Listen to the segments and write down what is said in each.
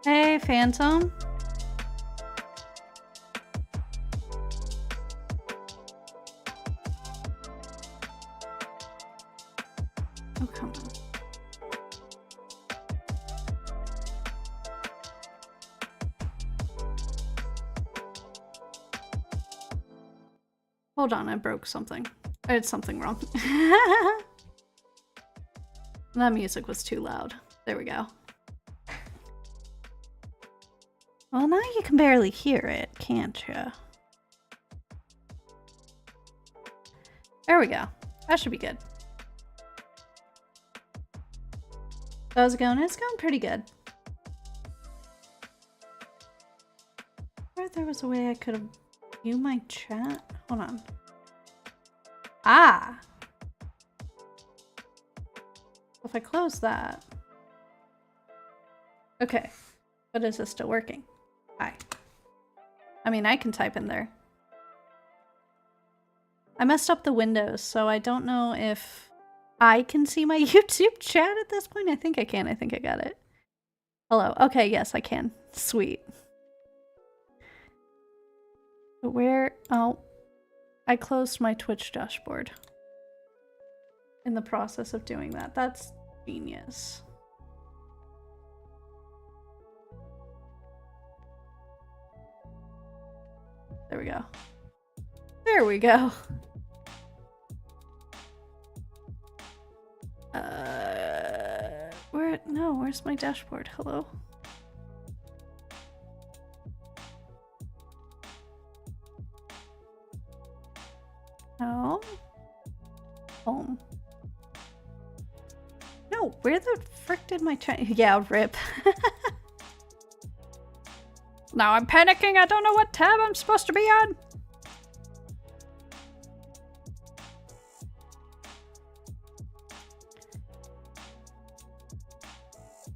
Hey, Phantom. Oh, come on. Hold on, I broke something. I did something wrong. That music was too loud. There we go. Well, now you can barely hear it, can't you? There we go. That should be good. How's it going? It's going pretty good. I thought there was a way I could have viewed my chat. Hold on. Ah! If I close that. Okay. But is this still working? Hi. I mean, I can type in there. I messed up the windows, so I don't know if I can see my YouTube chat at this point. I think I can. I think I got it. Hello. Okay, yes, I can. Sweet. But where? Oh, I closed my Twitch dashboard. In the process of doing that. That's genius. There we go. There we go. Where's my dashboard? Hello? Oh. Home. No, where the frick did my yeah, rip. Now I'm panicking. I don't know what tab I'm supposed to be on.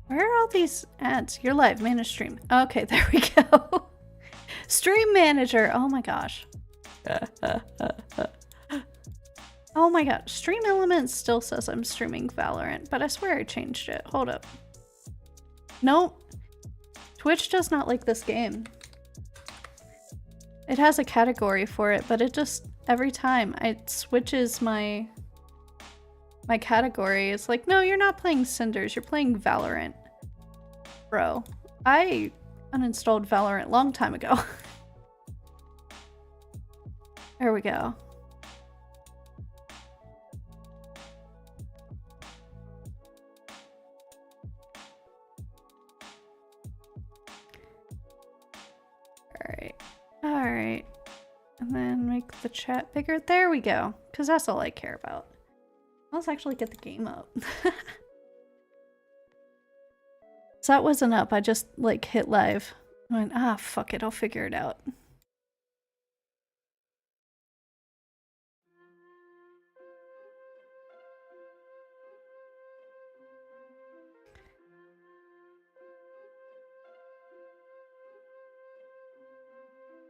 Where are all these ads? You're live. Manage stream. Okay, there we go. Stream manager. Oh my gosh. Oh my god. Stream Elements still says I'm streaming Valorant, but I swear I changed it. Hold up. Nope. Twitch does not like this game. It has a category for it, but it just, every time it switches my category, it's like, no, you're not playing Cinders, you're playing Valorant. Bro, I uninstalled Valorant a long time ago. There we go. Alright. And then make the chat bigger. There we go. Because that's all I care about. Let's actually get the game up. So that wasn't up. I just, like, hit live. I went, ah, fuck it. I'll figure it out.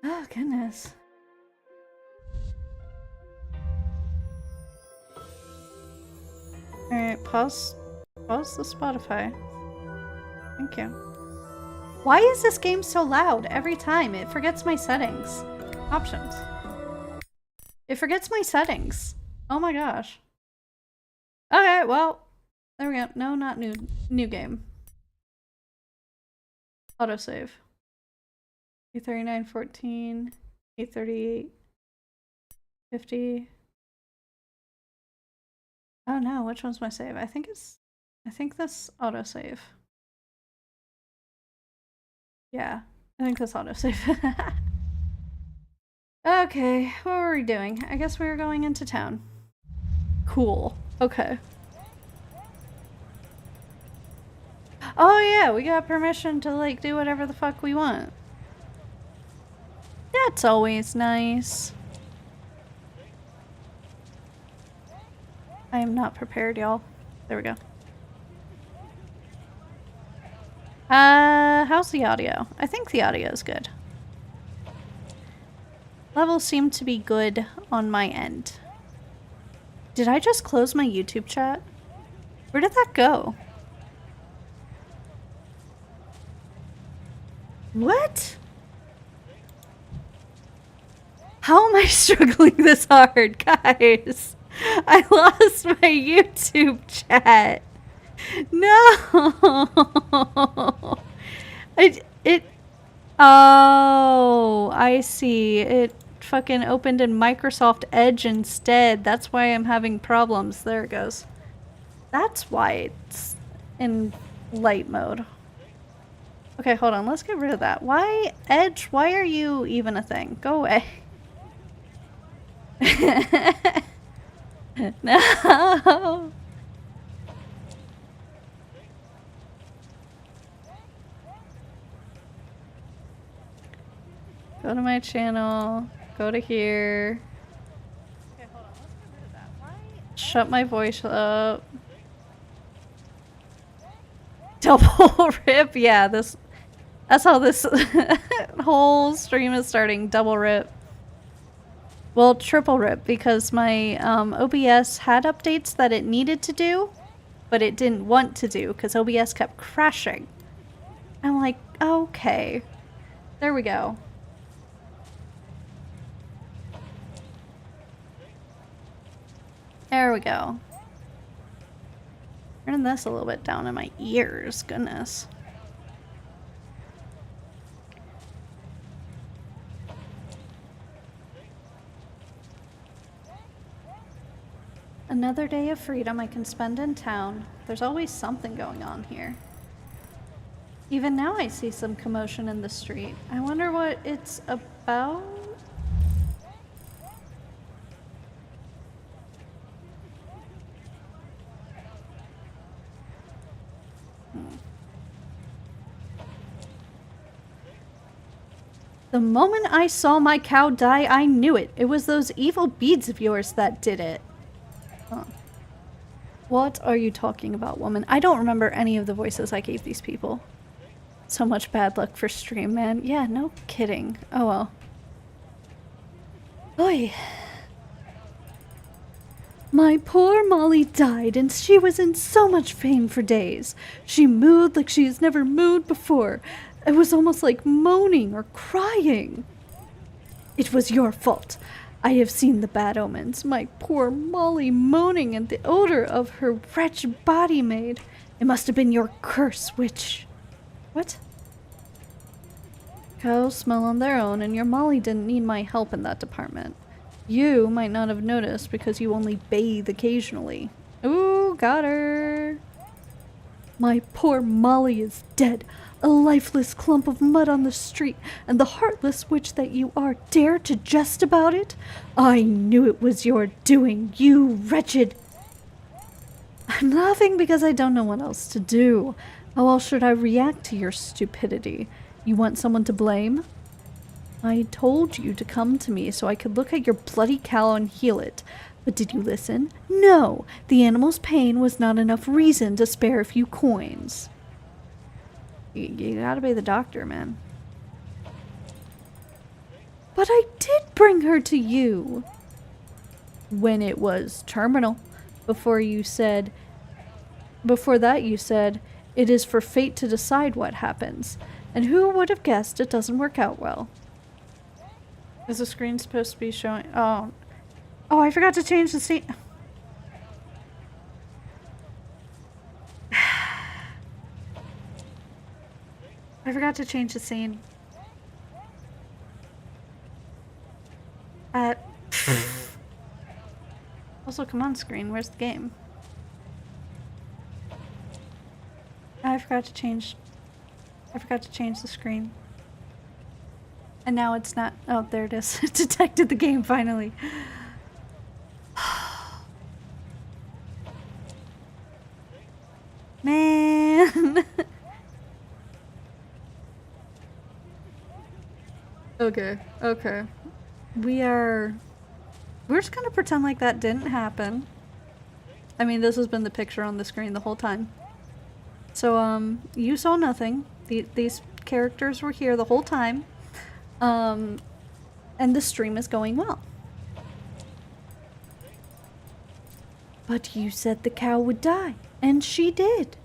Oh, goodness. Alright, pause the Spotify. Thank you. Why is this game so loud every time? It forgets my settings. Options. It forgets my settings. Oh my gosh. Okay, well, there we go. No, not new game. Autosave. 839.14, 838, 50. Oh no, which one's my save? I think this autosave. Yeah, I think this autosave. Okay, what were we doing? I guess we were going into town. Cool. Okay. Oh yeah, we got permission to like do whatever the fuck we want. That's always nice. I am not prepared, y'all. There we go. How's the audio? I think the audio is good. Levels seem to be good on my end. Did I just close my YouTube chat? Where did that go? What? How am I struggling this hard, guys? I lost my YouTube chat. No. Oh, I see. It fucking opened in Microsoft Edge instead. That's why I'm having problems. There it goes. That's why it's in light mode. Okay, hold on. Let's get rid of that. Why, Edge, why are you even a thing? Go away. No. Go to my channel. Go to here. Okay, hold on. Let's get rid of that. Why? Shut my voice up. Double rip. Yeah, that's how this whole stream is starting. Double rip. Well, triple rip because my OBS had updates that it needed to do, but it didn't want to do because OBS kept crashing. I'm like, okay. There we go. There we go. Turn this a little bit down in my ears. Goodness. Another day of freedom I can spend in town. There's always something going on here. Even now I see some commotion in the street. I wonder what it's about? The moment I saw my cow die, I knew it. It was those evil beads of yours that did it. Huh. What are you talking about, woman? I don't remember any of the voices I gave these people. So much bad luck for stream, man. Yeah, no kidding. Oh well. Oy. My poor Molly died, and she was in so much pain for days. She mooed like she has never mooed before. It was almost like moaning or crying. It was your fault. I have seen the bad omens. My poor Molly moaning and the odor of her wretched body made. It must have been your curse, witch. What? Cows smell on their own, and your Molly didn't need my help in that department. You might not have noticed because you only bathe occasionally. Ooh, got her. My poor Molly is dead. A lifeless clump of mud on the street, and the heartless witch that you are dare to jest about it? I knew it was your doing, you wretched... I'm laughing because I don't know what else to do. How else should I react to your stupidity? You want someone to blame? I told you to come to me so I could look at your bloody cow and heal it. But did you listen? No! The animal's pain was not enough reason to spare a few coins. You gotta be the doctor, man. But I did bring her to you! When it was terminal. Before that you said, it is for fate to decide what happens. And who would have guessed it doesn't work out well? Is the screen supposed to be showing? Oh, I forgot to change the scene. I forgot to change the scene. Also, come on, screen. Where's the game? I forgot to change the screen. And now it's not. Oh, there it is. It detected the game finally. Man. Okay, okay. We're just gonna pretend like that didn't happen. I mean, this has been the picture on the screen the whole time. So, you saw nothing. These characters were here the whole time. And the stream is going well. But you said the cow would die, and she did.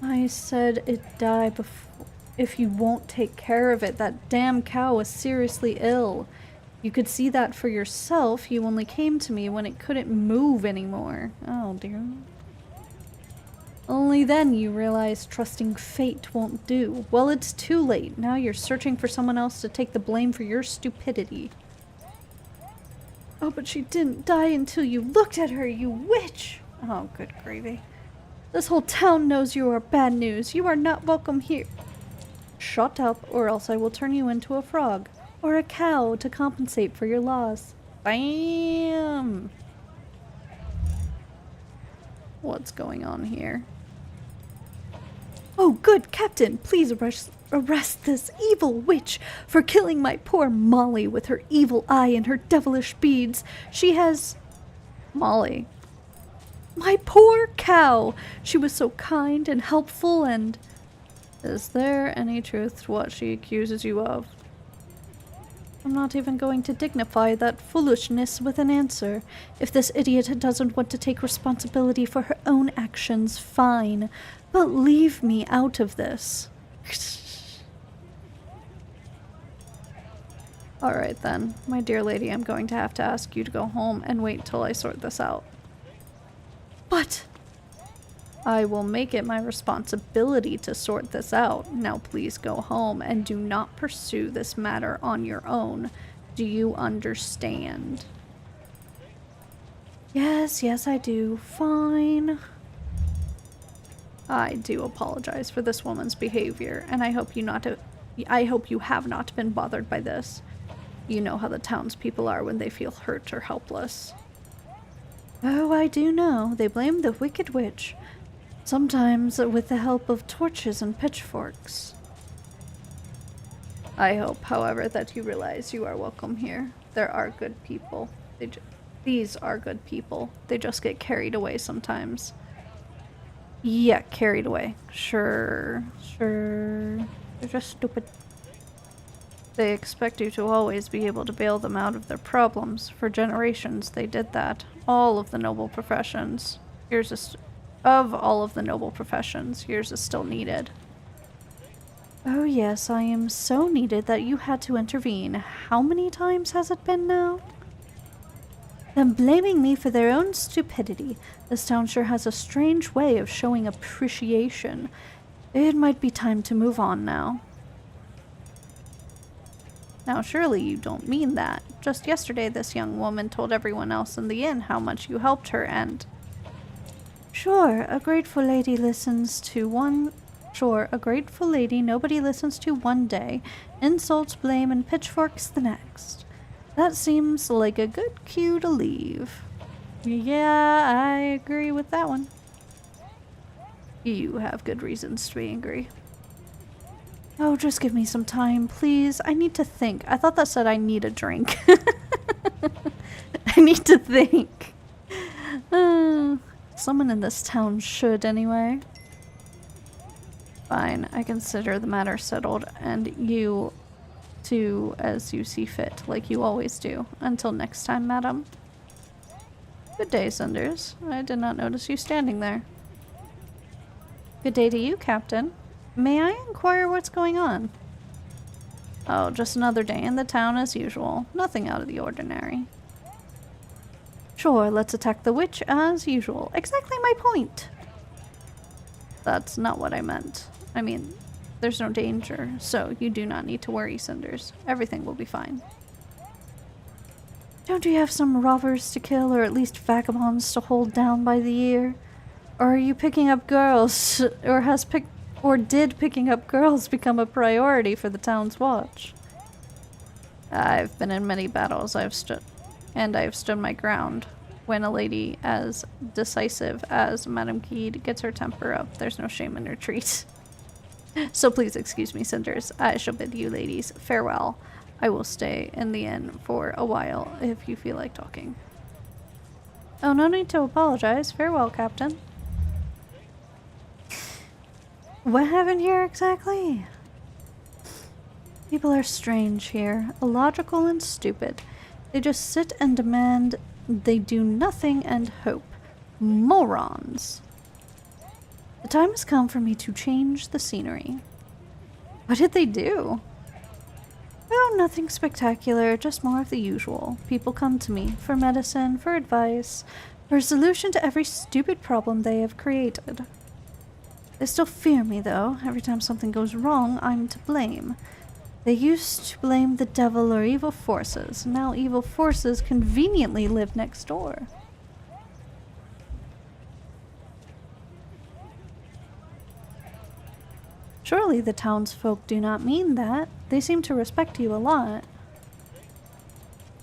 I said it'd die before if you won't take care of it. That damn cow was seriously ill. You could see that for yourself. You only came to me when it couldn't move anymore. Oh dear. Only then you realize trusting fate won't do. Well, it's too late. Now you're searching for someone else to take the blame for your stupidity. Oh, but she didn't die until you looked at her, you witch! Oh, good gravy. This whole town knows you are bad news. You are not welcome here. Shut up, or else I will turn you into a frog. Or a cow to compensate for your loss. Bam! What's going on here? Oh, good Captain! Please arrest this evil witch for killing my poor Molly with her evil eye and her devilish beads. She has... Molly. My poor cow! She was so kind and helpful and... Is there any truth to what she accuses you of? I'm not even going to dignify that foolishness with an answer. If this idiot doesn't want to take responsibility for her own actions, fine. But leave me out of this. Alright then, my dear lady, I'm going to have to ask you to go home and wait till I sort this out. But I will make it my responsibility to sort this out. Now please go home and do not pursue this matter on your own. Do you understand? Yes, yes I do. Fine. I do apologize for this woman's behavior, and I hope you have not been bothered by this. You know how the townspeople are when they feel hurt or helpless. Oh, I do know. They blame the wicked witch. Sometimes with the help of torches and pitchforks. I hope, however, that you realize you are welcome here. There are good people. These are good people. They just get carried away sometimes. Yeah, carried away. Sure. They're just stupid. They expect you to always be able to bail them out of their problems. For generations, they did that. All of the noble professions. Of all of the noble professions, yours is still needed. Oh yes, I am so needed that you had to intervene. How many times has it been now? Them blaming me for their own stupidity. This town sure has a strange way of showing appreciation. It might be time to move on now. Now surely you don't mean that. Just yesterday this young woman told everyone else in the inn how much you helped her and... Sure, a grateful lady nobody listens to one day. Insults, blame, and pitchforks the next. That seems like a good cue to leave. Yeah, I agree with that one. You have good reasons to be angry. Oh, just give me some time, please. I need to think. I thought that said I need a drink. I need to think. Someone in this town should, anyway. Fine, I consider the matter settled, and you do as you see fit, like you always do. Until next time, madam. Good day, Cinders. I did not notice you standing there. Good day to you, Captain. May I inquire what's going on? Oh, just another day in the town as usual. Nothing out of the ordinary. Sure, let's attack the witch as usual. Exactly my point. That's not what I meant. I mean, there's no danger, so you do not need to worry, Cinders. Everything will be fine. Don't you have some robbers to kill, or at least vagabonds to hold down by the ear? Or are you picking up girls, or has Or did picking up girls become a priority for the town's watch? I've been in many battles. I've stood my ground. When a lady as decisive as Madame Guide gets her temper up, there's no shame in retreat. So please excuse me, Cinders. I shall bid you ladies farewell. I will stay in the inn for a while if you feel like talking. Oh, no need to apologize. Farewell, Captain. What happened here exactly? People are strange here, illogical and stupid. They just sit and demand, they do nothing and hope. Morons. The time has come for me to change the scenery. What did they do? Oh, nothing spectacular, just more of the usual. People come to me for medicine, for advice, for a solution to every stupid problem they have created. They still fear me, though. Every time something goes wrong, I'm to blame. They used to blame the devil or evil forces. Now evil forces conveniently live next door. Surely the townsfolk do not mean that. They seem to respect you a lot.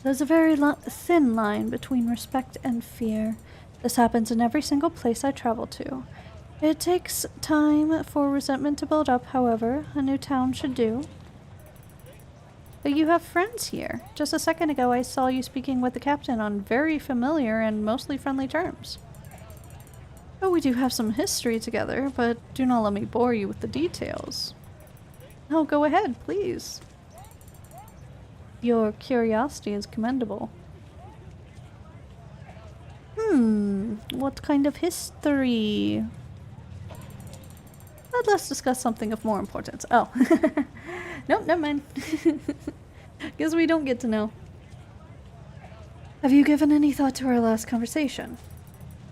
There's a very thin line between respect and fear. This happens in every single place I travel to. It takes time for resentment to build up, however. A new town should do. But you have friends here. Just a second ago I saw you speaking with the captain on very familiar and mostly friendly terms. Oh, we do have some history together, but do not let me bore you with the details. Oh, go ahead, please. Your curiosity is commendable. What kind of history? Let's discuss something of more importance. Oh. Nope, never mind. Guess we don't get to know. Have you given any thought to our last conversation?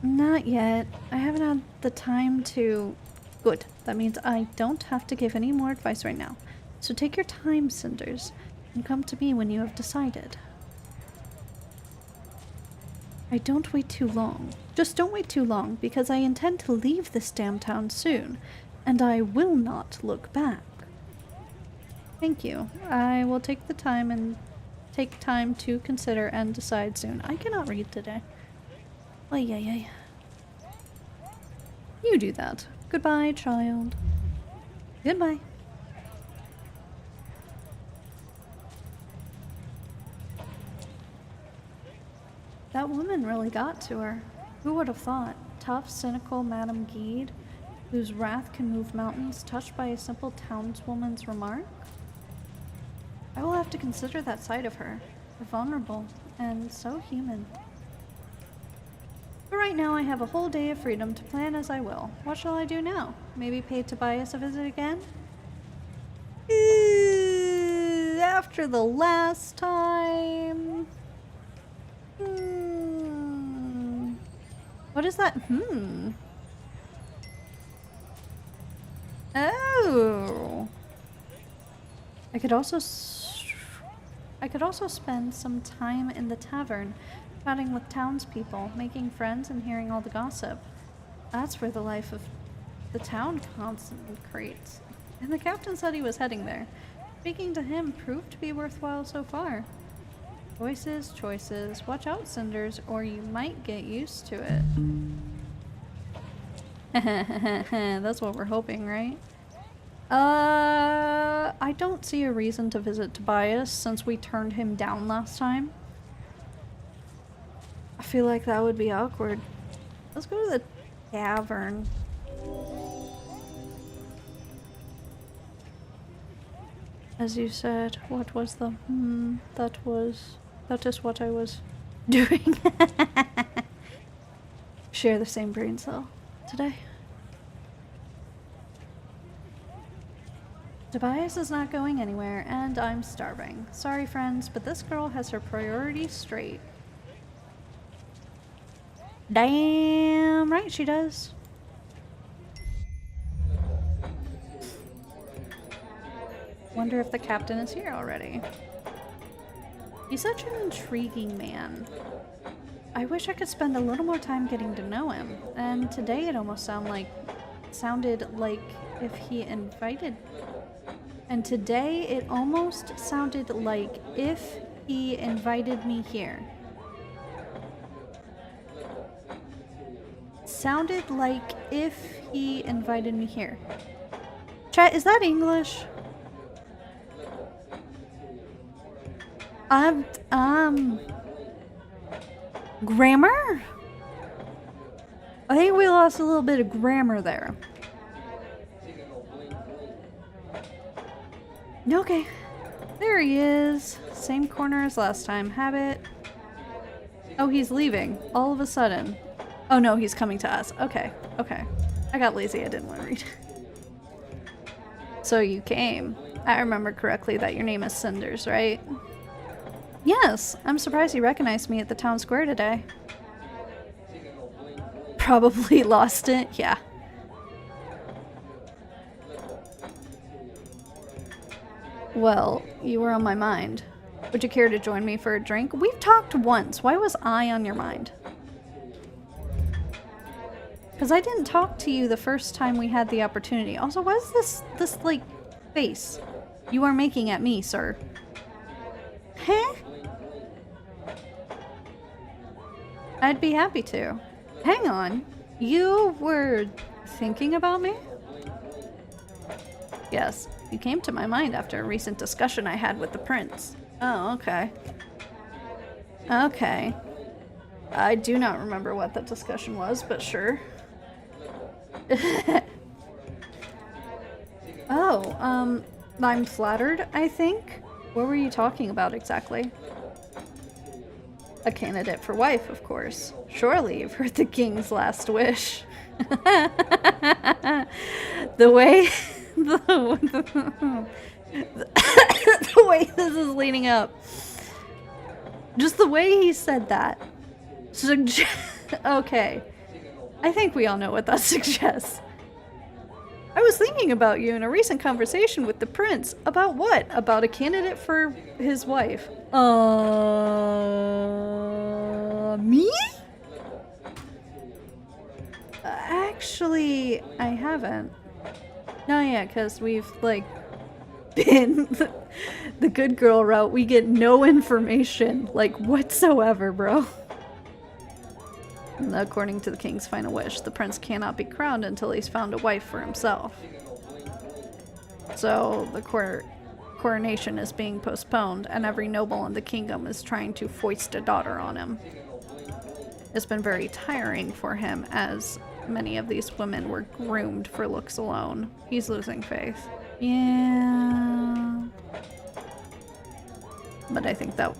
Not yet. I haven't had the time to... Good. That means I don't have to give any more advice right now. So take your time, Cinders, and come to me when you have decided. I don't wait too long. Just don't wait too long, because I intend to leave this damn town soon, and I will not look back. Thank you. I will take time to consider and decide soon. I cannot read today. Ay. You do that. Goodbye, child. Goodbye. That woman really got to her. Who would have thought? Tough, cynical Madame Guide, whose wrath can move mountains, touched by a simple townswoman's remark? I will have to consider that side of her. Vulnerable and so human. But right now I have a whole day of freedom to plan as I will. What shall I do now? Maybe pay Tobias a visit again? After the last time... What is that? Oh! I could also spend some time in the tavern, chatting with townspeople, making friends and hearing all the gossip. That's where the life of the town concentrates. And the captain said he was heading there. Speaking to him proved to be worthwhile so far. Choices. Watch out, Cinders, or you might get used to it. That's what we're hoping, right? I don't see a reason to visit Tobias since we turned him down last time. I feel like that would be awkward. Let's go to the tavern. As you said, what was the that is what I was doing. Share the same brain cell today. Tobias is not going anywhere, and I'm starving. Sorry, friends, but this girl has her priorities straight. Damn right she does. Wonder if the captain is here already. He's such an intriguing man. I wish I could spend a little more time getting to know him. And today it almost sounded like if he invited. And today it almost sounded like if he invited me here. Sounded like if he invited me here. Chat, is that English? Grammar? I think we lost a little bit of grammar there. Okay. There he is. Same corner as last time. Habit. Oh, he's leaving. All of a sudden. Oh no, he's coming to us. Okay. Okay. I got lazy. I didn't want to read. So you came. I remember correctly that your name is Cinders, right? Yes. I'm surprised you recognized me at the town square today. Probably lost it. Yeah. Well, you were on my mind. Would you care to join me for a drink? We've talked once. Why was I on your mind? Because I didn't talk to you the first time we had the opportunity. Also, what is this like, face you are making at me, sir? Huh? I'd be happy to. Hang on. You were thinking about me? Yes. You came to my mind after a recent discussion I had with the prince. Oh, okay. Okay. I do not remember what that discussion was, but sure. Oh, I'm flattered, I think. What were you talking about exactly? A candidate for wife, of course. Surely you've heard the king's last wish. The way... the way this is leading up. Just the way he said that. Okay. I think we all know what that suggests. I was thinking about you in a recent conversation with the prince. About what? About a candidate for his wife. Me? Actually, I haven't. No, yeah, because we've, like, been the good girl route. We get no information, like, whatsoever, bro. And according to the king's final wish, the prince cannot be crowned until he's found a wife for himself. So, the coronation is being postponed, and every noble in the kingdom is trying to foist a daughter on him. It's been very tiring for him, as many of these women were groomed for looks alone. He's losing faith. Yeah. But I think that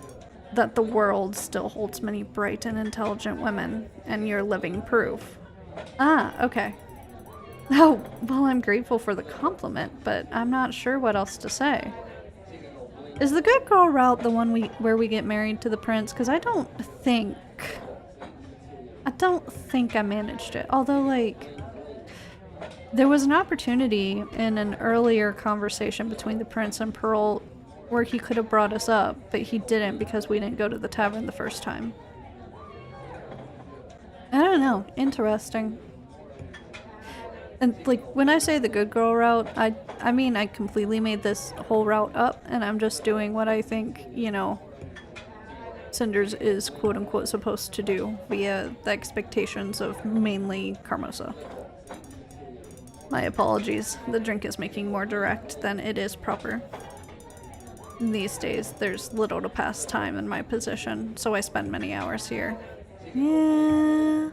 the world still holds many bright and intelligent women, and you're living proof. Ah, okay. Oh, well, I'm grateful for the compliment, but I'm not sure what else to say. Is the good girl route the one where we get married to the prince? Because I don't think I managed it. Although, like, there was an opportunity in an earlier conversation between the prince and Pearl where he could have brought us up, but he didn't because we didn't go to the tavern the first time. I don't know. Interesting. And, like, when I say the good girl route, I mean I completely made this whole route up, and I'm just doing what I think, you know, Cinders is quote-unquote supposed to do via the expectations of mainly Carmosa. My apologies. The drink is making more direct than it is proper. These days, there's little to pass time in my position, so I spend many hours here. Yeah.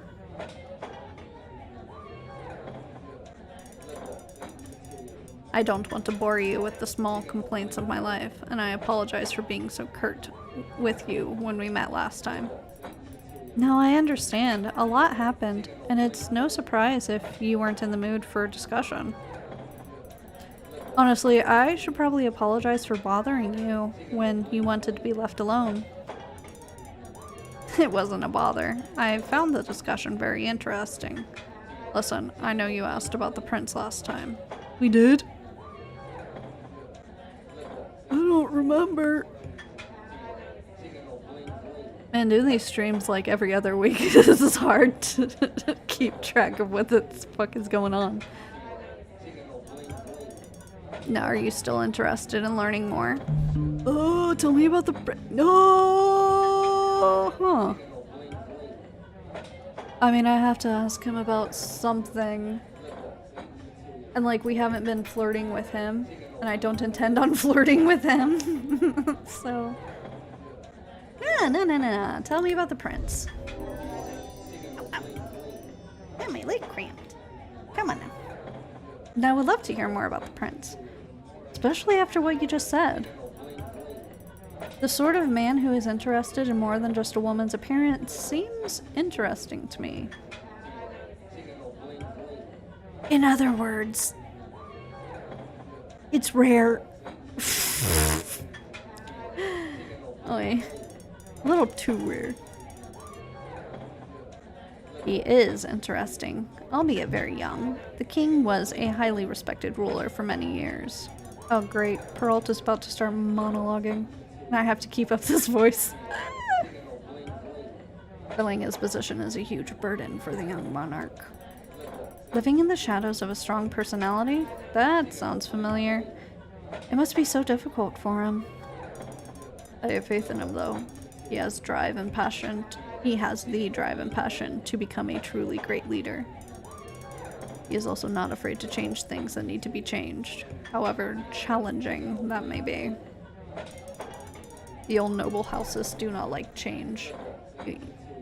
I don't want to bore you with the small complaints of my life, and I apologize for being so curt with you when we met last time. No, I understand. A lot happened, and it's no surprise if you weren't in the mood for a discussion. Honestly, I should probably apologize for bothering you when you wanted to be left alone. It wasn't a bother. I found the discussion very interesting. Listen, I know you asked about the prince last time. We did? I don't remember. Man, doing these streams like every other week, this is hard to keep track of what the fuck is going on. Now, are you still interested in learning more? Oh, tell me about the no. Huh. I mean, I have to ask him about something. And like, we haven't been flirting with him, and I don't intend on flirting with him. So, no. Tell me about the prince. Oh, my leg cramped. Come on now. And I would love to hear more about the prince, especially after what you just said. The sort of man who is interested in more than just a woman's appearance seems interesting to me. In other words, it's rare. Oy. A little too rare. He is interesting, albeit very young. The king was a highly respected ruler for many years. Oh great, Peralta's about to start monologuing. And I have to keep up this voice. Filling his position is a huge burden for the young monarch. Living in the shadows of a strong personality? That sounds familiar. It must be so difficult for him. I have faith in him though. He has drive and passion. He has the drive and passion to become a truly great leader. He is also not afraid to change things that need to be changed, however challenging that may be. The old noble houses do not like change,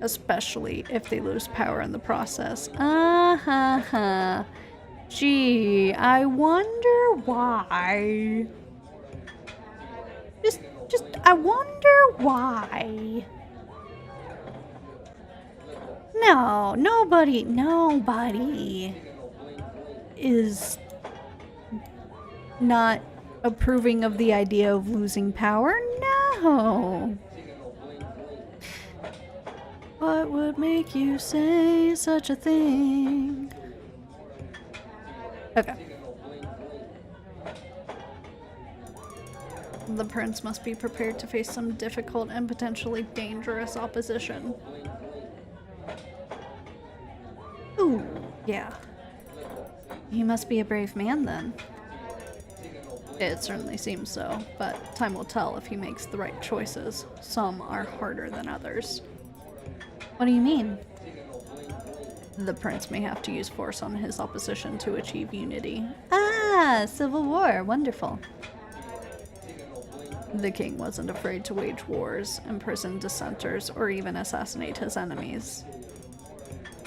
especially if they lose power in the process. Gee, I wonder why. I wonder why. No, nobody is not approving of the idea of losing power. No. What would make you say such a thing? Okay. The prince must be prepared to face some difficult and potentially dangerous opposition. Ooh, yeah. He must be a brave man then. It certainly seems so, but time will tell if he makes the right choices. Some are harder than others. What do you mean? The prince may have to use force on his opposition to achieve unity. Ah, civil war, wonderful. The king wasn't afraid to wage wars, imprison dissenters, or even assassinate his enemies.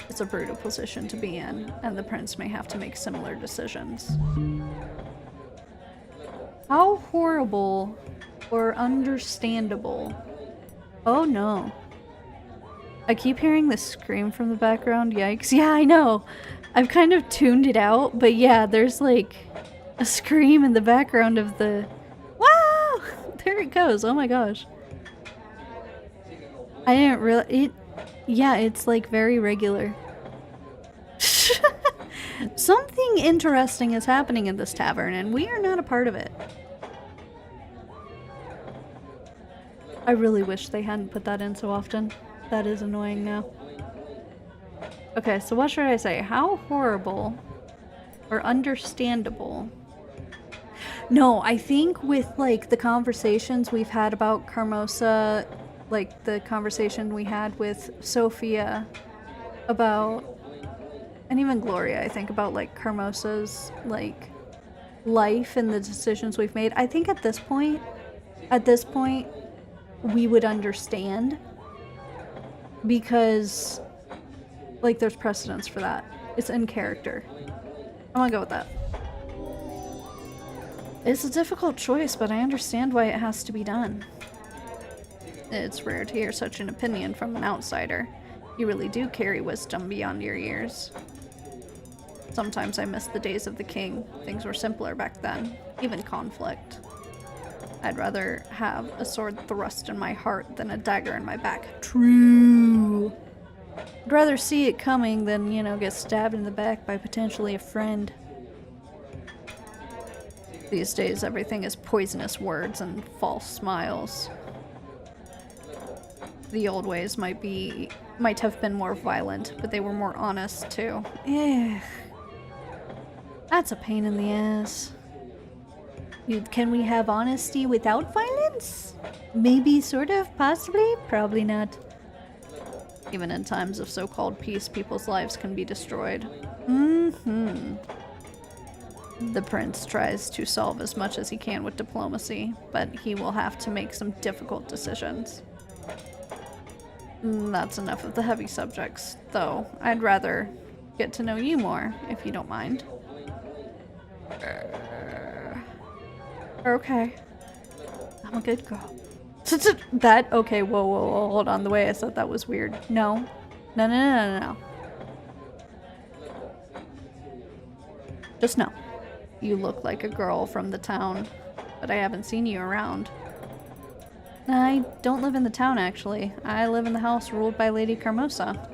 It's a brutal position to be in, and the prince may have to make similar decisions. How horrible or understandable. Oh no. I keep hearing this scream from the background, yikes. Yeah, I know. I've kind of tuned it out, but yeah, there's like a scream in the background of the... Wow! There it goes, oh my gosh. I didn't really... Yeah, it's like very regular. Something interesting is happening in this tavern, and we are not a part of it. I really wish they hadn't put that in so often. That is annoying now. Okay, so what should I say? How horrible or understandable? No, I think with like the conversations we've had about Carmosa, like the conversation we had with Sophia about, and even Gloria, I think about like Carmosa's like life and the decisions we've made. I think at this point, we would understand, because like there's precedence for that. It's in character. I'm gonna go with that. It's a difficult choice, but I understand why it has to be done. It's rare to hear such an opinion from an outsider. You really do carry wisdom beyond your years. Sometimes I miss the days of the king. Things were simpler back then, even conflict. I'd rather have a sword thrust in my heart than a dagger in my back. True. I'd rather see it coming than, you know, get stabbed in the back by potentially a friend. These days, everything is poisonous words and false smiles. The old ways might have been more violent, but they were more honest too. Ugh. That's a pain in the ass. Can we have honesty without violence? Maybe, sort of, possibly, probably not. Even in times of so-called peace, people's lives can be destroyed. Mm-hmm. The prince tries to solve as much as he can with diplomacy, but he will have to make some difficult decisions. That's enough of the heavy subjects, though. I'd rather get to know you more, if you don't mind. Okay. I'm a good girl. Okay, whoa, hold on. The way I said that was weird. No. No. Just no. You look like a girl from the town, but I haven't seen you around. I don't live in the town, actually. I live in the house ruled by Lady Carmosa.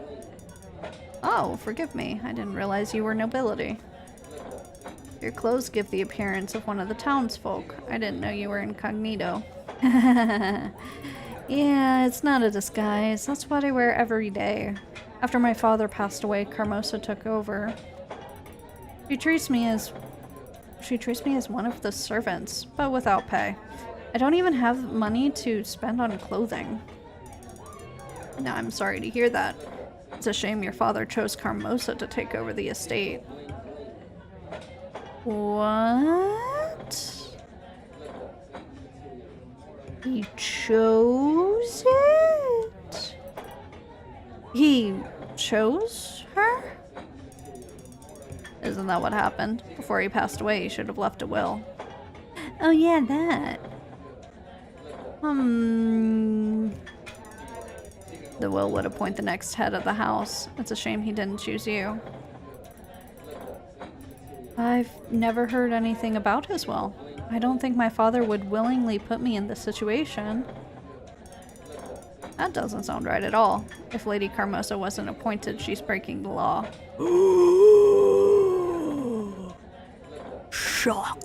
Oh, forgive me. I didn't realize you were nobility. Your clothes give the appearance of one of the townsfolk. I didn't know you were incognito. Yeah, it's not a disguise. That's what I wear every day. After my father passed away, Carmosa took over. She treats me as one of the servants, but without pay. I don't even have money to spend on clothing. No, I'm sorry to hear that. It's a shame your father chose Carmosa to take over the estate. What? He chose it? He chose her? Isn't that what happened? Before he passed away, he should have left a will. Oh yeah, that. The will would appoint the next head of the house. It's a shame he didn't choose you. I've never heard anything about his will. I don't think my father would willingly put me in this situation. That doesn't sound right at all. If Lady Carmosa wasn't appointed, she's breaking the law. Shock.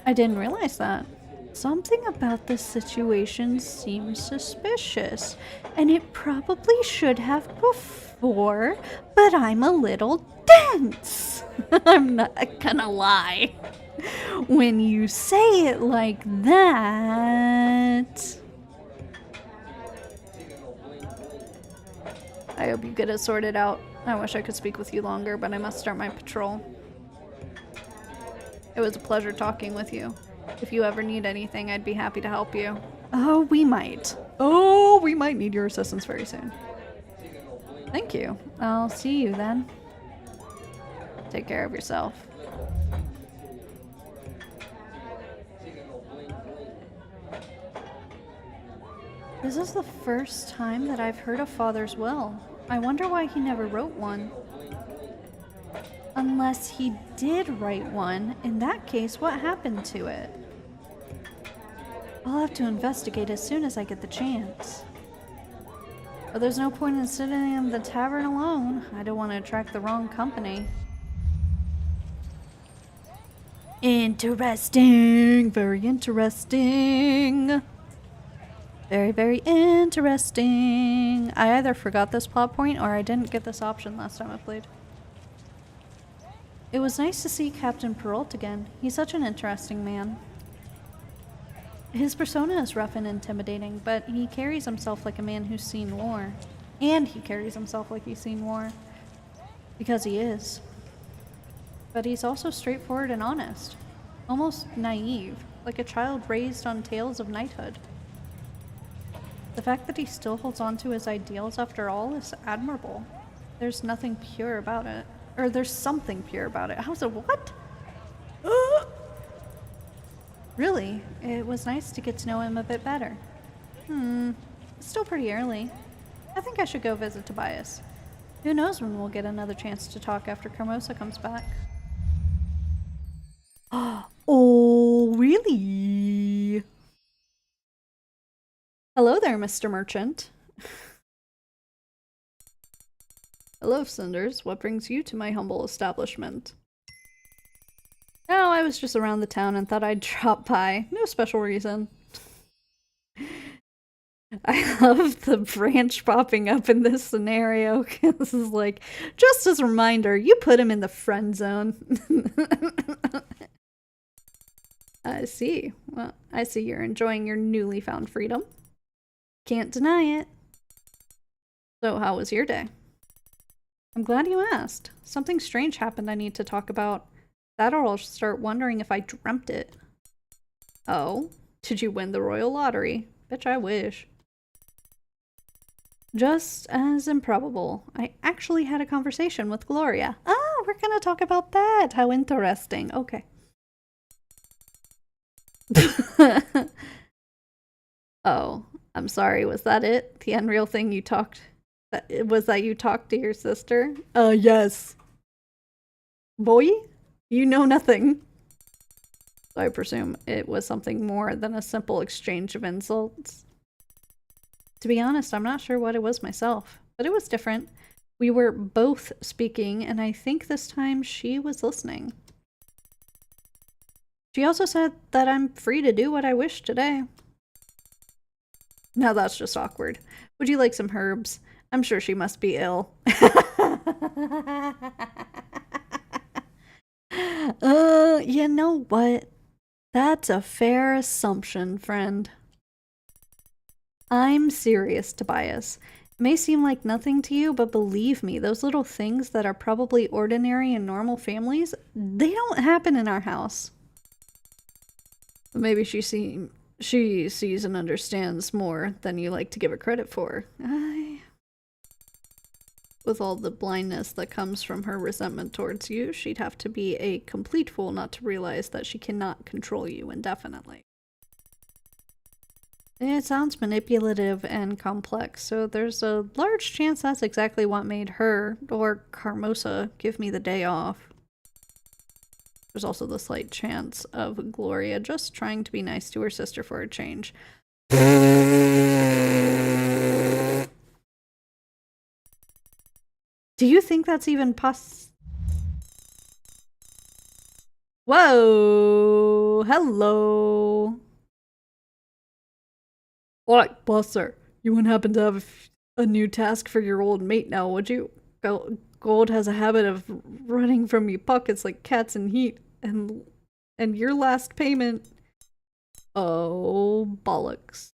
I didn't realize that. Something about this situation seems suspicious, and it probably should have before, but I'm a little dense. I'm not gonna lie. When you say it like that... I hope you get it sorted out. I wish I could speak with you longer, but I must start my patrol. It was a pleasure talking with you. If you ever need anything, I'd be happy to help you. Oh, we might. Oh, we might need your assistance very soon. Thank you. I'll see you then. Take care of yourself. This is the first time that I've heard of Father's will. I wonder why he never wrote one. Unless he did write one, in that case, what happened to it? I'll have to investigate as soon as I get the chance. But there's no point in sitting in the tavern alone. I don't want to attract the wrong company. Interesting! Very interesting! Very, very interesting! I either forgot this plot point or I didn't get this option last time I played. It was nice to see Captain Perrault again. He's such an interesting man. His persona is rough and intimidating, but he carries himself like a man who's seen war. And he carries himself like he's seen war. Because he is. But he's also straightforward and honest. Almost naive, like a child raised on tales of knighthood. The fact that he still holds on to his ideals after all is admirable. There's nothing pure about it. Or there's something pure about it. How's it? What? Really, it was nice to get to know him a bit better. It's still pretty early. I think I should go visit Tobias. Who knows when we'll get another chance to talk after Carmosa comes back. Oh, really? Hello there, Mr. Merchant. Hello, Cinders. What brings you to my humble establishment? Oh, I was just around the town and thought I'd drop by. No special reason. I love the branch popping up in this scenario. This is like, just as a reminder, you put him in the friend zone. I see. Well, I see you're enjoying your newly found freedom. Can't deny it. So, how was your day? I'm glad you asked. Something strange happened I need to talk about. That or I'll start wondering if I dreamt it. Oh? Did you win the royal lottery? Bitch, I wish. Just as improbable, I actually had a conversation with Gloria. Oh, we're gonna talk about that. How interesting. Okay. Oh, I'm sorry. Was that it? The unreal thing you talked... Was that you talked to your sister? Yes. Boy, you know nothing. I presume it was something more than a simple exchange of insults. To be honest, I'm not sure what it was myself, but it was different. We were both speaking, and I think this time she was listening. She also said that I'm free to do what I wish today. Now that's just awkward. Would you like some herbs? I'm sure she must be ill. You know what? That's a fair assumption, friend. I'm serious, Tobias. It may seem like nothing to you, but believe me, those little things that are probably ordinary in normal families, they don't happen in our house. Maybe she sees and understands more than you like to give her credit for. With all the blindness that comes from her resentment towards you, she'd have to be a complete fool not to realize that she cannot control you indefinitely. It sounds manipulative and complex, so there's a large chance that's exactly what made her, or Carmosa, give me the day off. There's also the slight chance of Gloria just trying to be nice to her sister for a change. Do you think that's even Whoa! Hello! What, Buster? You wouldn't happen to have a new task for your old mate now, would you? Gold has a habit of running from your pockets like cats in heat, and your last payment... Oh, bollocks.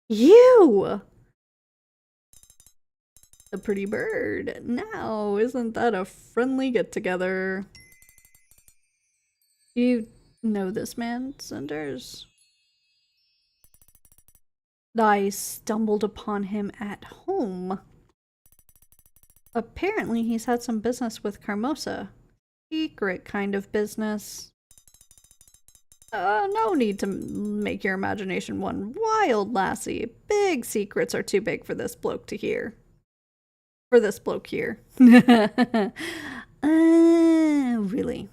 You! A pretty bird. Now, isn't that a friendly get-together? You know this man, Sanders? I stumbled upon him at home. Apparently he's had some business with Carmosa. Secret kind of business. No need to make your imagination one wild, lassie. Big secrets are too big for this bloke to hear. For this bloke here. Really?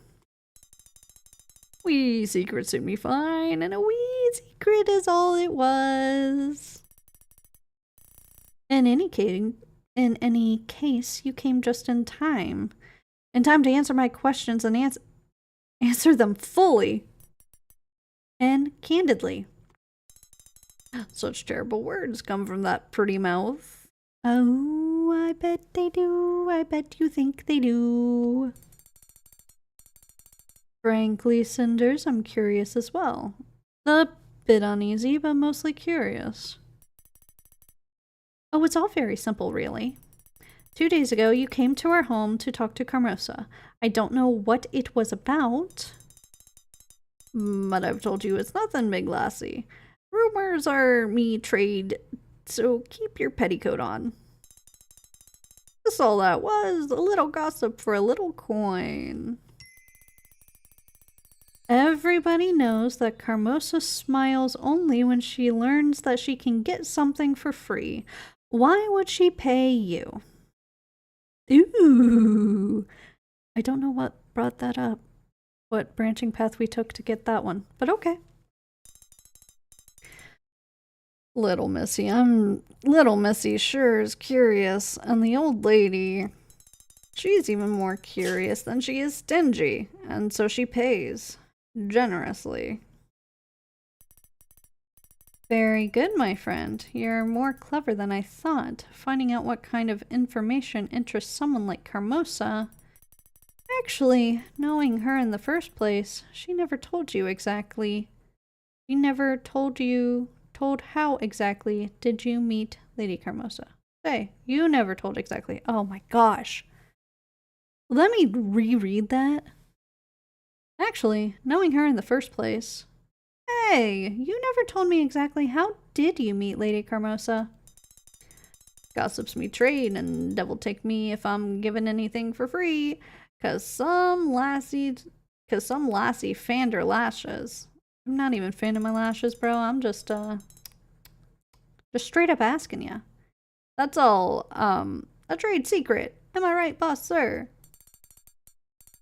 Wee secret suit me fine, and a wee secret is all it was. In any case, you came just in time. In time to answer my questions and answer them fully. And candidly. Such terrible words come from that pretty mouth. Oh, I bet they do. I bet you think they do. Frankly, Cinders, I'm curious as well. A bit uneasy, but mostly curious. Oh, it's all very simple, really. 2 days ago, you came to our home to talk to Carmosa. I don't know what it was about, but I've told you it's nothing, big lassie. Rumors are me trade, so keep your petticoat on. That's all that was, a little gossip for a little coin. Everybody knows that Carmosa smiles only when she learns that she can get something for free. Why would she pay you? Ooh. I don't know what brought that up. What branching path we took to get that one, but okay. Little Missy sure is curious, and the old lady, she's even more curious than she is stingy, and so she pays. Generously. Very good, my friend. You're more clever than I thought. Finding out what kind of information interests someone like Carmosa. Actually, knowing her in the first place, she never told you exactly. She never told how exactly did you meet Lady Carmosa? Say, you never told exactly. Oh my gosh. Let me reread that. Actually, knowing her in the first place. Hey, you never told me exactly how did you meet Lady Carmosa? Gossips me trade and devil take me if I'm given anything for free. Cause some lassie fanned her lashes. I'm not even fanning my lashes, bro. I'm just straight up asking ya. That's all, a trade secret. Am I right, boss sir?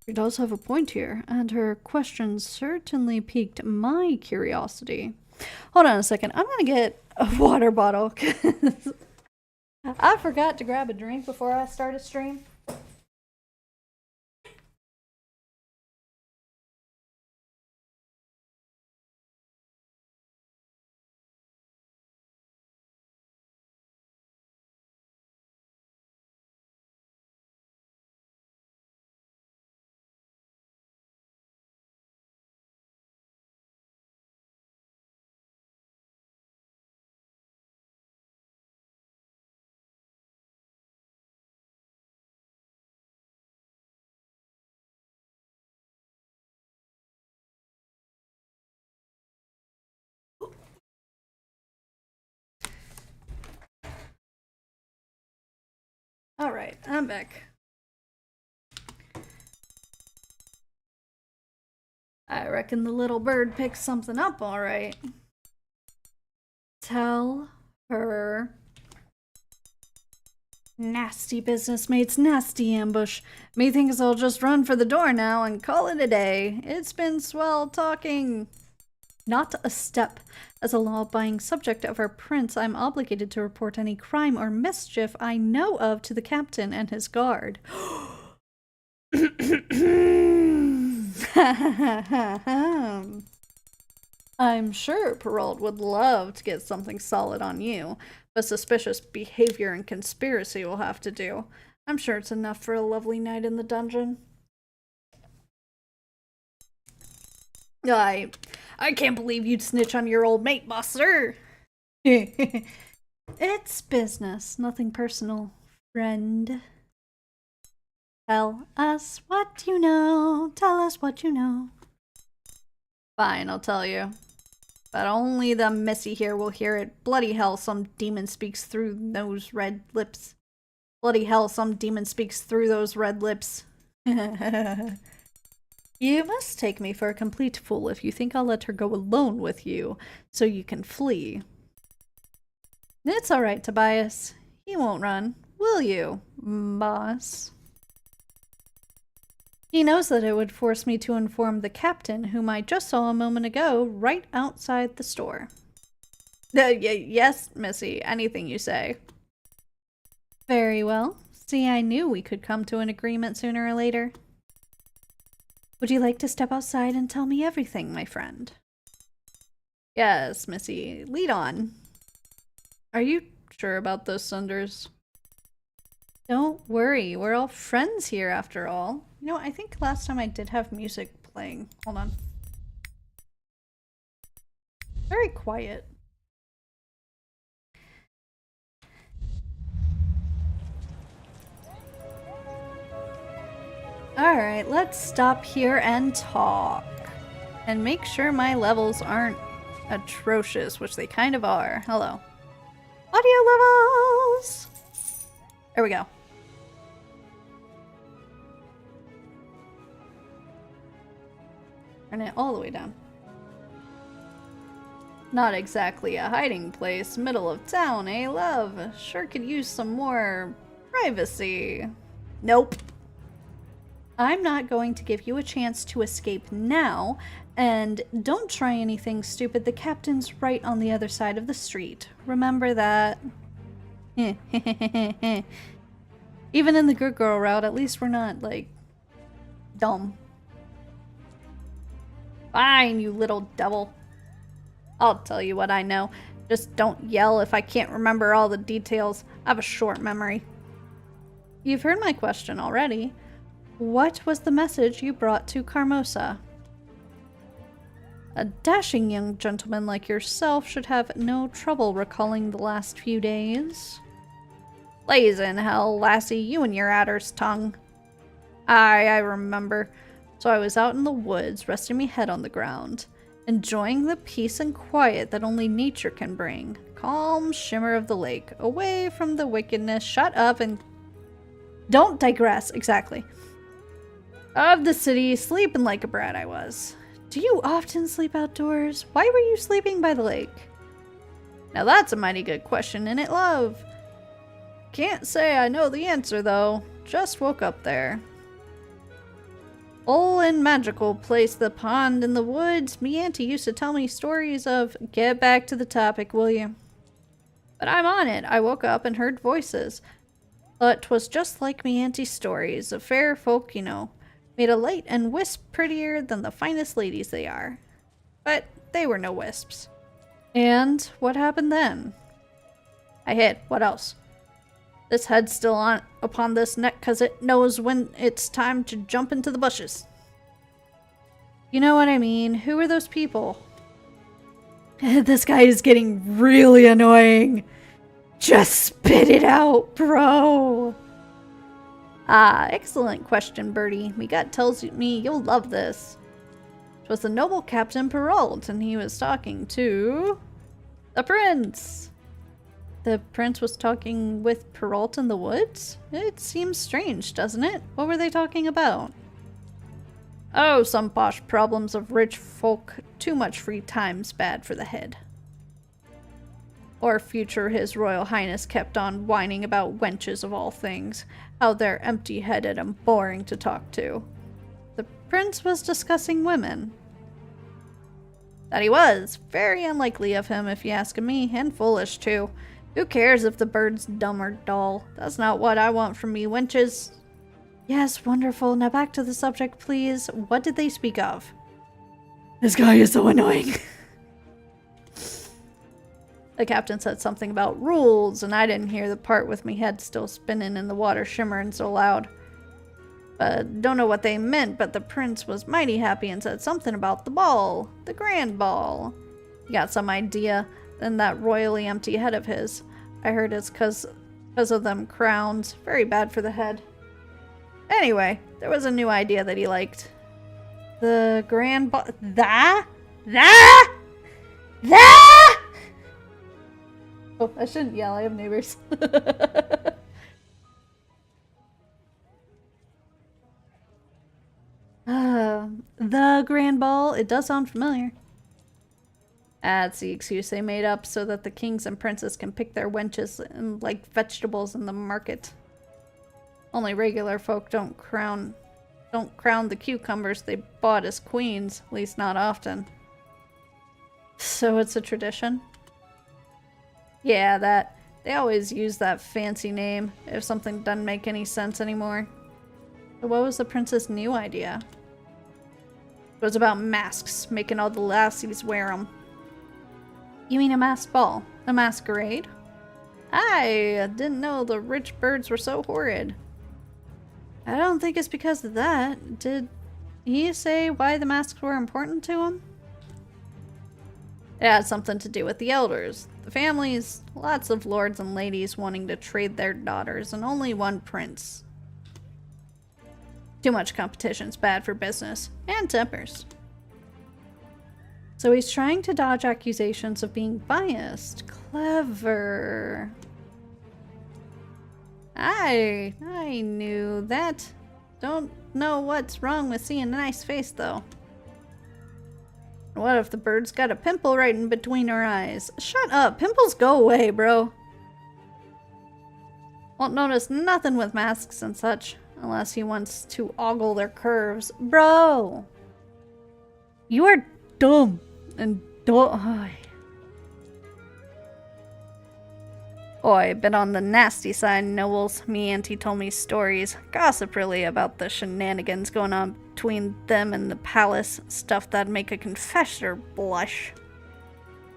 She does have a point here, and her questions certainly piqued my curiosity. Hold on a second. I'm gonna get a water bottle, because I forgot to grab a drink before I start a stream. Alright, I'm back. I reckon the little bird picked something up alright. Tell her. Nasty business mates, nasty ambush. Methinks I'll just run for the door now and call it a day. It's been swell talking. Not a step. As a law-abiding subject of our prince, I'm obligated to report any crime or mischief I know of to the captain and his guard. I'm sure Perrault would love to get something solid on you, but suspicious behavior and conspiracy will have to do. I'm sure it's enough for a lovely night in the dungeon. I can't believe you'd snitch on your old mate, boss sir. It's business, nothing personal, friend. Tell us what you know. Tell us what you know. Fine, I'll tell you. But only the Missy here will hear it. Bloody hell, some demon speaks through those red lips. Bloody hell, some demon speaks through those red lips. You must take me for a complete fool if you think I'll let her go alone with you, so you can flee. It's alright, Tobias. He won't run, will you, boss? He knows that it would force me to inform the captain, whom I just saw a moment ago, right outside the store. Yes, Missy, anything you say. Very well. See, I knew we could come to an agreement sooner or later. Would you like to step outside and tell me everything, my friend? Yes, Missy. Lead on. Are you sure about those Sunders? Don't worry, we're all friends here after all. You know, I think last time I did have music playing. Hold on. Very quiet. Alright, let's stop here and talk. And make sure my levels aren't atrocious, which they kind of are. Hello. Audio levels! There we go. Turn it all the way down. Not exactly a hiding place. Middle of town, eh, love? Sure could use some more privacy. Nope. I'm not going to give you a chance to escape now, and don't try anything stupid. The captain's right on the other side of the street. Remember that. Even in the good girl route, at least we're not, like, dumb. Fine, you little devil. I'll tell you what I know. Just don't yell if I can't remember all the details. I have a short memory. You've heard my question already. What was the message you brought to Carmosa? A dashing young gentleman like yourself should have no trouble recalling the last few days. Blaze in hell, lassie, you and your adder's tongue. Aye, I remember. So I was out in the woods, resting me head on the ground, enjoying the peace and quiet that only nature can bring. Calm shimmer of the lake, away from the wickedness, shut up and... Don't digress, exactly. Of the city, sleeping like a brat I was. Do you often sleep outdoors? Why were you sleeping by the lake? Now that's a mighty good question, isn't it, love? Can't say I know the answer, though. Just woke up there. Ol' and magical place, the pond in the woods. Me auntie used to tell me stories of... Get back to the topic, will you? But I'm on it. I woke up and heard voices. Thought 'twas just like me auntie's stories of fair folk, you know. Made a light and wisp prettier than the finest ladies they are. But they were no wisps. And what happened then? I hid. What else? This head's still on upon this neck 'cause it knows when it's time to jump into the bushes. You know what I mean. Who are those people? This guy is getting really annoying. Just spit it out, bro. Ah, excellent question, Birdie. Me gut tells me you'll love this. It was the noble Captain Perrault, and he was talking to... the prince. The prince was talking with Perrault in the woods? It seems strange, doesn't it? What were they talking about? Oh, some posh problems of rich folk. Too much free time's bad for the head. Or future His Royal Highness kept on whining about wenches of all things. How they're empty-headed and boring to talk to. The prince was discussing women. That he was. Very unlikely of him, if you ask me, and foolish, too. Who cares if the bird's dumb or dull? That's not what I want from me, wenches. Yes, wonderful. Now back to the subject, please. What did they speak of? This guy is so annoying. The captain said something about rules, and I didn't hear the part with me head still spinning and the water shimmering so loud. Don't know what they meant, but the prince was mighty happy and said something about the ball. The grand ball. He got some idea, then that royally empty head of his. I heard it's 'cause of them crowns. Very bad for the head. Anyway, there was a new idea that he liked. The grand ball. That? Oh, I shouldn't yell. I have neighbors. The grand ball. It does sound familiar. That's the excuse they made up so that the kings and princes can pick their wenches and like vegetables in the market. Only regular folk don't crown the cucumbers they bought as queens, at least not often. So it's a tradition? Yeah, that. They always use that fancy name if something doesn't make any sense anymore. So what was the prince's new idea? It was about masks, making all the lassies wear them. You mean a masked ball? A masquerade? I didn't know the rich birds were so horrid. I don't think it's because of that. Did he say why the masks were important to him? It had something to do with the elders, the families, lots of lords and ladies wanting to trade their daughters, and only one prince. Too much competition's bad for business, and tempers. So he's trying to dodge accusations of being biased. Clever. I knew that. Don't know what's wrong with seeing a nice face, though. What if the bird's got a pimple right in between her eyes? Shut up. Pimples go away, bro. Won't notice nothing with masks and such, unless he wants to ogle their curves. Bro! You are dumb. And Oi, been on the nasty side, Nobles. Me auntie told me stories, gossip really, about the shenanigans going on between them and the palace. Stuff that'd make a confessor blush.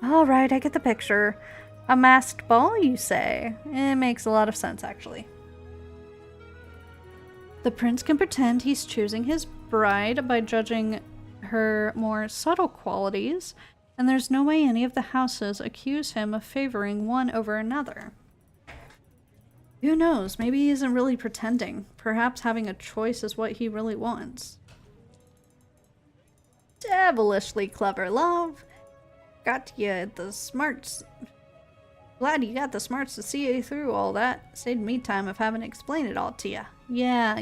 Alright, I get the picture. A masked ball, you say? It makes a lot of sense, actually. The prince can pretend he's choosing his bride by judging her more subtle qualities, and there's no way any of the houses accuse him of favoring one over another. Who knows? Maybe he isn't really pretending. Perhaps having a choice is what he really wants. Devilishly clever, love. Got you the smarts. Glad you got the smarts to see you through all that. Saved me time of having to explain it all to you. Yeah.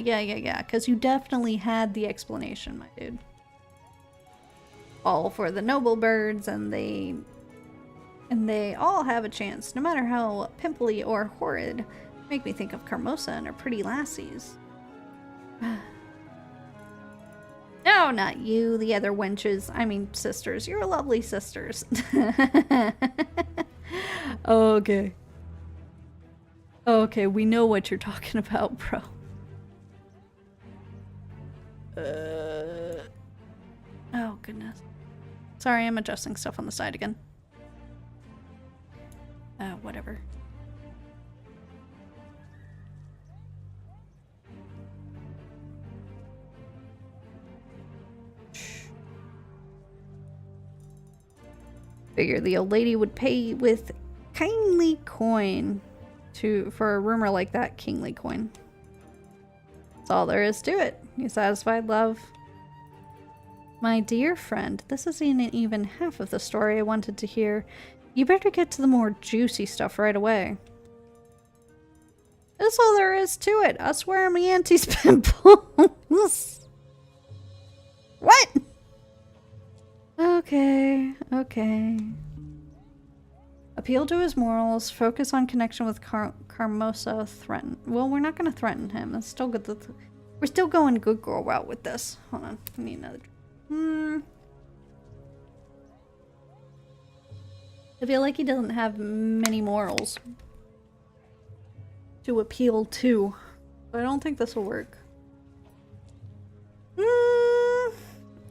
Because you definitely had the explanation, my dude. All for the noble birds, and they all have a chance, no matter how pimply or horrid. Make me think of Carmosa and her pretty lassies. No, not you, the other wenches. I mean, sisters. You're lovely sisters. Okay. Okay, we know what you're talking about, bro. Oh, goodness. Sorry, I'm adjusting stuff on the side again. Whatever. Figure the old lady would pay with kindly coin for a rumor like that. Kingly coin. That's all there is to it. You satisfied, love? My dear friend, this isn't even half of the story I wanted to hear. You better get to the more juicy stuff right away. That's all there is to it. I swear my auntie's pimples. What? Okay. Appeal to his morals, focus on connection with Carmosa, threaten. Well, we're not going to threaten him. That's still good. We're still going good girl route with this. Hold on. We need another. I feel like he doesn't have many morals to appeal to. But I don't think this will work. I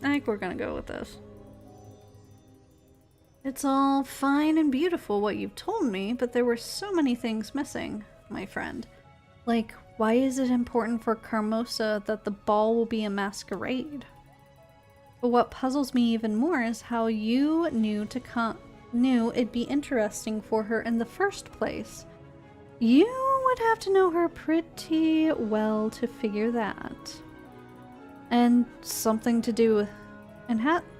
think we're going to go with this. It's all fine and beautiful what you've told me, but there were so many things missing, my friend. Like, why is it important for Carmosa that the ball will be a masquerade? But what puzzles me even more is how you knew it'd be interesting for her in the first place. You would have to know her pretty well to figure that. And something to do with...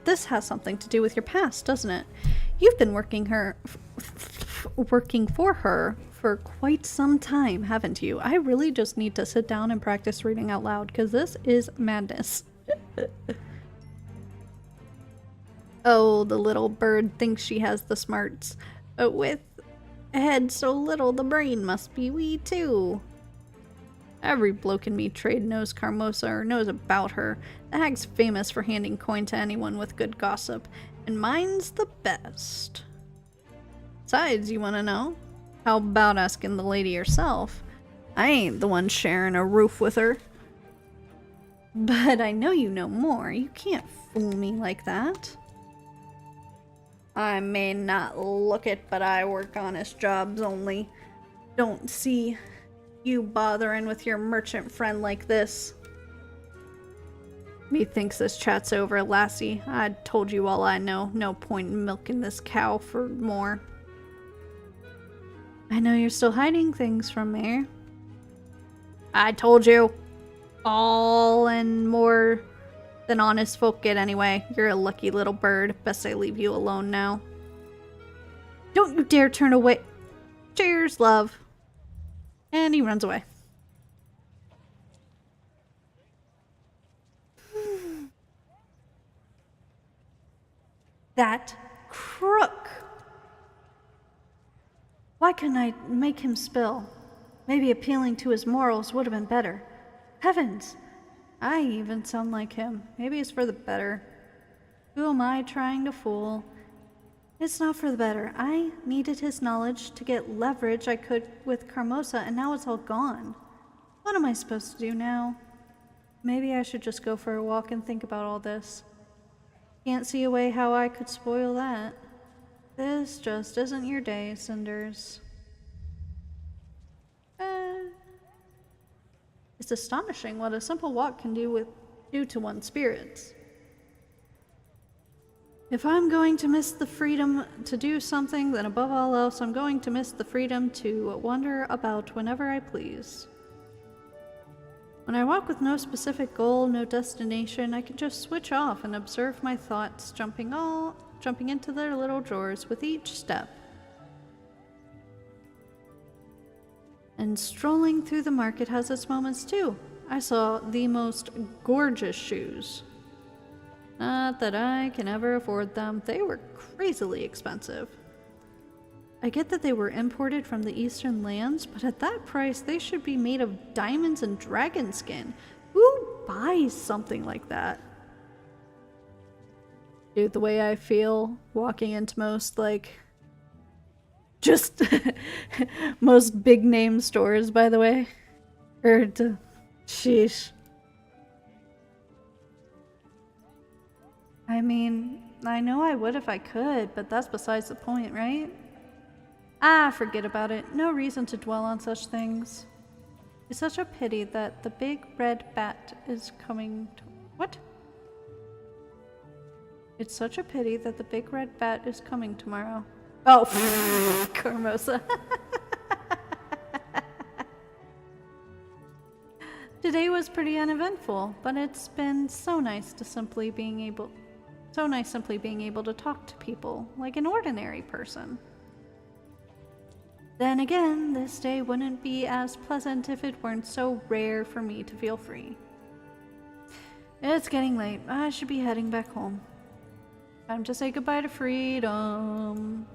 this has something to do with your past, doesn't it? You've been working for her for quite some time, haven't you? I really just need to sit down and practice reading out loud, because this is madness. Oh, the little bird thinks she has the smarts. With a head so little, the brain must be wee too. Every bloke in me trade knows Carmosa or knows about her. The hag's famous for handing coin to anyone with good gossip, and mine's the best. Besides, you want to know? How about asking the lady herself? I ain't the one sharing a roof with her. But I know you know more. You can't fool me like that. I may not look it, but I work honest jobs only. Don't see you bothering with your merchant friend like this. Methinks this chat's over, lassie. I told you all I know. No point in milking this cow for more. I know you're still hiding things from me. I told you. All and more than honest folk get anyway. You're a lucky little bird. Best I leave you alone now. Don't you dare turn away. Cheers, love. And he runs away. That crook! Why couldn't I make him spill? Maybe appealing to his morals would have been better. Heavens! I even sound like him. Maybe it's for the better. Who am I trying to fool? It's not for the better. I needed his knowledge to get leverage I could with Carmosa, and now it's all gone. What am I supposed to do now? Maybe I should just go for a walk and think about all this. Can't see a way how I could spoil that. This just isn't your day, Cinders. It's astonishing what a simple walk can do to one's spirits. If I'm going to miss the freedom to do something, then above all else, I'm going to miss the freedom to wander about whenever I please. When I walk with no specific goal, no destination, I can just switch off and observe my thoughts jumping into their little drawers with each step. And strolling through the market has its moments too. I saw the most gorgeous shoes. Not that I can ever afford them. They were crazily expensive. I get that they were imported from the eastern lands, but at that price they should be made of diamonds and dragon skin. Who buys something like that? Dude, the way I feel walking into most, just most big name stores, by the way. Sheesh. I mean, I know I would if I could, but that's besides the point, right? Ah, forget about it. No reason to dwell on such things. It's such a pity that the big red bat is coming to— What? It's such a pity that the big red bat is coming tomorrow. Oh, Carmosa. Today was pretty uneventful, but it's been so nice simply being able to talk to people like an ordinary person. Then again, this day wouldn't be as pleasant if it weren't so rare for me to feel free. It's getting late. I should be heading back home. Time to say goodbye to freedom.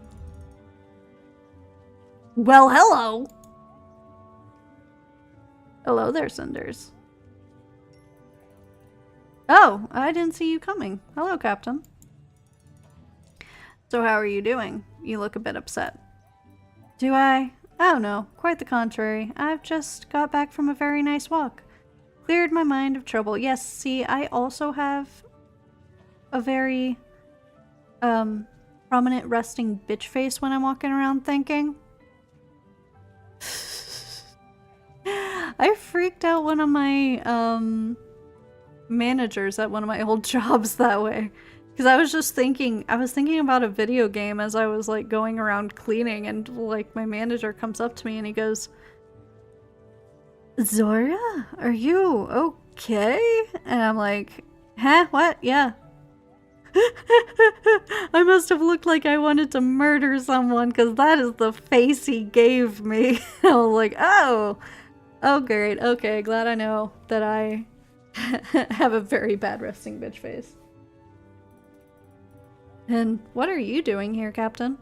Well, hello! Hello there, Cinders. Oh, I didn't see you coming. Hello, Captain. So how are you doing? You look a bit upset. Do I? Oh no, quite the contrary. I've just got back from a very nice walk. Cleared my mind of trouble. Yes, see, I also have a very prominent resting bitch face when I'm walking around thinking. I freaked out one of my managers at one of my old jobs that way. Because I was thinking about a video game as I was like going around cleaning, and like my manager comes up to me and he goes, Zora, are you okay? And I'm like, huh? What? Yeah. I must have looked like I wanted to murder someone because that is the face he gave me. I was like, oh great, okay, glad I know that I have a very bad resting bitch face. And what are you doing here, Captain?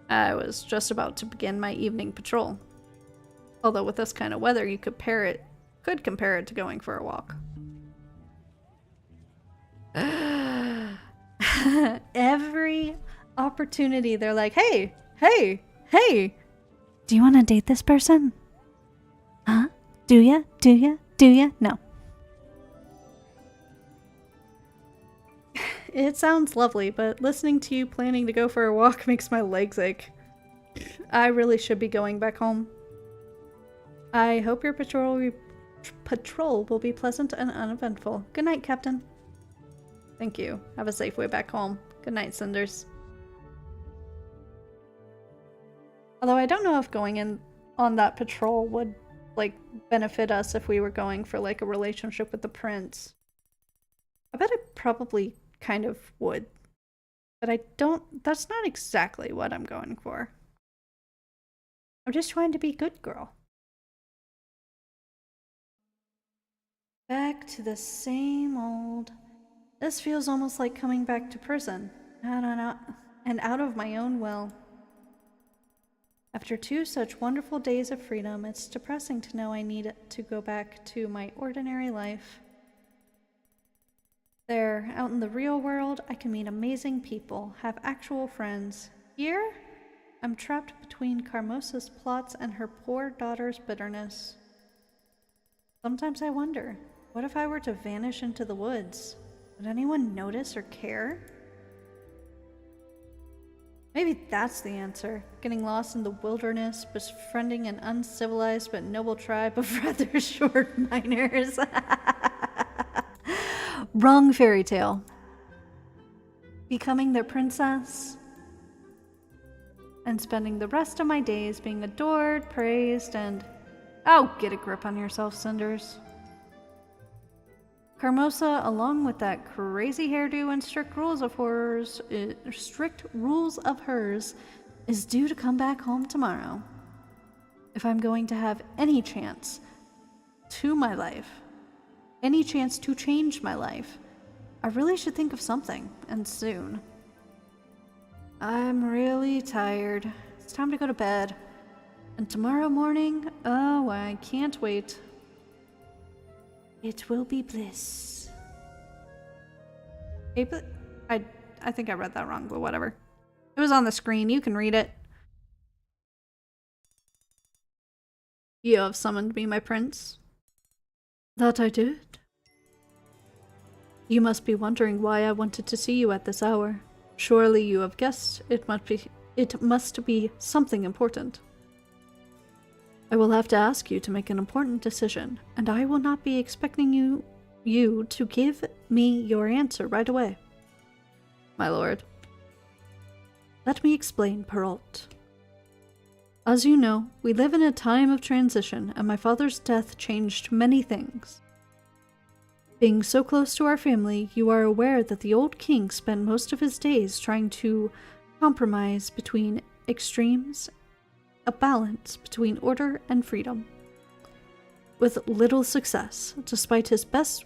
I was just about to begin my evening patrol. Although with this kind of weather, you could compare it to going for a walk. Every opportunity, they're like, hey, do you want to date this person? Huh? Do ya? No. It sounds lovely, but listening to you planning to go for a walk makes my legs ache. I really should be going back home. I hope your patrol will be pleasant and uneventful. Good night, Captain. Thank you. Have a safe way back home. Good night, Cinders. Although I don't know if going in on that patrol would, like, benefit us if we were going for, like, a relationship with the prince. I bet it probably kind of would. But that's not exactly what I'm going for. I'm just trying to be a good girl. Back to the same old... This feels almost like coming back to prison. And out of my own will. After 2 such wonderful days of freedom, it's depressing to know I need to go back to my ordinary life. There, out in the real world, I can meet amazing people, have actual friends. Here, I'm trapped between Carmosa's plots and her poor daughter's bitterness. Sometimes I wonder, what if I were to vanish into the woods? Would anyone notice or care? Maybe that's the answer. Getting lost in the wilderness, befriending an uncivilized but noble tribe of rather short miners. Wrong fairy tale. Becoming their princess and spending the rest of my days being adored, praised, and... Oh, get a grip on yourself, Cinders. Carmosa, along with that crazy hairdo and strict rules of hers, is due to come back home tomorrow. If I'm going to have any chance to my life, any chance to change my life, I really should think of something, and soon. I'm really tired. It's time to go to bed. And tomorrow morning, oh, I can't wait. It will be bliss. I think I read that wrong, but whatever. It was on the screen. You can read it. You have summoned me, my prince. That I did. You must be wondering why I wanted to see you at this hour. Surely you have guessed it must be something important. I will have to ask you to make an important decision, and I will not be expecting you to give me your answer right away. My lord. Let me explain, Perrault. As you know, we live in a time of transition, and my father's death changed many things. Being so close to our family, you are aware that the old king spent most of his days trying to compromise between extremes, a balance between order and freedom. With little success, despite his best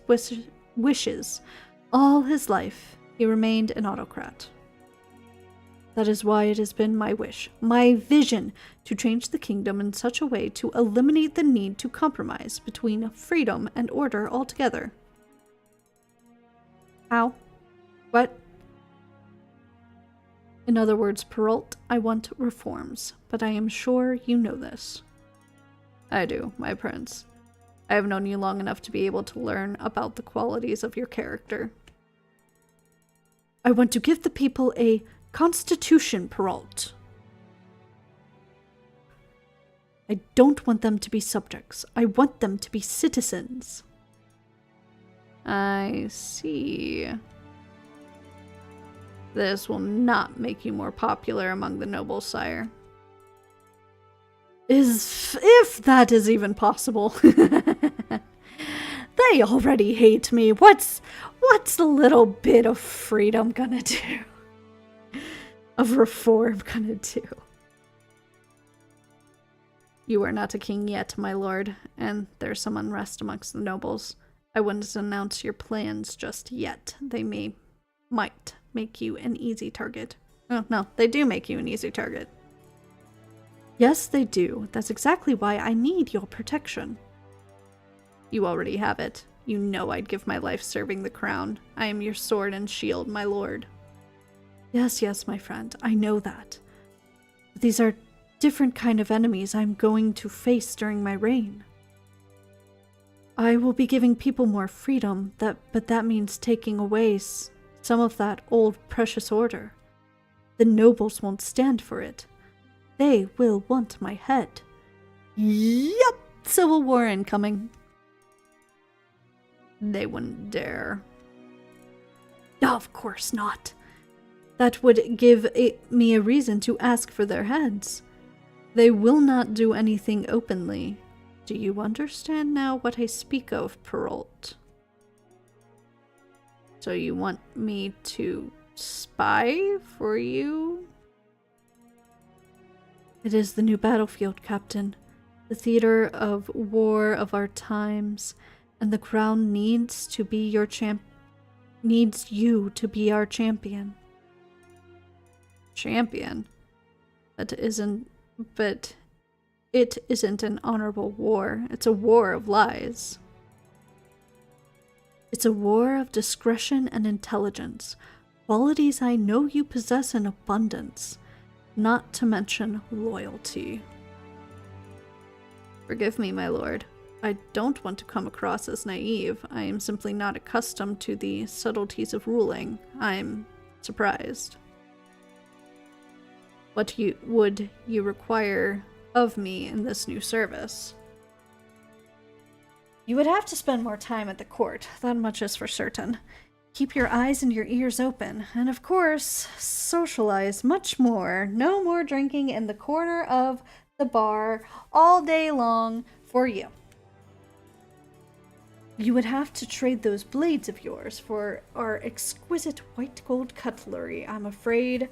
wishes, all his life he remained an autocrat. That is why it has been my wish, my vision, to change the kingdom in such a way to eliminate the need to compromise between freedom and order altogether. How? What? In other words, Perrault, I want reforms, but I am sure you know this. I do, my prince. I have known you long enough to be able to learn about the qualities of your character. I want to give the people a constitution, Perrault. I don't want them to be subjects. I want them to be citizens. I see. This will not make you more popular among the nobles, sire. If that is even possible. They already hate me. What's a little bit of freedom gonna do? Of reform gonna do? You are not a king yet, my lord, and there's some unrest amongst the nobles. I wouldn't announce your plans just yet. They might make you an easy target. Oh, no, they do make you an easy target. Yes, they do. That's exactly why I need your protection. You already have it. You know I'd give my life serving the crown. I am your sword and shield, my lord. Yes, yes, my friend, I know that. But these are different kind of enemies I'm going to face during my reign. I will be giving people more freedom, but that means taking away some of that old precious order. The nobles won't stand for it. They will want my head. Yup, civil war incoming. They wouldn't dare. Of course not. That would give me a reason to ask for their heads. They will not do anything openly. Do you understand now what I speak of, Perrault? So you want me to spy for you? It is the new battlefield, Captain. The theater of war of our times, and the crown needs to be your needs you to be our champion. Champion? But it isn't an honorable war. It's a war of lies. It's a war of discretion and intelligence, qualities I know you possess in abundance, not to mention loyalty. Forgive me, my lord. I don't want to come across as naive. I am simply not accustomed to the subtleties of ruling. I'm surprised. What would you require of me in this new service? You would have to spend more time at the court, that much is for certain. Keep your eyes and your ears open, and of course, socialize much more. No more drinking in the corner of the bar all day long for you. You would have to trade those blades of yours for our exquisite white gold cutlery, I'm afraid.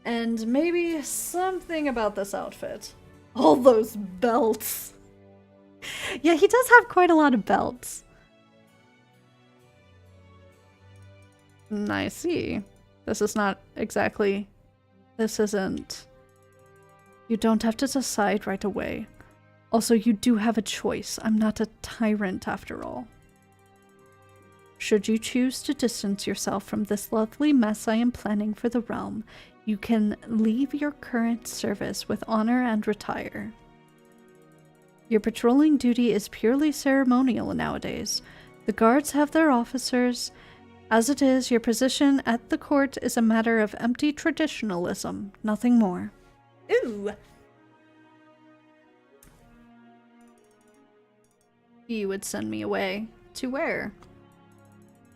And maybe something about this outfit. All those belts. Yeah, he does have quite a lot of belts. I see. This isn't... You don't have to decide right away. Also, you do have a choice. I'm not a tyrant after all. Should you choose to distance yourself from this lovely mess I am planning for the realm, you can leave your current service with honor and retire. Your patrolling duty is purely ceremonial nowadays. The guards have their officers. As it is, your position at the court is a matter of empty traditionalism, nothing more. Ooh! You would send me away. To where?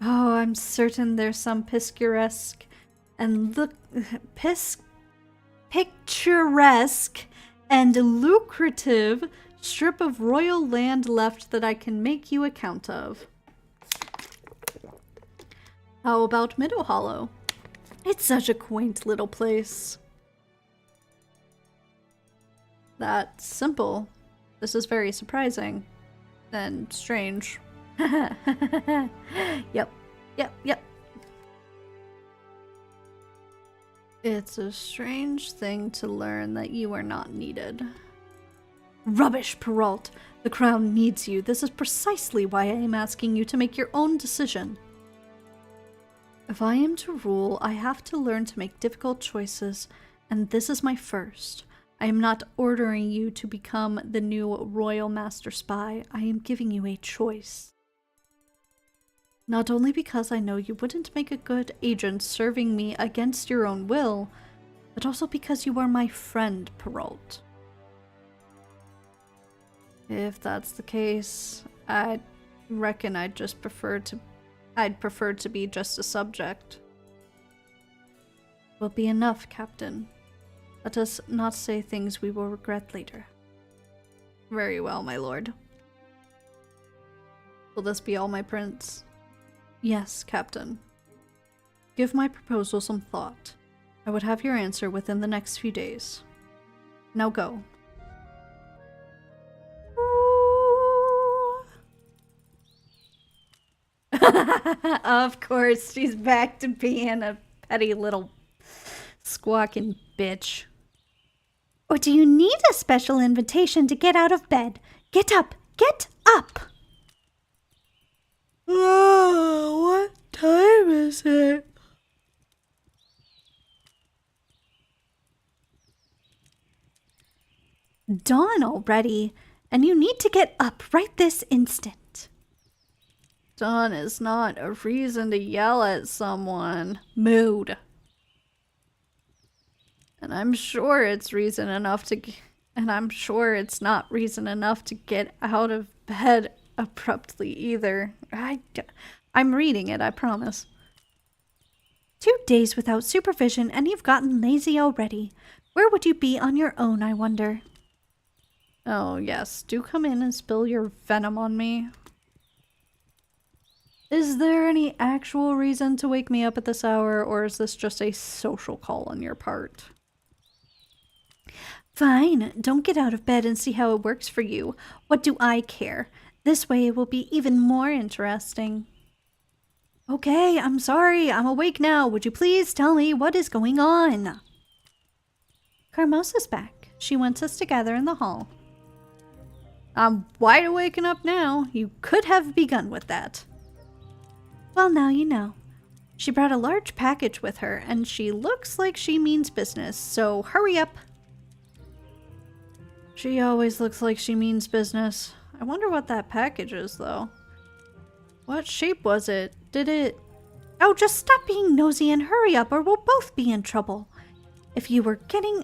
Oh, I'm certain there's some picturesque and picturesque and lucrative strip of royal land left that I can make you a count of. How about Meadow Hollow? It's such a quaint little place. That's simple. This is very surprising. And strange. Yep. It's a strange thing to learn that you are not needed. Rubbish, Perrault! The crown needs you. This is precisely why I am asking you to make your own decision. If I am to rule, I have to learn to make difficult choices, and this is my first. I am not ordering you to become the new Royal Master Spy. I am giving you a choice. Not only because I know you wouldn't make a good agent serving me against your own will, but also because you are my friend, Perrault. If that's the case, I reckon I'd prefer to be just a subject. Will be enough, Captain. Let us not say things we will regret later. Very well, my lord. Will this be all, my prince? Yes, Captain. Give my proposal some thought. I would have your answer within the next few days. Now go. Of course, she's back to being a petty little squawking bitch. Or do you need a special invitation to get out of bed? Get up! Get up! Oh, what time is it? Dawn already, and you need to get up right this instant. Dawn is not a reason to yell at someone. Mood. And I'm sure it's reason enough to... And I'm sure it's not reason enough to get out of bed abruptly either. I'm reading it, I promise. 2 days without supervision and you've gotten lazy already. Where would you be on your own, I wonder? Oh, yes. Do come in and spill your venom on me. Is there any actual reason to wake me up at this hour, or is this just a social call on your part? Fine. Don't get out of bed and see how it works for you. What do I care? This way it will be even more interesting. Okay, I'm sorry. I'm awake now. Would you please tell me what is going on? Carmosa's back. She wants us together in the hall. I'm wide awake and up now. You could have begun with that. Well, now you know. She brought a large package with her, and she looks like she means business, so hurry up. She always looks like she means business. I wonder what that package is, though. What shape was it? Did it... Oh, just stop being nosy and hurry up, or we'll both be in trouble. If you were getting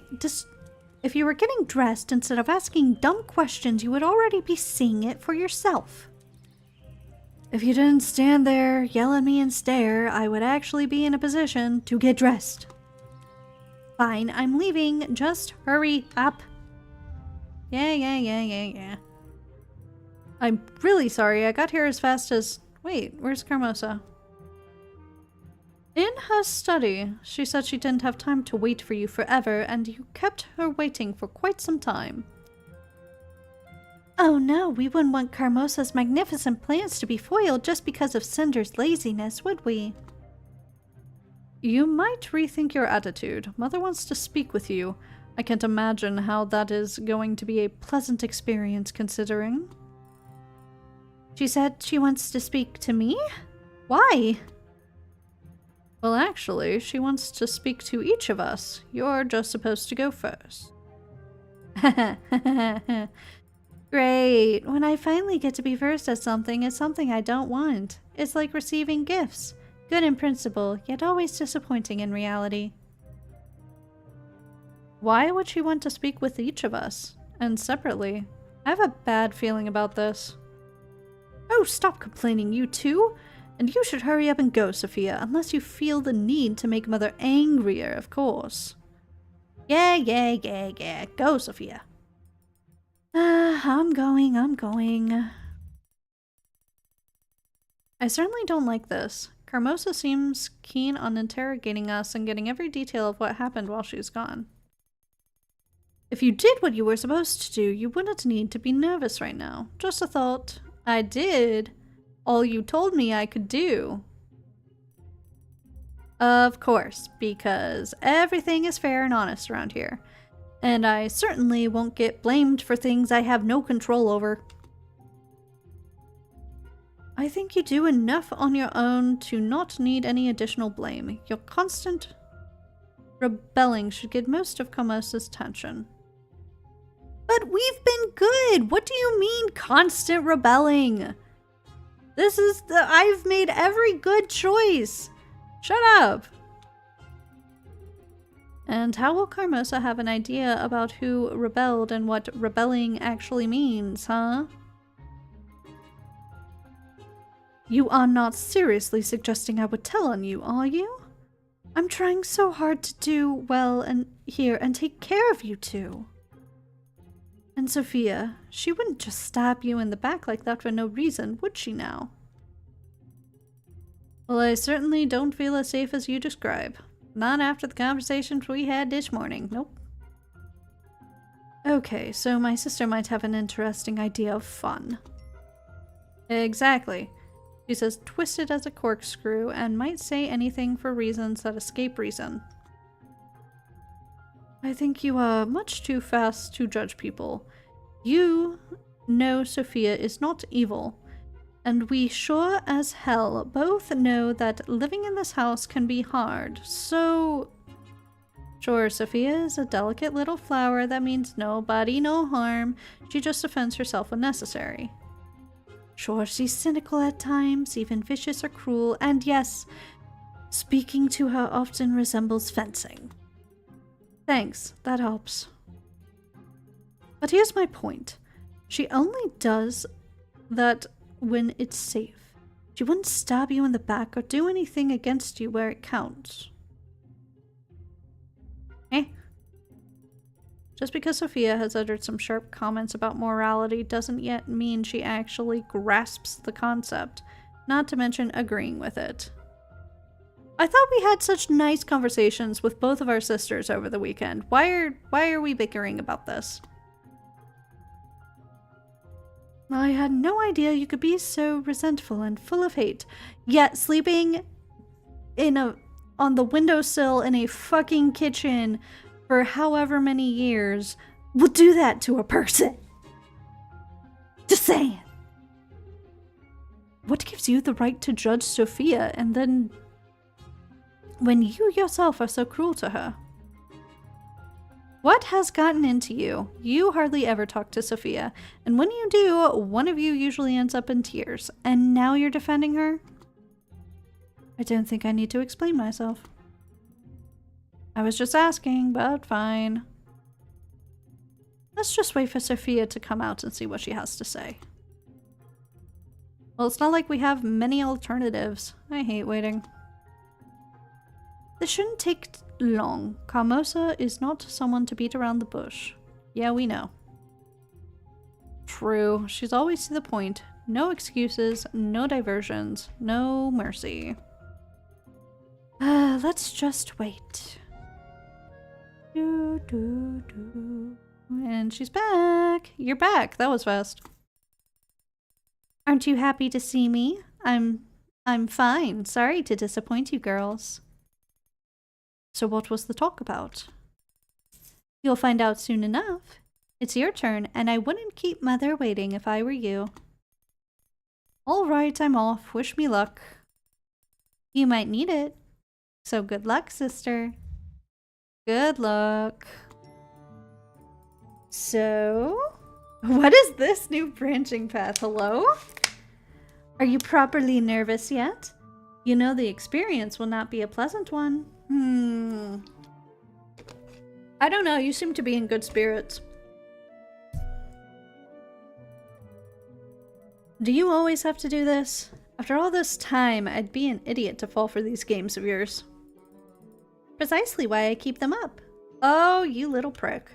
dressed instead of asking dumb questions, you would already be seeing it for yourself. If you didn't stand there, yell at me and stare, I would actually be in a position to get dressed. Fine, I'm leaving. Just hurry up. Yeah. I'm really sorry. I got here as fast as... Wait, where's Carmosa? In her study, she said she didn't have time to wait for you forever, and you kept her waiting for quite some time. Oh no, we wouldn't want Carmosa's magnificent plans to be foiled just because of Cinder's laziness, would we? You might rethink your attitude. Mother wants to speak with you. I can't imagine how that is going to be a pleasant experience, considering. She said she wants to speak to me? Why? Well, actually, she wants to speak to each of us. You're just supposed to go first. Great. When I finally get to be first at something, it's something I don't want. It's like receiving gifts. Good in principle, yet always disappointing in reality. Why would she want to speak with each of us? And separately? I have a bad feeling about this. Oh, stop complaining, you two! And you should hurry up and go, Sophia, unless you feel the need to make Mother angrier, of course. Yeah. Go, Sophia. I'm going. I certainly don't like this. Carmosa seems keen on interrogating us and getting every detail of what happened while she's gone. If you did what you were supposed to do, you wouldn't need to be nervous right now. Just a thought. I did all you told me I could do. Of course, because everything is fair and honest around here. And I certainly won't get blamed for things I have no control over. I think you do enough on your own to not need any additional blame. Your constant rebelling should get most of Carmosa's attention. But we've been good! What do you mean, constant rebelling? I've made every good choice! Shut up! And how will Carmosa have an idea about who rebelled and what rebelling actually means, huh? You are not seriously suggesting I would tell on you, are you? I'm trying so hard to do well and here and take care of you two. And Sophia, she wouldn't just stab you in the back like that for no reason, would she now? Well, I certainly don't feel as safe as you describe. Not after the conversations we had this morning, nope. Okay, so my sister might have an interesting idea of fun. Exactly. She's as twisted as a corkscrew and might say anything for reasons that escape reason. I think you are much too fast to judge people. You know Sophia is not evil, and we sure as hell both know that living in this house can be hard, so... Sure, Sophia is a delicate little flower that means nobody no harm. She just defends herself when necessary. Sure, she's cynical at times, even vicious or cruel, and yes, speaking to her often resembles fencing. Thanks, that helps. But here's my point. She only does that when it's safe. She wouldn't stab you in the back or do anything against you where it counts. Just because Sophia has uttered some sharp comments about morality doesn't yet mean she actually grasps the concept, not to mention agreeing with it. I thought we had such nice conversations with both of our sisters over the weekend. Why are we bickering about this? I had no idea you could be so resentful and full of hate, yet sleeping on the windowsill in a fucking kitchen for however many years will do that to a person. Just saying. What gives you the right to judge Sophia and then when you yourself are so cruel to her? What has gotten into you? You hardly ever talk to Sophia, and when you do, one of you usually ends up in tears, and now you're defending her? I don't think I need to explain myself. I was just asking, but fine. Let's just wait for Sophia to come out and see what she has to say. Well, it's not like we have many alternatives. I hate waiting. This shouldn't take long. Carmosa is not someone to beat around the bush. Yeah, we know. True. She's always to the point. No excuses, no diversions, no mercy. Let's just wait. And she's back. You're back. That was fast. Aren't you happy to see me? I'm fine. Sorry to disappoint you girls. So what was the talk about? You'll find out soon enough. It's your turn, and I wouldn't keep Mother waiting if I were you. All right, I'm off. Wish me luck. You might need it. So good luck, sister. Good luck. So, what is this new branching path? Hello? Are you properly nervous yet? You know the experience will not be a pleasant one. I don't know, you seem to be in good spirits. Do you always have to do this? After all this time, I'd be an idiot to fall for these games of yours. Precisely why I keep them up. Oh, you little prick.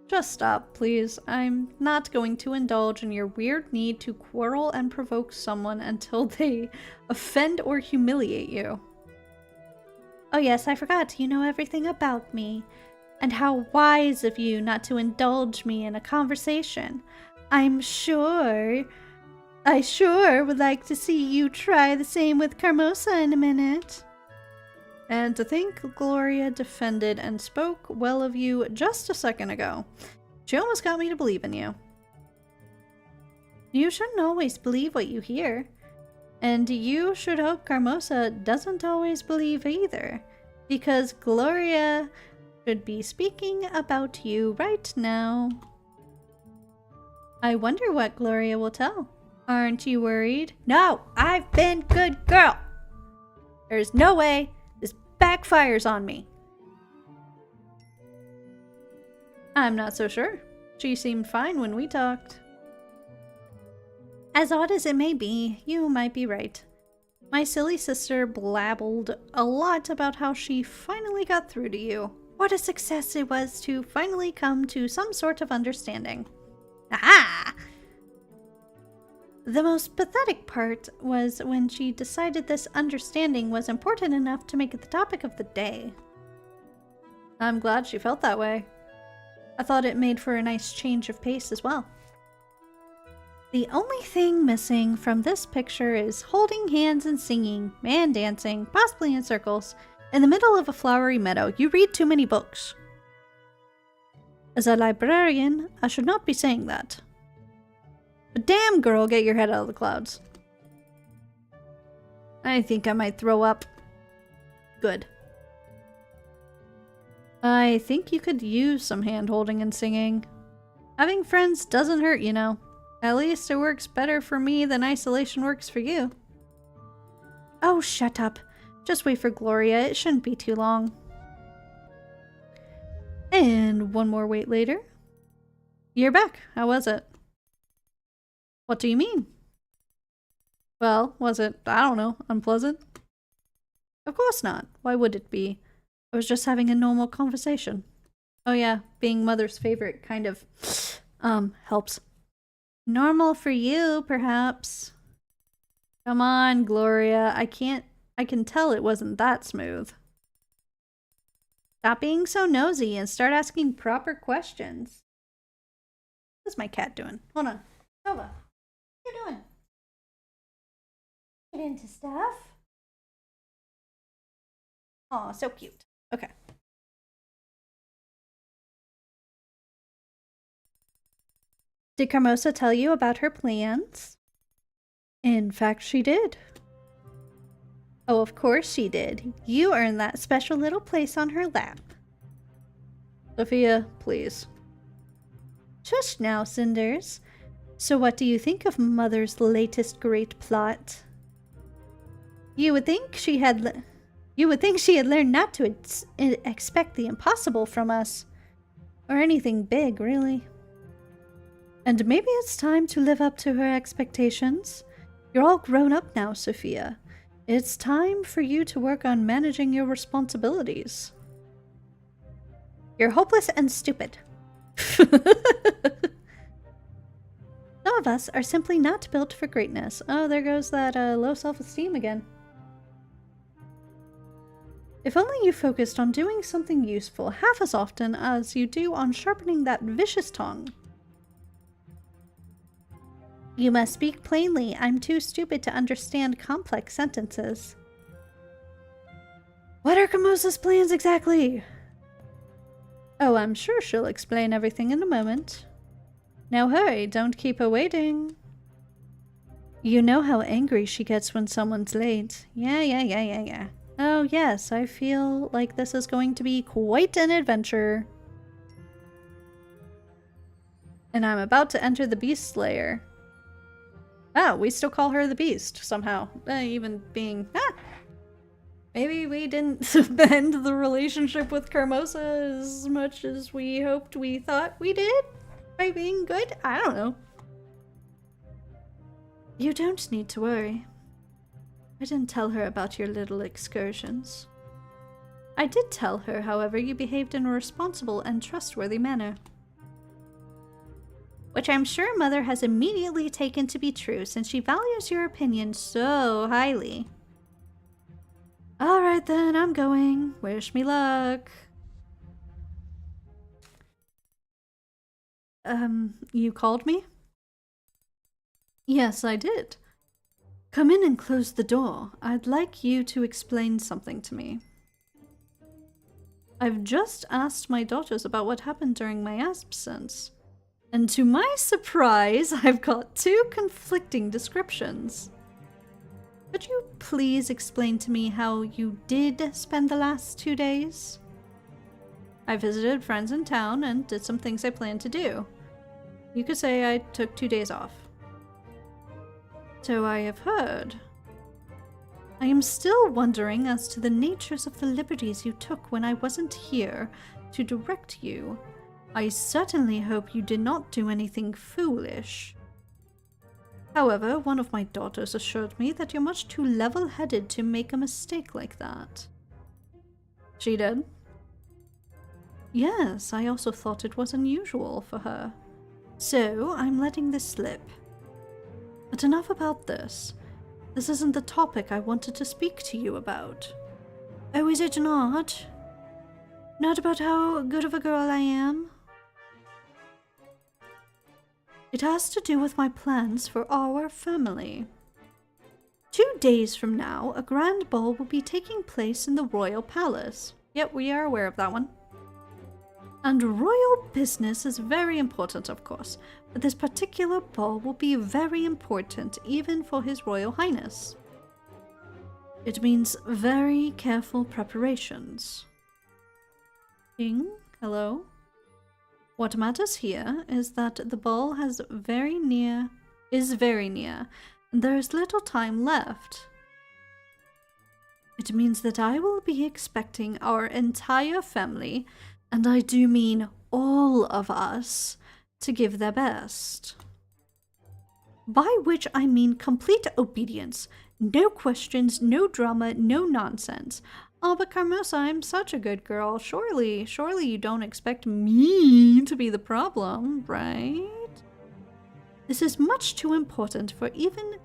Just stop, please. I'm not going to indulge in your weird need to quarrel and provoke someone until they offend or humiliate you. Oh yes, I forgot. You know everything about me. And how wise of you not to indulge me in a conversation. I sure would like to see you try the same with Carmosa in a minute. And to think Gloria defended and spoke well of you just a second ago. She almost got me to believe in you. You shouldn't always believe what you hear. And you should hope Carmosa doesn't always believe either. Because Gloria should be speaking about you right now. I wonder what Gloria will tell. Aren't you worried? No, I've been good girl. There's no way this backfires on me. I'm not so sure. She seemed fine when we talked. As odd as it may be, you might be right. My silly sister blabbled a lot about how she finally got through to you. What a success it was to finally come to some sort of understanding. Aha! The most pathetic part was when she decided this understanding was important enough to make it the topic of the day. I'm glad she felt that way. I thought it made for a nice change of pace as well. The only thing missing from this picture is holding hands and singing, man dancing, possibly in circles, in the middle of a flowery meadow. You read too many books. As a librarian, I should not be saying that. But damn girl, get your head out of the clouds. I think I might throw up. Good. I think you could use some hand-holding and singing. Having friends doesn't hurt, you know. At least it works better for me than isolation works for you. Oh, shut up. Just wait for Gloria. It shouldn't be too long. And one more wait later. You're back. How was it? What do you mean? Well, was it, I don't know, unpleasant? Of course not. Why would it be? I was just having a normal conversation. Oh yeah, being Mother's favorite kind of, helps. Normal for you, perhaps. Come on, Gloria. I can tell it wasn't that smooth. Stop being so nosy and start asking proper questions. What's my cat doing? Hold on. Nova. What are you doing? Get into stuff. Aw, so cute. Okay. Did Carmosa tell you about her plans? In fact, she did. Oh, of course she did. You earned that special little place on her lap. Sophia, please. Shush now, Cinders. So what do you think of Mother's latest great plot? You would think she had You would think she had learned not to expect the impossible from us. Or anything big, really. And maybe it's time to live up to her expectations. You're all grown up now, Sophia. It's time for you to work on managing your responsibilities. You're hopeless and stupid. Some of us are simply not built for greatness. Oh, there goes that low self-esteem again. If only you focused on doing something useful half as often as you do on sharpening that vicious tongue. You must speak plainly. I'm too stupid to understand complex sentences. What are Carmosa's plans exactly? Oh, I'm sure she'll explain everything in a moment. Now hurry, don't keep her waiting. You know how angry she gets when someone's late. Yeah. Oh yes, I feel like this is going to be quite an adventure. And I'm about to enter the Beast Slayer. Oh, we still call her the Beast, somehow. Even being... Maybe we didn't bend the relationship with Carmosa as much as we hoped we thought we did by being good? I don't know. You don't need to worry. I didn't tell her about your little excursions. I did tell her, however, you behaved in a responsible and trustworthy manner. Which I'm sure Mother has immediately taken to be true since she values your opinion so highly. Alright then, I'm going. Wish me luck. You called me? Yes, I did. Come in and close the door. I'd like you to explain something to me. I've just asked my daughters about what happened during my absence. And to my surprise, I've got two conflicting descriptions. Could you please explain to me how you did spend the last 2 days? I visited friends in town and did some things I planned to do. You could say I took 2 days off. So I have heard. I am still wondering as to the natures of the liberties you took when I wasn't here to direct you. I certainly hope you did not do anything foolish. However, one of my daughters assured me that you're much too level-headed to make a mistake like that. She did? Yes, I also thought it was unusual for her. So, I'm letting this slip. But enough about this. This isn't the topic I wanted to speak to you about. Oh, is it not? Not about how good of a girl I am? It has to do with my plans for our family. 2 days from now, a grand ball will be taking place in the royal palace. Yep, we are aware of that one. And royal business is very important, of course, but this particular ball will be very important even for His Royal Highness. It means very careful preparations. King, hello? What matters here is that the ball is very near, and there is little time left. It means that I will be expecting our entire family, and I do mean all of us, to give their best. By which I mean complete obedience. No questions, no drama, no nonsense. Oh, but Carmosa, I'm such a good girl. Surely you don't expect me to be the problem, right? This is much too important for even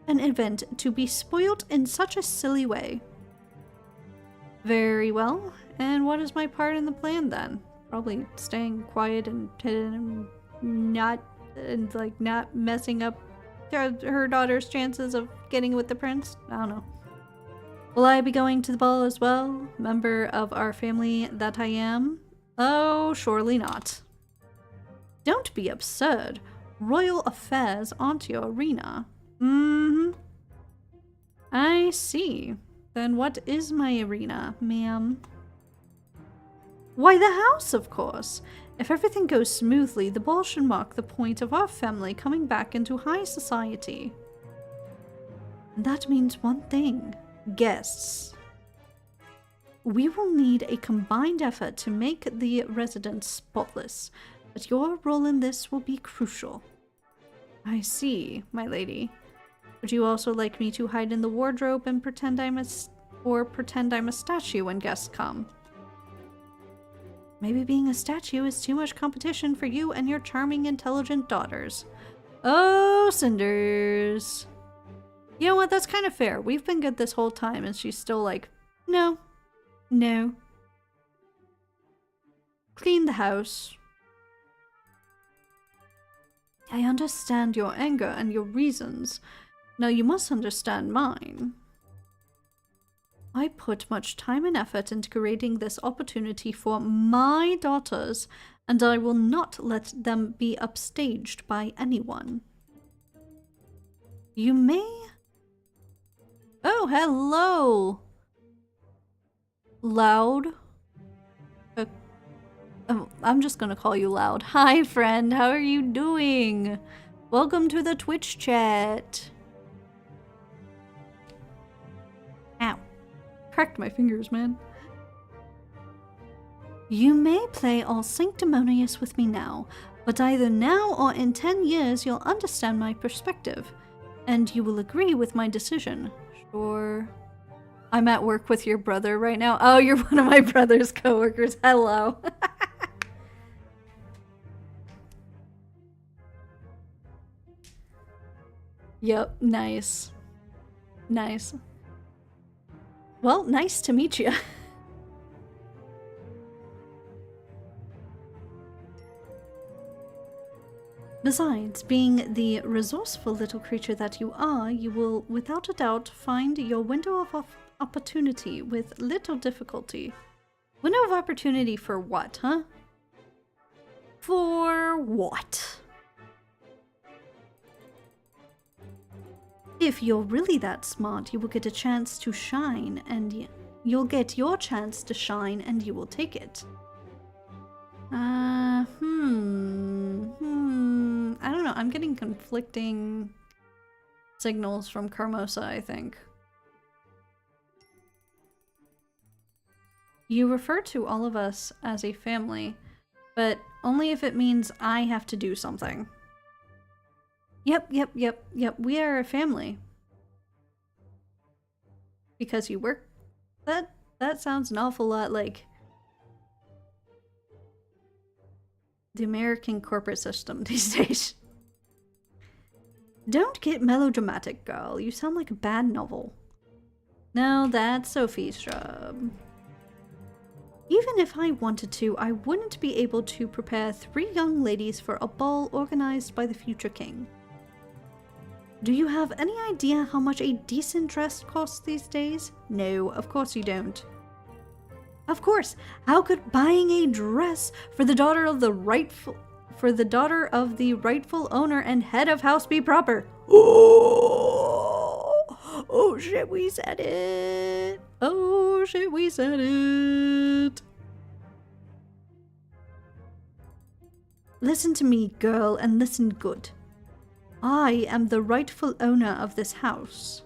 an event to be spoiled in such a silly way. Very well. And what is my part in the plan then? Probably staying quiet and hidden and not messing up her daughter's chances of getting with the prince? I don't know. Will I be going to the ball as well? Member of our family that I am? Oh, surely not. Don't be absurd. Royal affairs aren't your arena. I see. Then what is my arena, ma'am? Why, the house, of course. If everything goes smoothly, the ball should mark the point of our family coming back into high society. And that means one thing. Guests. We will need a combined effort to make the residence spotless, but your role in this will be crucial. I see, my lady. Would you also like me to hide in the wardrobe and pretend I'm a statue when guests come? Maybe being a statue is too much competition for you and your charming, intelligent daughters. Oh, Cinders. You know what? That's kind of fair. We've been good this whole time, and she's still like, no. No. Clean the house. I understand your anger and your reasons. Now you must understand mine. I put much time and effort into creating this opportunity for my daughters, and I will not let them be upstaged by anyone. You may... Oh, hello! Loud? I'm just gonna call you Loud. Hi, friend. How are you doing? Welcome to the Twitch chat. Ow. Cracked my fingers, man. You may play all sanctimonious with me now, but either now or in 10 years you'll understand my perspective, and you will agree with my decision. Sure. I'm at work with your brother right now. Oh, you're one of my brother's coworkers. Hello. Yep, nice. Nice. Well, nice to meet you. Besides, being the resourceful little creature that you are, you will without a doubt find your window of opportunity with little difficulty. Window of opportunity for what, huh? For what? If you're really that smart, you will get a chance to shine, and you'll get your chance to shine, and you will take it. I don't know. I'm getting conflicting signals from Carmosa, I think. You refer to all of us as a family, but only if it means I have to do something. Yep. We are a family. Because you work... That sounds an awful lot like the American corporate system these days. Don't get melodramatic, girl. You sound like a bad novel. No, that's Sophie's job. Even if I wanted to, I wouldn't be able to prepare 3 young ladies for a ball organized by the future king. Do you have any idea how much a decent dress costs these days? No, of course you don't. Of course, how could buying a dress for the daughter of the rightful owner and head of house be proper? Oh shit, we said it. Oh shit, we said it. Listen to me, girl, and listen good. I am the rightful owner of this house.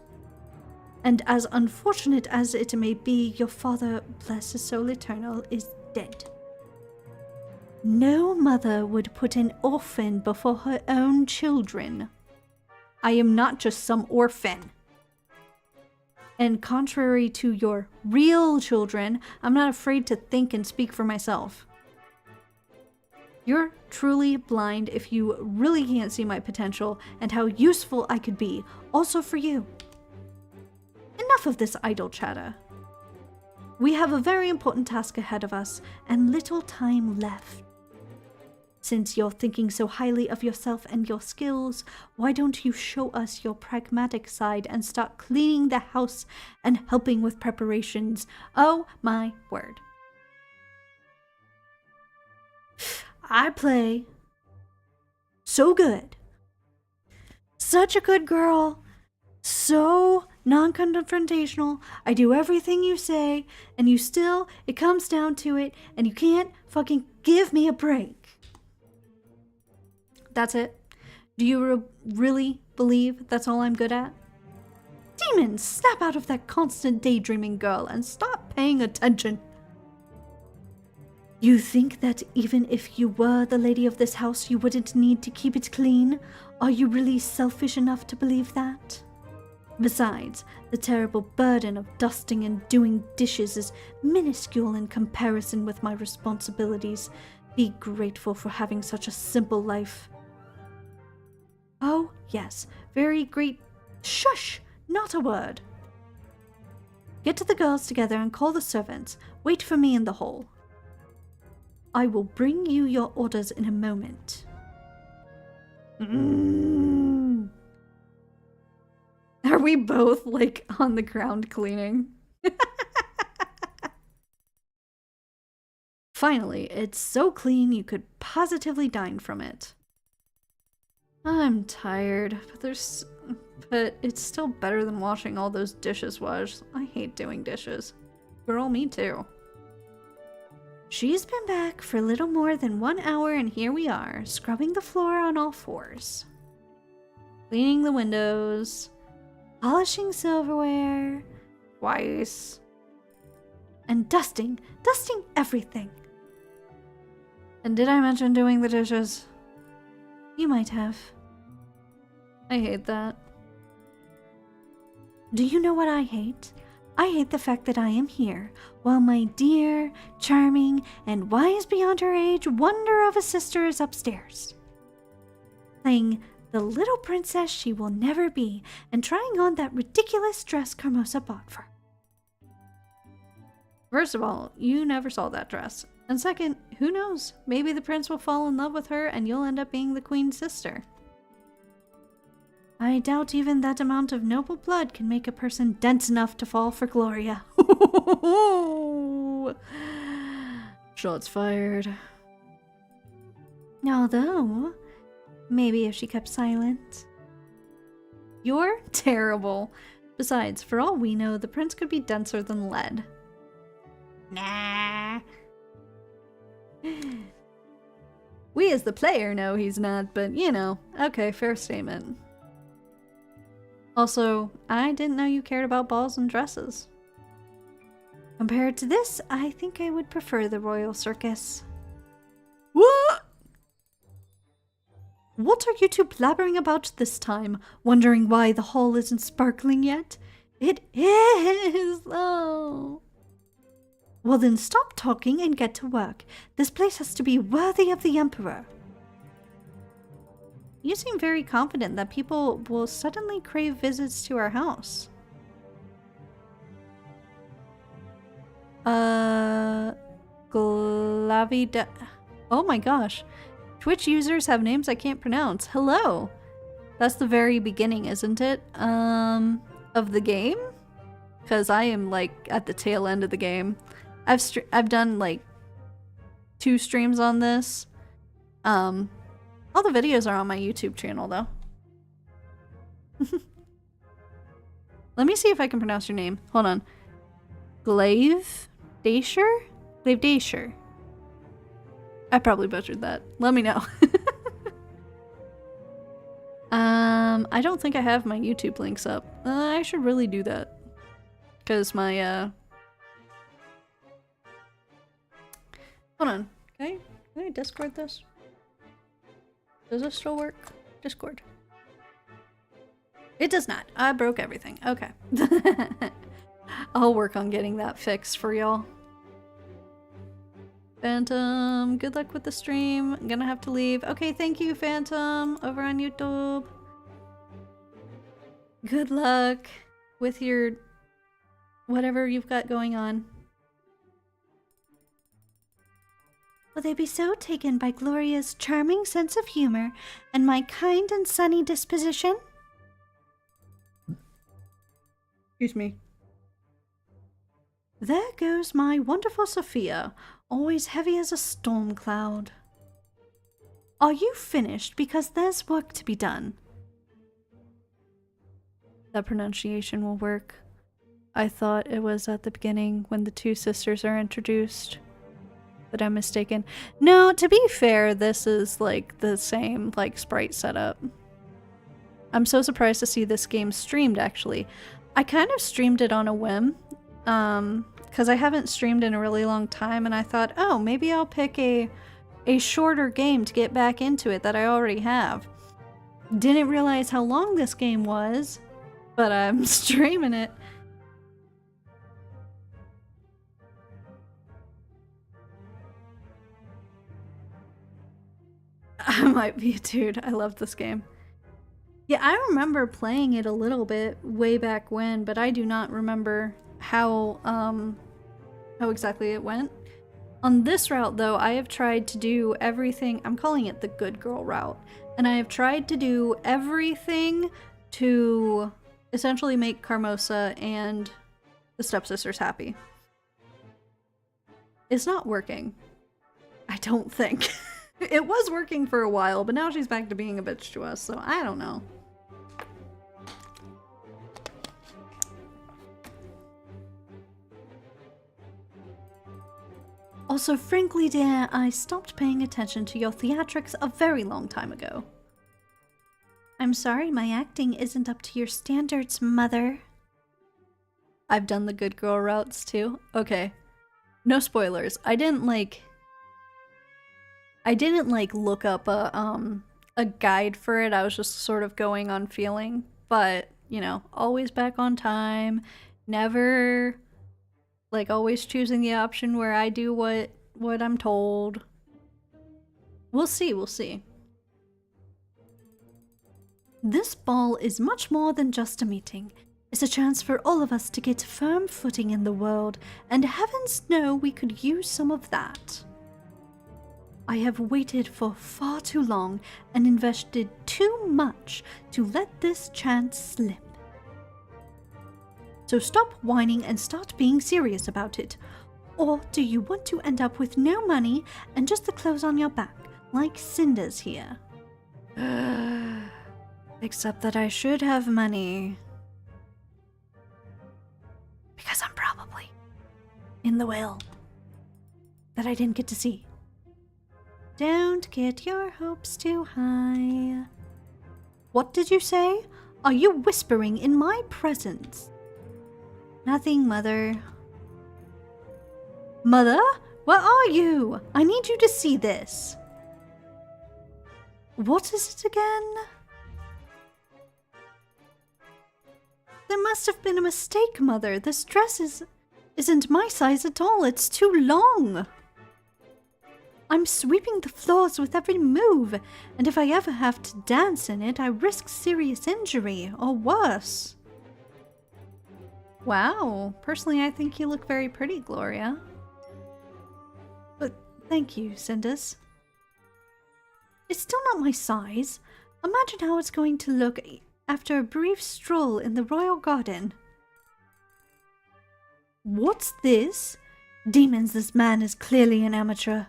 And as unfortunate as it may be, your father, bless his soul eternal, is dead. No mother would put an orphan before her own children. I am not just some orphan. And contrary to your real children, I'm not afraid to think and speak for myself. You're truly blind if you really can't see my potential and how useful I could be, also for you. Enough of this idle chatter. We have a very important task ahead of us and little time left. Since you're thinking so highly of yourself and your skills, why don't you show us your pragmatic side and start cleaning the house and helping with preparations? Oh my word. I play so good. Such a good girl. So non-confrontational. I do everything you say, and you still, it comes down to it, and you can't fucking give me a break. That's it? Do you really believe that's all I'm good at? Demons, snap out of that constant daydreaming, girl, and stop stop paying attention. You think that even if you were the lady of this house, you wouldn't need to keep it clean? Are you really selfish enough to believe that? Besides, the terrible burden of dusting and doing dishes is minuscule in comparison with my responsibilities. Be grateful for having such a simple life. Oh, yes, very great. Shush! Not a word. Get the girls together and call the servants. Wait for me in the hall. I will bring you your orders in a moment. Are we both, like, on the ground cleaning? Finally, it's so clean you could positively dine from it. I'm tired, but it's still better than washing all those dishes was. I hate doing dishes. Girl, me too. She's been back for a little more than 1 hour and here we are, scrubbing the floor on all fours. Cleaning the windows. Polishing silverware. Twice. And dusting everything. And did I mention doing the dishes? You might have. I hate that. Do you know what I hate? I hate the fact that I am here, while my dear, charming, and wise beyond her age wonder of a sister is upstairs. Playing the little princess she will never be, and trying on that ridiculous dress Carmosa bought for her. First of all, you never saw that dress. And second, who knows? Maybe the prince will fall in love with her and you'll end up being the queen's sister. I doubt even that amount of noble blood can make a person dense enough to fall for Gloria. Shots fired. Although, maybe if she kept silent. You're terrible. Besides, for all we know, the prince could be denser than lead. Nah. We as the player know he's not, but you know, okay, fair statement. Also, I didn't know you cared about balls and dresses. Compared to this, I think I would prefer the royal circus. What? What are you two blabbering about this time? Wondering why the hall isn't sparkling yet? It is, though. Well then stop talking and get to work. This place has to be worthy of the Emperor. You seem very confident that people will suddenly crave visits to our house. Glavida... Oh my gosh. Twitch users have names I can't pronounce. Hello! That's the very beginning, isn't it? Of the game? Because I am, like, at the tail end of the game. I've done, like, 2 streams on this. All the videos are on my YouTube channel, though. Let me see if I can pronounce your name. Hold on. Glaive Dasher? Glaive Dasher. I probably butchered that. Let me know. I don't think I have my YouTube links up. I should really do that. Because my, Hold on. Can I Discord this? Does this still work? Discord. It does not. I broke everything. Okay. I'll work on getting that fixed for y'all. Phantom, good luck with the stream. I'm gonna have to leave. Okay, thank you, Phantom, over on YouTube. Good luck with your whatever you've got going on. Will they be so taken by Gloria's charming sense of humor and my kind and sunny disposition? Excuse me. There goes my wonderful Sophia, always heavy as a storm cloud. Are you finished? Because there's work to be done. That pronunciation will work. I thought it was at the beginning when the 2 sisters are introduced. But I'm mistaken. No, to be fair, this is like the same like sprite setup. I'm so surprised to see this game streamed actually. I kind of streamed it on a whim. because I haven't streamed in a really long time, and I thought, oh, maybe I'll pick a shorter game to get back into it that I already have. Didn't realize how long this game was, but I'm streaming it. I might be a dude. I love this game. Yeah, I remember playing it a little bit way back when, but I do not remember how exactly it went. On this route, though, I have tried to do everything. I'm calling it the good girl route. And I have tried to do everything to essentially make Carmosa and the stepsisters happy. It's not working. I don't think. It was working for a while, but now she's back to being a bitch to us, so I don't know. Also, frankly, dear, I stopped paying attention to your theatrics a very long time ago. I'm sorry my acting isn't up to your standards, mother. I've done the good girl routes too. Okay. No spoilers. I didn't look up a guide for it. I was just sort of going on feeling, but you know, always back on time, never like always choosing the option where I do what I'm told. We'll see, we'll see. This ball is much more than just a meeting. It's a chance for all of us to get firm footing in the world, and heavens know we could use some of that. I have waited for far too long and invested too much to let this chance slip. So stop whining and start being serious about it. Or do you want to end up with no money and just the clothes on your back, like Cinder's here? Except that I should have money. Because I'm probably in the will that I didn't get to see. Don't get your hopes too high. What did you say? Are you whispering in my presence? Nothing, Mother. Mother? Where are you? I need you to see this. What is it again? There must have been a mistake, Mother. This dress isn't my size at all. It's too long. I'm sweeping the floors with every move, and if I ever have to dance in it, I risk serious injury, or worse. Wow. Personally, I think you look very pretty, Gloria. But thank you, Cinders. It's still not my size. Imagine how it's going to look after a brief stroll in the royal garden. What's this? Demons, this man is clearly an amateur.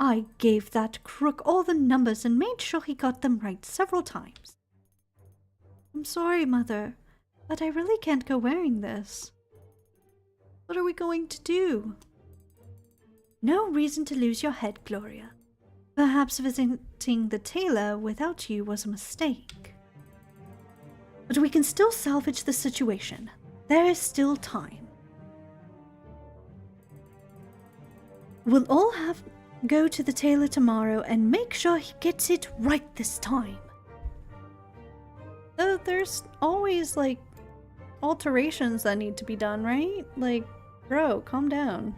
I gave that crook all the numbers and made sure he got them right several times. I'm sorry, Mother, but I really can't go wearing this. What are we going to do? No reason to lose your head, Gloria. Perhaps visiting the tailor without you was a mistake. But we can still salvage the situation. There is still time. We'll all go to the tailor tomorrow and make sure he gets it right this time. Though there's always, like, alterations that need to be done, right? Like, bro, calm down.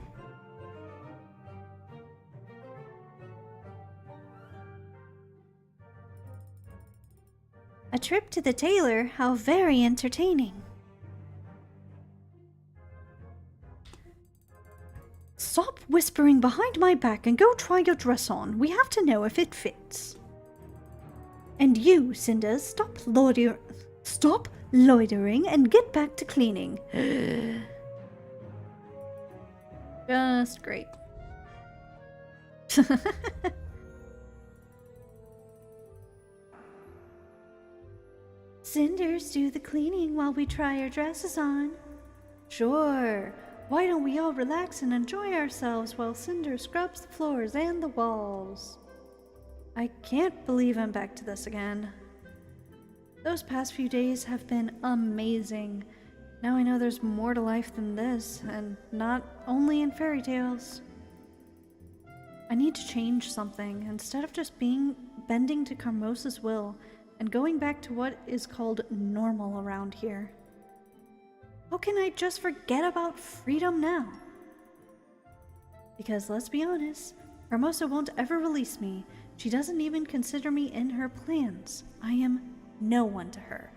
A trip to the tailor? How very entertaining. Stop whispering behind my back and go try your dress on. We have to know if it fits. And you, Cinders, stop loitering and get back to cleaning. Just great. Cinders, do the cleaning while we try our dresses on. Sure. Why don't we all relax and enjoy ourselves while Cinder scrubs the floors and the walls? I can't believe I'm back to this again. Those past few days have been amazing. Now I know there's more to life than this, and not only in fairy tales. I need to change something, instead of just bending to Carmosa's will and going back to what is called normal around here. How can I just forget about freedom now? Because let's be honest, Carmosa won't ever release me. She doesn't even consider me in her plans. I am no one to her.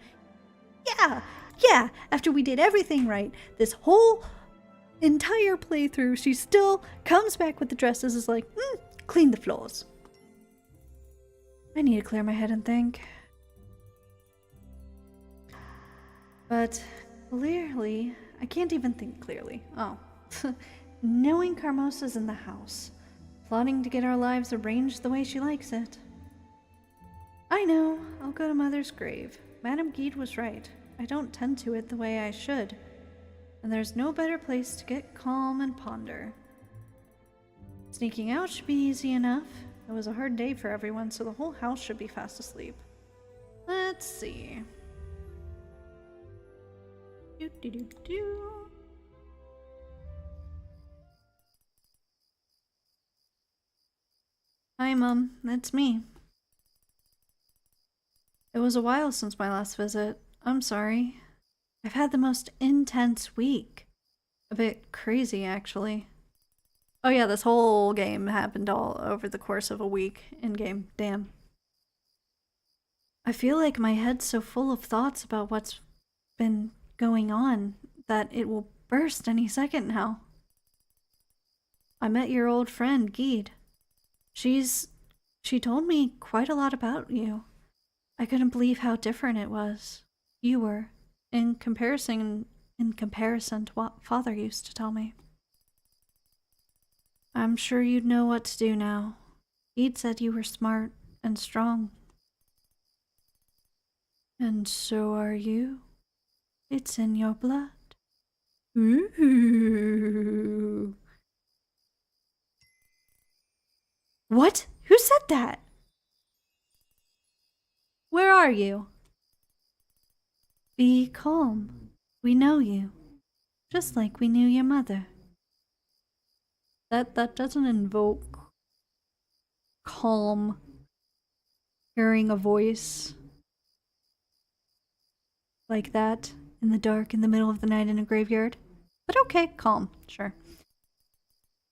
Yeah, after we did everything right, this whole entire playthrough, she still comes back with the dresses, is like, clean the floors. I need to clear my head and think. But clearly, I can't even think clearly. Oh. Knowing Carmosa's in the house, plotting to get our lives arranged the way she likes it. I know, I'll go to Mother's grave. Madame Guide was right. I don't tend to it the way I should. And there's no better place to get calm and ponder. Sneaking out should be easy enough. It was a hard day for everyone, so the whole house should be fast asleep. Let's see. Hi, Mom. It's me. It was a while since my last visit. I'm sorry. I've had the most intense week. A bit crazy, actually. Oh yeah, this whole game happened all over the course of a week in-game. Damn. I feel like my head's so full of thoughts about what's been going on that it will burst any second now. I met your old friend, Guide. She told me quite a lot about you. I couldn't believe how different it was. You were, in comparison to what Father used to tell me. I'm sure you'd know what to do now. Guide said you were smart and strong. And so are you. It's in your blood. Ooh. What? Who said that? Where are you? Be calm. We know you. Just like we knew your mother. That doesn't invoke calm. Hearing a voice like that in the dark in the middle of the night in a graveyard. But okay, calm, sure.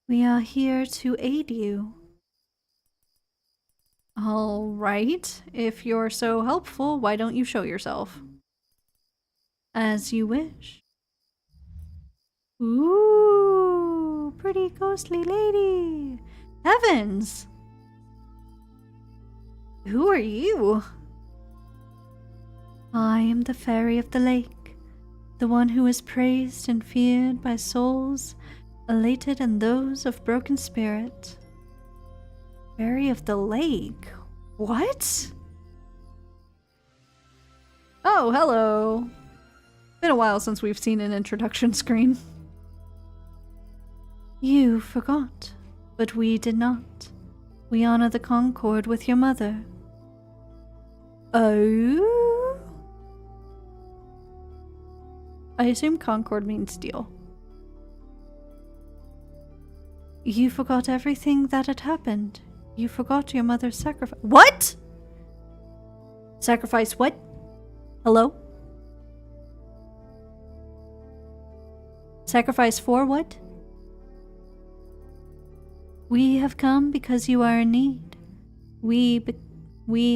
We are here to aid you. Alright, if you're so helpful, why don't you show yourself? As you wish. Ooh, pretty ghostly lady. Heavens! Who are you? I am the Fairy of the Lake, the one who is praised and feared by souls elated and those of broken spirit. Fairy of the Lake? What? Oh, hello. Been a while since we've seen an introduction screen. You forgot, but we did not. We honor the concord with your mother. Oh? I assume concord means deal. You forgot everything that had happened. You forgot your mother's sacrifice. What? Sacrifice what? Hello? Sacrifice for what? We have come because you are in need. We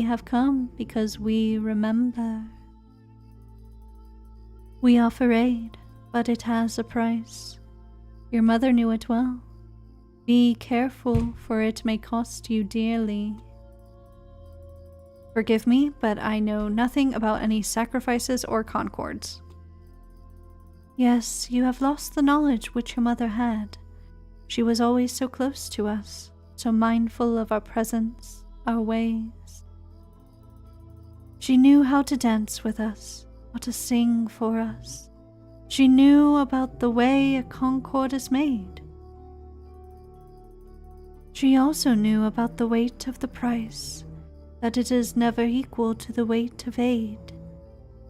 have come because we remember. We offer aid, but it has a price. Your mother knew it well. Be careful, for it may cost you dearly. Forgive me, but I know nothing about any sacrifices or concords. Yes, you have lost the knowledge which your mother had. She was always so close to us, so mindful of our presence, our ways. She knew how to dance with us, how to sing for us. She knew about the way a concord is made. She also knew about the weight of the price, that it is never equal to the weight of aid.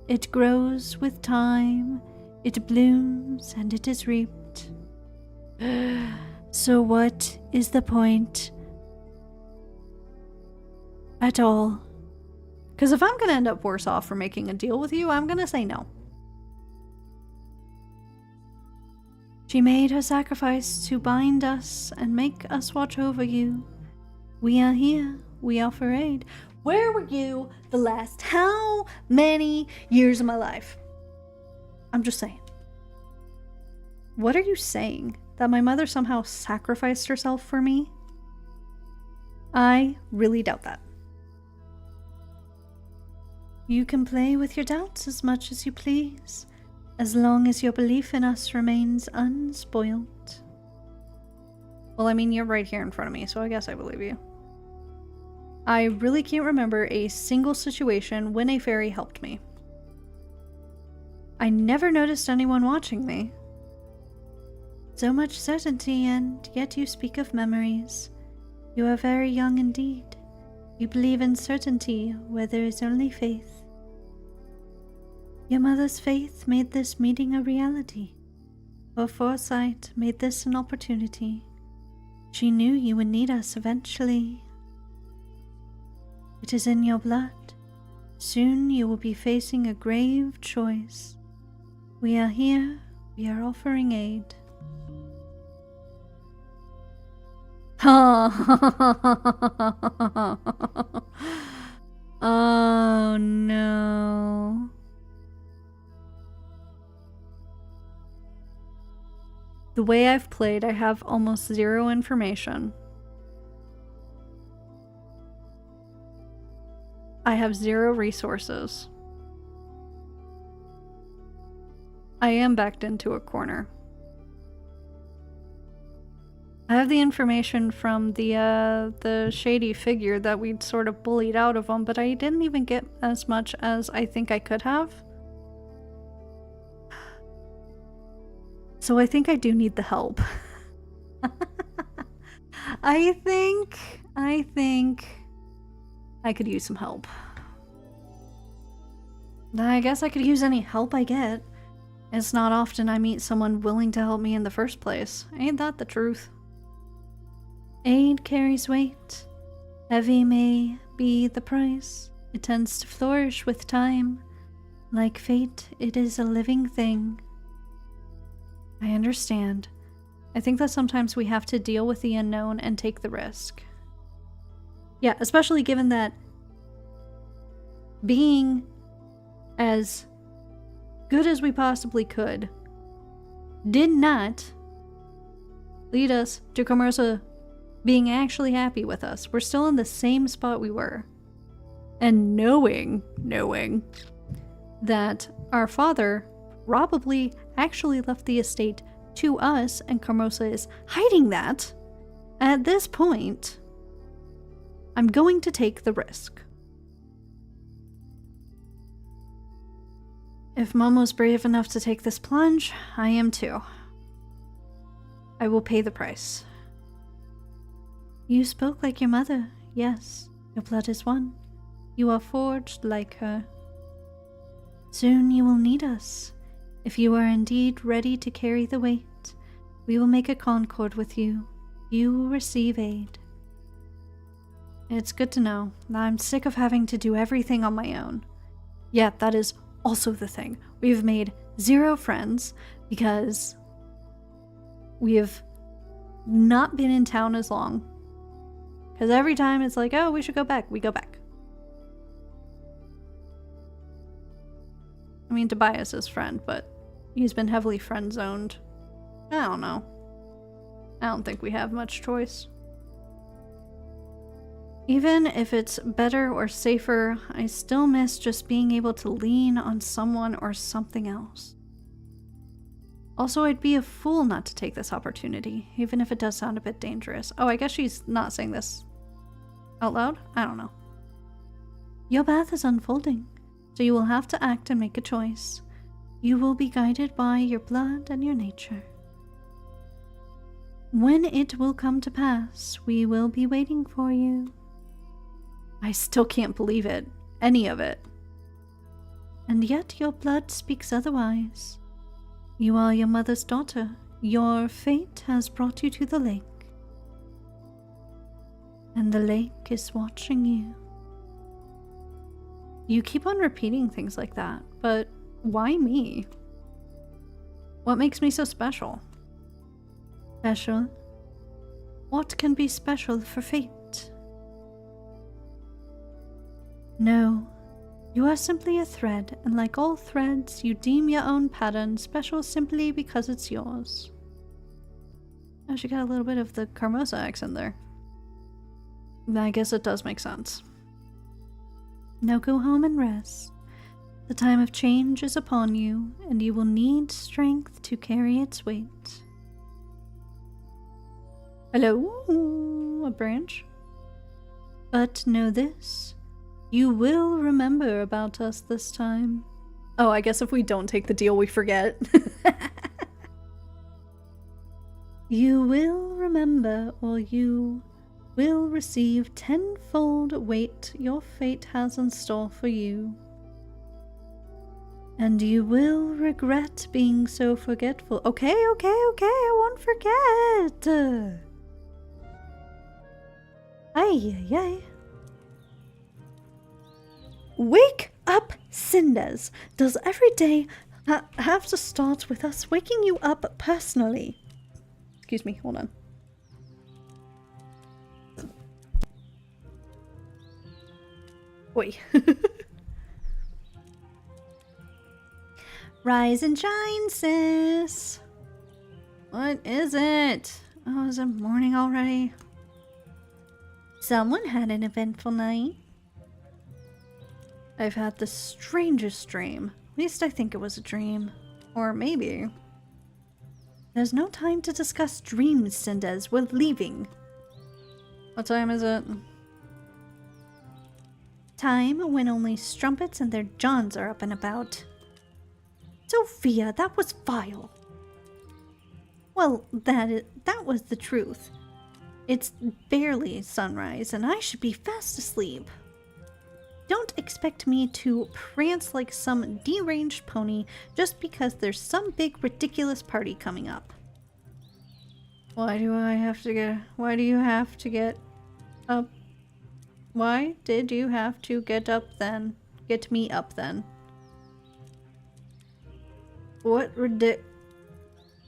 It grows with time, It blooms and it is reaped. So what is the point at all? Because if I'm going to end up worse off for making a deal with you, I'm going to say no. She made her sacrifice to bind us and make us watch over you. We are here. We offer aid. Where were you the last how many years of my life? I'm just saying. What are you saying? That my mother somehow sacrificed herself for me? I really doubt that. You can play with your doubts as much as you please, as long as your belief in us remains unspoilt. Well, I mean, you're right here in front of me, so I guess I believe you. I really can't remember a single situation when a fairy helped me. I never noticed anyone watching me. So much certainty, and yet you speak of memories. You are very young indeed. You believe in certainty where there is only faith. Your mother's faith made this meeting a reality. Her foresight made this an opportunity. She knew you would need us eventually. It is in your blood. Soon you will be facing a grave choice. We are here. We are offering aid. Oh no. The way I've played, I have almost zero information. I have 0 resources. I am backed into a corner. I have the information from the shady figure that we'd sort of bullied out of him, but I didn't even get as much as I think I could have. So I think I do need the help. I think I could use some help. I guess I could use any help I get. It's not often I meet someone willing to help me in the first place. Ain't that the truth? Aid carries weight. Heavy may be the price. It tends to flourish with time. Like fate, it is a living thing. I understand. I think that sometimes we have to deal with the unknown and take the risk. Yeah, especially given that being as good as we possibly could did not lead us to Carmosa being actually happy with us. We're still in the same spot we were. And knowing that our father probably actually left the estate to us and Carmosa is hiding that, at this point, I'm going to take the risk. If Mom was brave enough to take this plunge, I am too. I will pay the price. You spoke like your mother, yes. Your blood is one. You are forged like her. Soon you will need us. If you are indeed ready to carry the weight, we will make a concord with you. You will receive aid. It's good to know. I'm sick of having to do everything on my own. Yet that is also the thing. We've made 0 friends because we have not been in town as long. Because every time it's like, oh, we should go back, we go back. I mean, Tobias is friend, but he's been heavily friend-zoned. I don't know. I don't think we have much choice. Even if it's better or safer, I still miss just being able to lean on someone or something else. Also, I'd be a fool not to take this opportunity, even if it does sound a bit dangerous. Oh, I guess she's not saying this out loud? I don't know. Your path is unfolding, so you will have to act and make a choice. You will be guided by your blood and your nature. When it will come to pass, we will be waiting for you. I still can't believe it. Any of it. And yet your blood speaks otherwise. You are your mother's daughter. Your fate has brought you to the lake. And the lake is watching you. You keep on repeating things like that, but why me? What makes me so special? Special? What can be special for fate? No. You are simply a thread, and like all threads, you deem your own pattern special simply because it's yours. Oh, she got a little bit of the Carmosa accent there. I guess it does make sense. Now go home and rest. The time of change is upon you, and you will need strength to carry its weight. Hello, a branch. But know this. You will remember about us this time. Oh, I guess if we don't take the deal, we forget. You will remember, or you will receive tenfold weight your fate has in store for you. And you will regret being so forgetful. Okay, I won't forget. Ay. Wake up, Cinders! Does every day have to start with us waking you up personally? Excuse me, hold on. Oi. Rise and shine, sis! What is it? Oh, is it morning already? Someone had an eventful night. I've had the strangest dream. At least I think it was a dream. Or maybe. There's no time to discuss dreams, Cinders. We're leaving. What time is it? Time when only strumpets and their johns are up and about. Sophia, that was vile. Well, that was the truth. It's barely sunrise, and I should be fast asleep. Don't expect me to prance like some deranged pony just because there's some big ridiculous party coming up. Why do you have to get up? Why did you have to get up then? Get me up then? What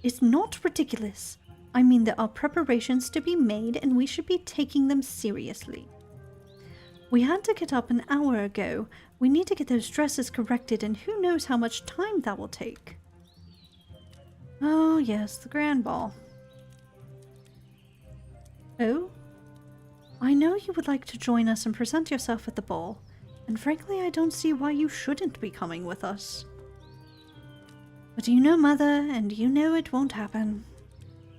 It's not ridiculous. I mean, there are preparations to be made and we should be taking them seriously. We had to get up an hour ago. We need to get those dresses corrected, and who knows how much time that will take. Oh yes, the grand ball. Oh? I know you would like to join us and present yourself at the ball, and frankly I don't see why you shouldn't be coming with us. But you know Mother, and you know it won't happen.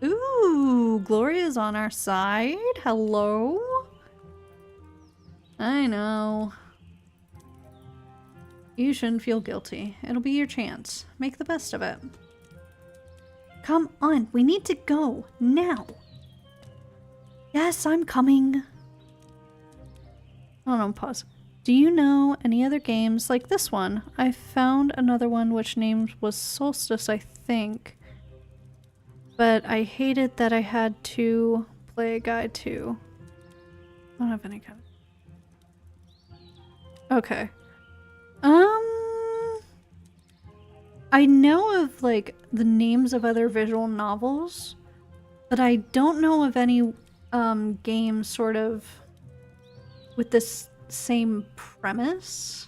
Ooh, Gloria's on our side. Hello? I know. You shouldn't feel guilty. It'll be your chance. Make the best of it. Come on, we need to go. Now. Yes, I'm coming. Hold on, pause. Do you know any other games like this one? I found another one which name was Solstice, I think. But I hated that I had to play a guide to. I don't have any guide. Okay. I know of like the names of other visual novels, but I don't know of any games sort of with this same premise.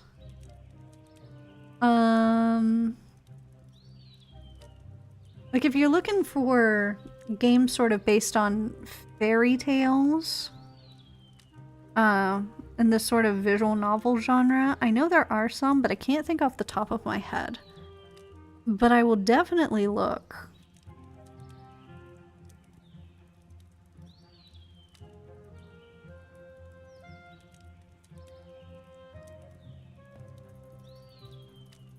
Like if you're looking for games sort of based on fairy tales, in this sort of visual novel genre, I know there are some, but I can't think off the top of my head. But I will definitely look.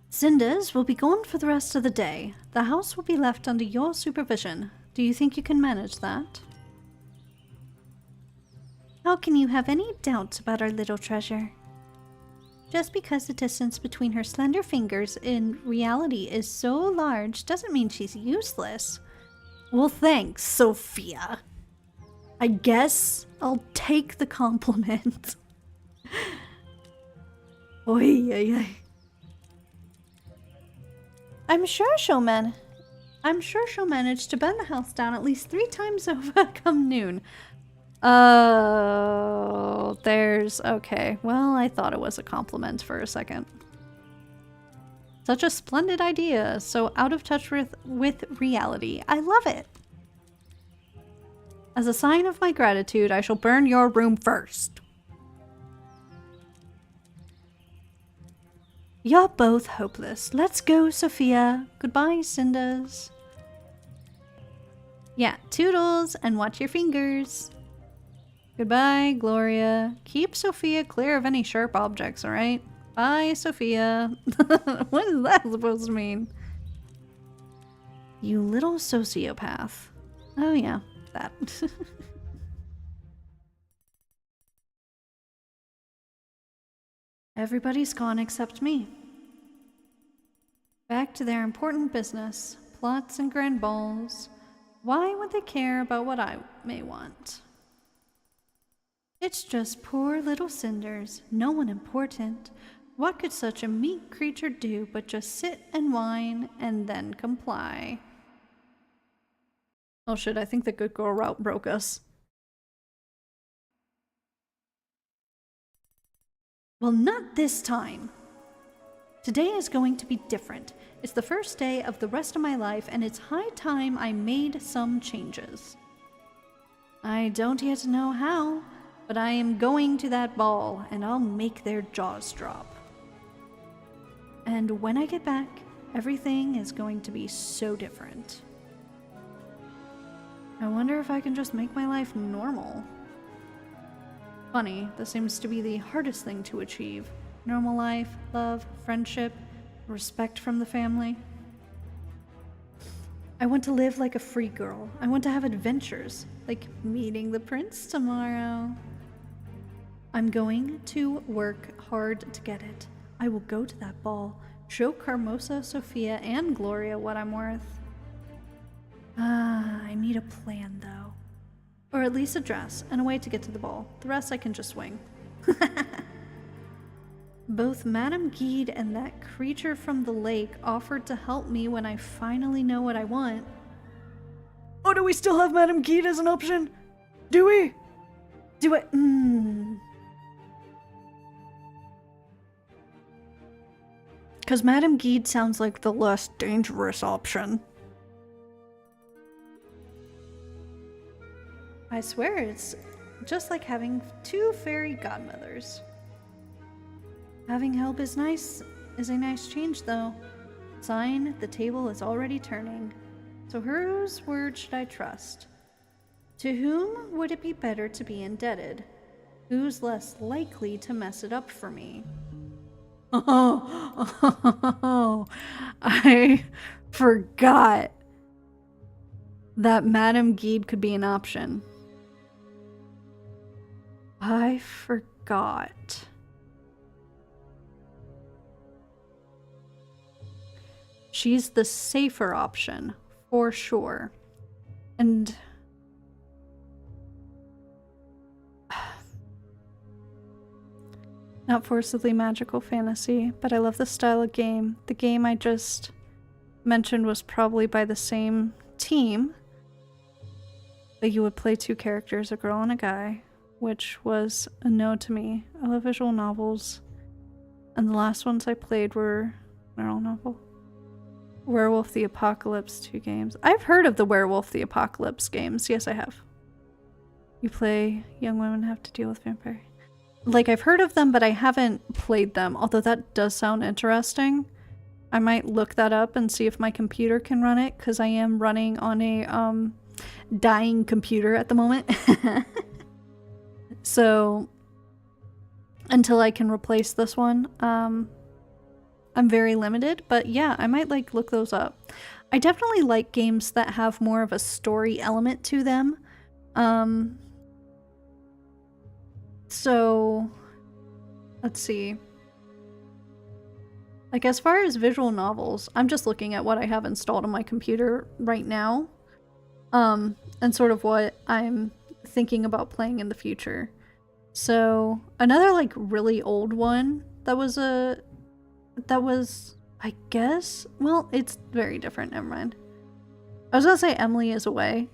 Cinders will be gone for the rest of the day. The house will be left under your supervision. Do you think you can manage that? How can you have any doubts about our little treasure? Just because the distance between her slender fingers in reality is so large doesn't mean she's useless. Well, thanks, Sophia. I guess I'll take the compliment. Oy, oy, oy. I'm sure she'll manage to bend the house down at least 3 times over come noon. Oh, okay. Well, I thought it was a compliment for a second. Such a splendid idea, so out of touch with reality. I love it. As a sign of my gratitude, I shall burn your room first. You're both hopeless. Let's go, Sophia. Goodbye, Cinders. Yeah, toodles and watch your fingers. Goodbye, Gloria. Keep Sophia clear of any sharp objects, alright? Bye, Sophia. What is that supposed to mean? You little sociopath. Oh yeah, that. Everybody's gone except me. Back to their important business. Plots and grand balls. Why would they care about what I may want? It's just poor little Cinders, no one important. What could such a meek creature do but just sit and whine and then comply? Oh shit, I think the good girl route broke us. Well, not this time. Today is going to be different. It's the first day of the rest of my life, and it's high time I made some changes. I don't yet know how, but I am going to that ball, and I'll make their jaws drop. And when I get back, everything is going to be so different. I wonder if I can just make my life normal. Funny, this seems to be the hardest thing to achieve. Normal life, love, friendship, respect from the family. I want to live like a free girl. I want to have adventures, like meeting the prince tomorrow. I'm going to work hard to get it. I will go to that ball, show Carmosa, Sophia, and Gloria what I'm worth. I need a plan, though. Or at least a dress, and a way to get to the ball. The rest I can just wing. Both Madame Gede and that creature from the lake offered to help me when I finally know what I want. Oh, do we still have Madame Gede as an option? Do we? Do it? Because Madame Gede sounds like the less dangerous option. I swear it's just like having 2 fairy godmothers. Having help is a nice change though. Sign, the table is already turning. So whose word should I trust? To whom would it be better to be indebted? Who's less likely to mess it up for me? Oh, I forgot that Madame Gede could be an option. I forgot. She's the safer option, for sure. And not forcibly magical fantasy, but I love the style of game. The game I just mentioned was probably by the same team, but you would play 2 characters, a girl and a guy, which was a no to me. I love visual novels, and the last ones I played were neural novel. Werewolf the Apocalypse 2 games. I've heard of the Werewolf the Apocalypse games. Yes, I have. You play young women have to deal with vampire. Like, I've heard of them, but I haven't played them, although that does sound interesting. I might look that up and see if my computer can run it, because I am running on a dying computer at the moment. So until I can replace this one, I'm very limited, but yeah, I might like look those up. I definitely like games that have more of a story element to them. So let's see. Like, as far as visual novels, I'm just looking at what I have installed on my computer right now. And sort of what I'm thinking about playing in the future. So, another, like, really old one that was, I guess, well, it's very different, never mind. I was gonna say Emily is Away.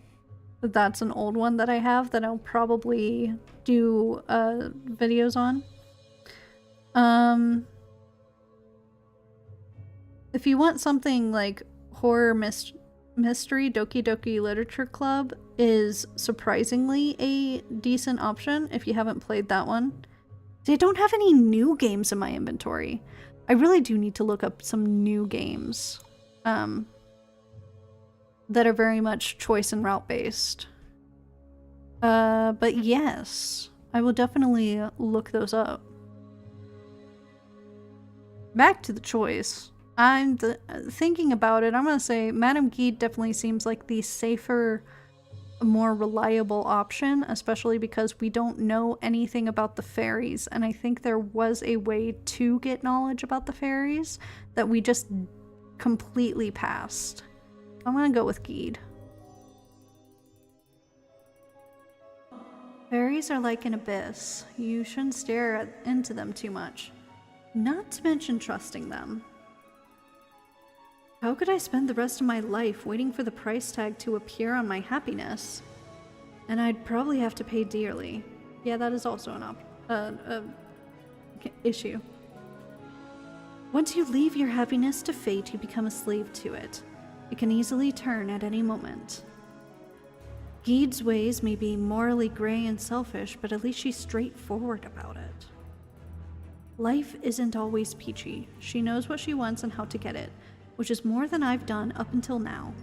But that's an old one that I have that I'll probably do, videos on. If you want something like horror mystery, Doki Doki Literature Club is surprisingly a decent option if you haven't played that one. They don't have any new games in my inventory. I really do need to look up some new games that are very much choice and route based. But yes, I will definitely look those up. Back to the choice. I'm thinking about it. I'm gonna say Madame Guide definitely seems like the safer, more reliable option, especially because we don't know anything about the fairies, and I think there was a way to get knowledge about the fairies that we just completely passed. I'm gonna go with Guide. Fairies are like an abyss. You shouldn't stare into them too much. Not to mention trusting them. How could I spend the rest of my life waiting for the price tag to appear on my happiness? And I'd probably have to pay dearly. Yeah, that is also an issue. Once you leave your happiness to fate, you become a slave to it. It can easily turn at any moment. Guide's ways may be morally gray and selfish, but at least she's straightforward about it. Life isn't always peachy. She knows what she wants and how to get it, which is more than I've done up until now.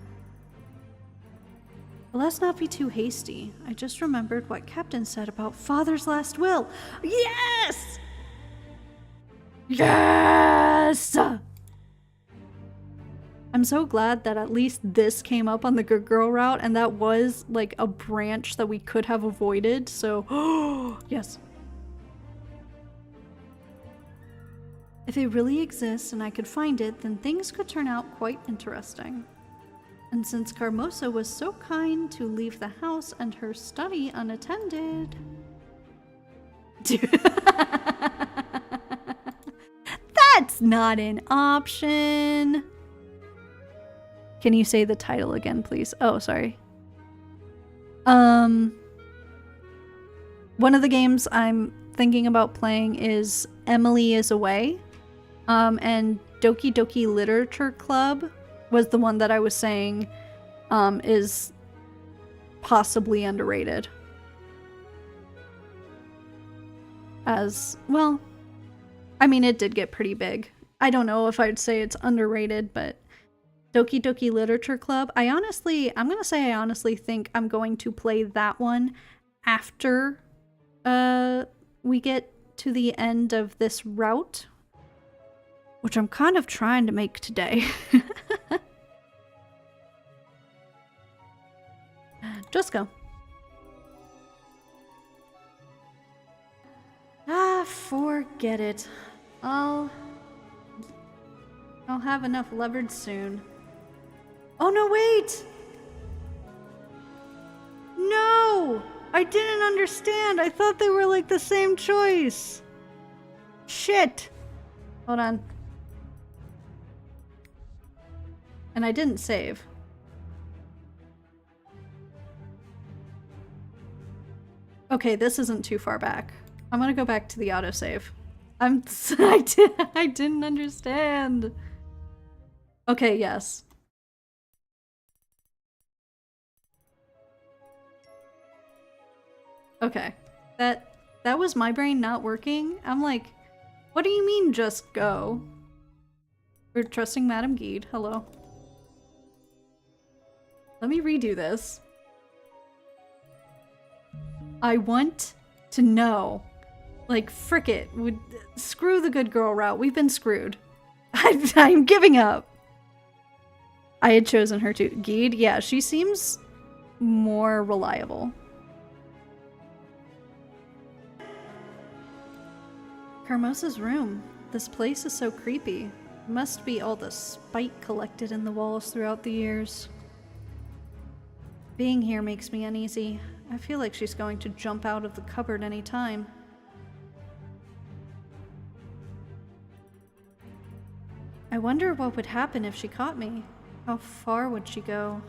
But let's not be too hasty. I just remembered what Captain said about Father's last will. Yes! Yes! I'm so glad that at least this came up on the Good Girl route, and that was like a branch that we could have avoided, so yes. If it really exists and I could find it, then things could turn out quite interesting. And since Carmosa was so kind to leave the house and her study unattended... Dude. That's not an option! Can you say the title again, please? Oh, sorry. One of the games I'm thinking about playing is Emily is Away. And Doki Doki Literature Club was the one that I was saying is possibly underrated. As, well, I mean, it did get pretty big. I don't know if I'd say it's underrated, but Doki Doki Literature Club, I'm gonna say I honestly think I'm going to play that one after we get to the end of this route, which I'm kind of trying to make today. Just go. Ah, forget it. I'll have enough leverage soon. Oh no, wait! No! I didn't understand. I thought they were like the same choice. Shit. Hold on. And I didn't save. Okay, this isn't too far back. I'm gonna go back to the autosave. I didn't understand. Okay, yes. Okay. That was my brain not working. I'm like, what do you mean just go? We're trusting Madame Guide. Hello. Let me redo this. I want to know. Like, frick it. Screw the good girl route. We've been screwed. I'm giving up. I had chosen her too. Guide? Yeah, she seems more reliable. Carmosa's room. This place is so creepy. Must be all the spite collected in the walls throughout the years. Being here makes me uneasy. I feel like she's going to jump out of the cupboard any time. I wonder what would happen if she caught me. How far would she go?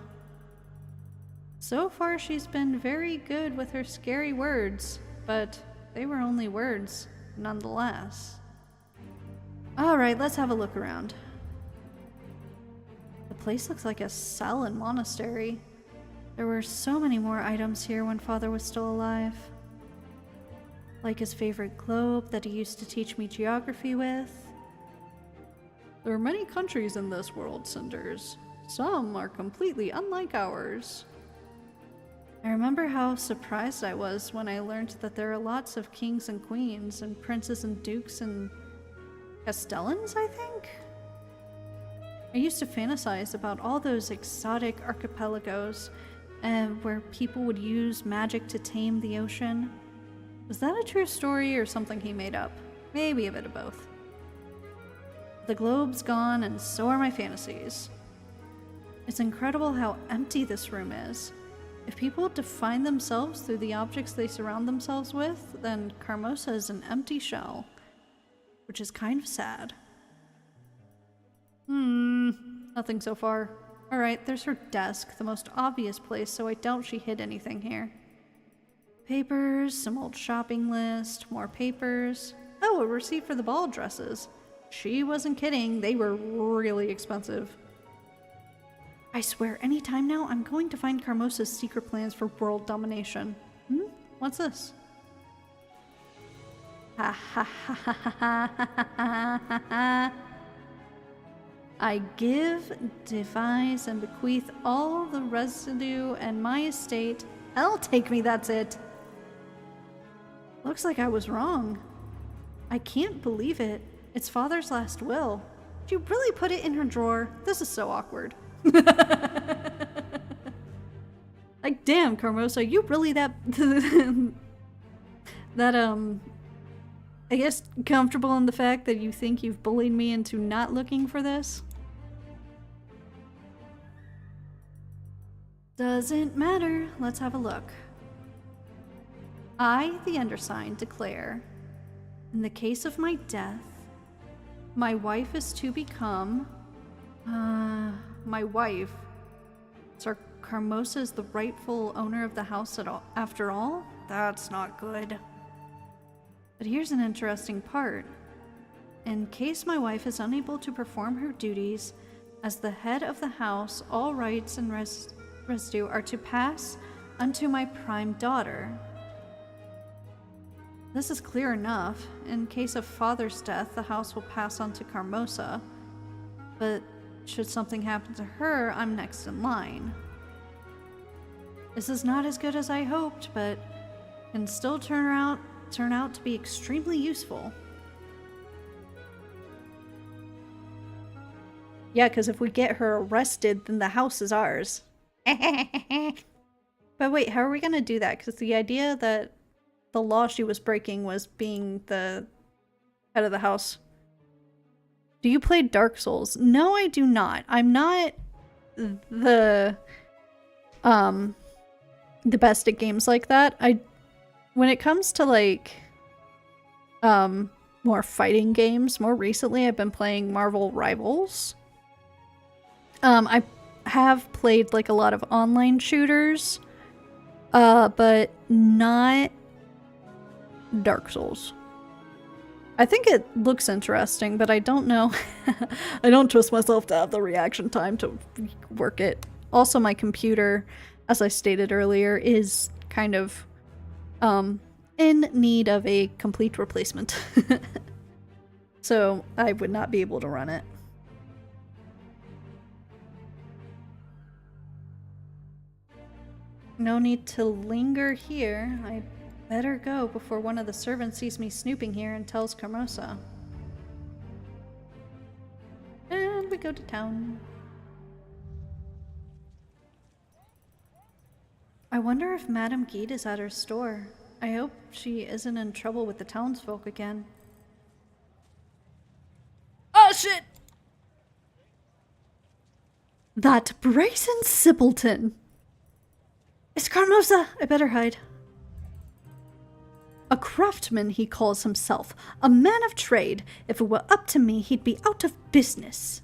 So far she's been very good with her scary words, but they were only words, nonetheless. Alright, let's have a look around. The place looks like a cell and monastery. There were so many more items here when Father was still alive. Like his favorite globe that he used to teach me geography with. There are many countries in this world, Cinders. Some are completely unlike ours. I remember how surprised I was when I learned that there are lots of kings and queens and princes and dukes and castellans, I think? I used to fantasize about all those exotic archipelagos where people would use magic to tame the ocean. Was that a true story or something he made up? Maybe a bit of both. The globe's gone and so are my fantasies. It's incredible how empty this room is. If people define themselves through the objects they surround themselves with, then Carmosa is an empty shell. Which is kind of sad. Nothing so far. Alright, there's her desk, the most obvious place, so I doubt she hid anything here. Papers, some old shopping list, more papers. Oh, a receipt for the ball dresses. She wasn't kidding, they were really expensive. I swear, any time now, I'm going to find Carmosa's secret plans for world domination. What's this? Ha ha ha ha ha ha ha ha. I give, devise, and bequeath all the residue and my estate. Hell take me, that's it. Looks like I was wrong. I can't believe it. It's Father's last will. Did you really put it in her drawer? This is so awkward. Like, damn, Carmosa, you really that I guess comfortable in the fact that you think you've bullied me into not looking for this? Doesn't matter. Let's have a look. I, the undersigned, declare, in the case of my death, my wife is to become... my wife. So Carmosa is the rightful owner of the house after all? That's not good. But here's an interesting part. In case my wife is unable to perform her duties as the head of the house, all rights and residue are to pass unto my prime daughter. This is clear enough. In case of Father's death, the house will pass on to Carmosa. But should something happen to her, I'm next in line. This is not as good as I hoped, but can still turn out to be extremely useful. Yeah, because if we get her arrested, then the house is ours. But wait, how are we gonna do that? Because the idea that the law she was breaking was being the head of the house. Do you play Dark Souls? No, I do not. I'm not the best at games like that. When it comes to like more fighting games, more recently I've been playing Marvel Rivals. I have played like a lot of online shooters, but not Dark Souls. I think it looks interesting, but I don't know. I don't trust myself to have the reaction time to work it. Also, my computer, as I stated earlier, is kind of in need of a complete replacement. So I would not be able to run it. No need to linger here. I better go before one of the servants sees me snooping here and tells Carmosa. And we go to town. I wonder if Madame Gede is at her store. I hope she isn't in trouble with the townsfolk again. Oh shit! That brazen simpleton! It's Carmosa! I better hide. A craftsman, he calls himself. A man of trade. If it were up to me, he'd be out of business.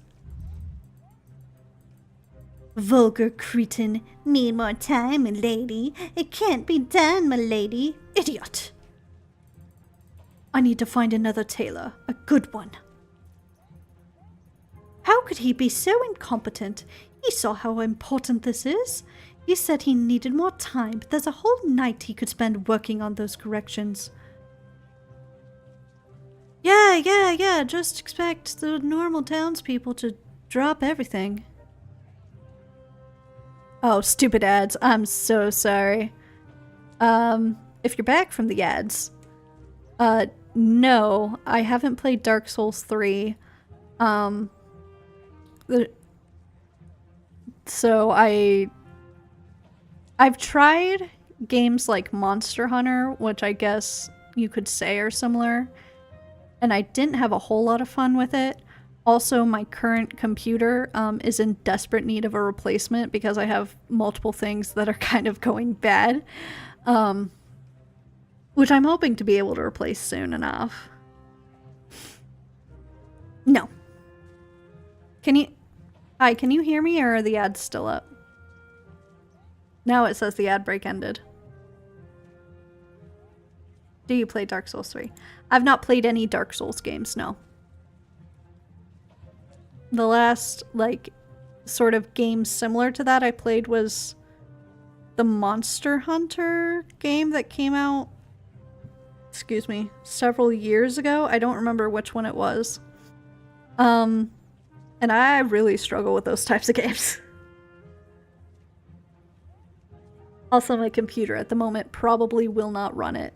Vulgar cretin. Need more time, milady. It can't be done, milady. Idiot. I need to find another tailor. A good one. How could he be so incompetent? He saw how important this is. He said he needed more time, but there's a whole night he could spend working on those corrections. Yeah, just expect the normal townspeople to drop everything. Oh, stupid ads. I'm so sorry. If you're back from the ads, no, I haven't played Dark Souls 3. So I've tried games like Monster Hunter, which I guess you could say are similar, and I didn't have a whole lot of fun with it. Also, my current computer is in desperate need of a replacement because I have multiple things that are kind of going bad, which I'm hoping to be able to replace soon enough. No. Hi, can you hear me, or are the ads still up? Now it says the ad break ended. Do you play Dark Souls 3? I've not played any Dark Souls games, no. The last, like, sort of game similar to that I played was the Monster Hunter game that came out, excuse me, several years ago. I don't remember which one it was. And I really struggle with those types of games. Also, my computer at the moment probably will not run it.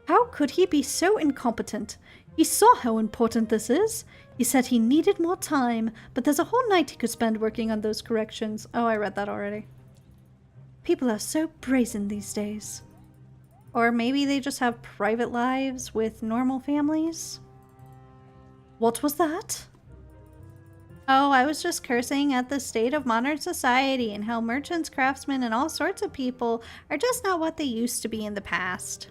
How could he be so incompetent? He saw how important this is. He said he needed more time, but there's a whole night he could spend working on those corrections. Oh, I read that already. People are so brazen these days. Or maybe they just have private lives with normal families? What was that? Oh, I was just cursing at the state of modern society and how merchants, craftsmen, and all sorts of people are just not what they used to be in the past.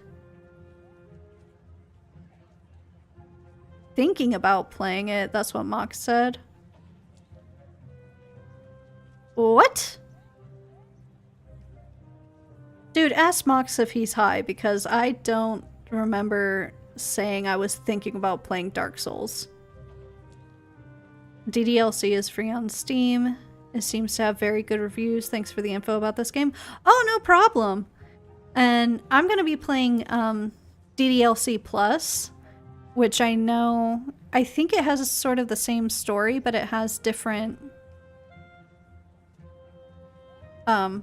Thinking about playing it, that's what Mox said. What? Dude, ask Mox if he's high, because I don't remember saying I was thinking about playing Dark Souls. DDLC is free on Steam. It seems to have very good reviews. Thanks for the info about this game. Oh, no problem. And I'm going to be playing DDLC Plus, which I know, I think it has sort of the same story, but it has different it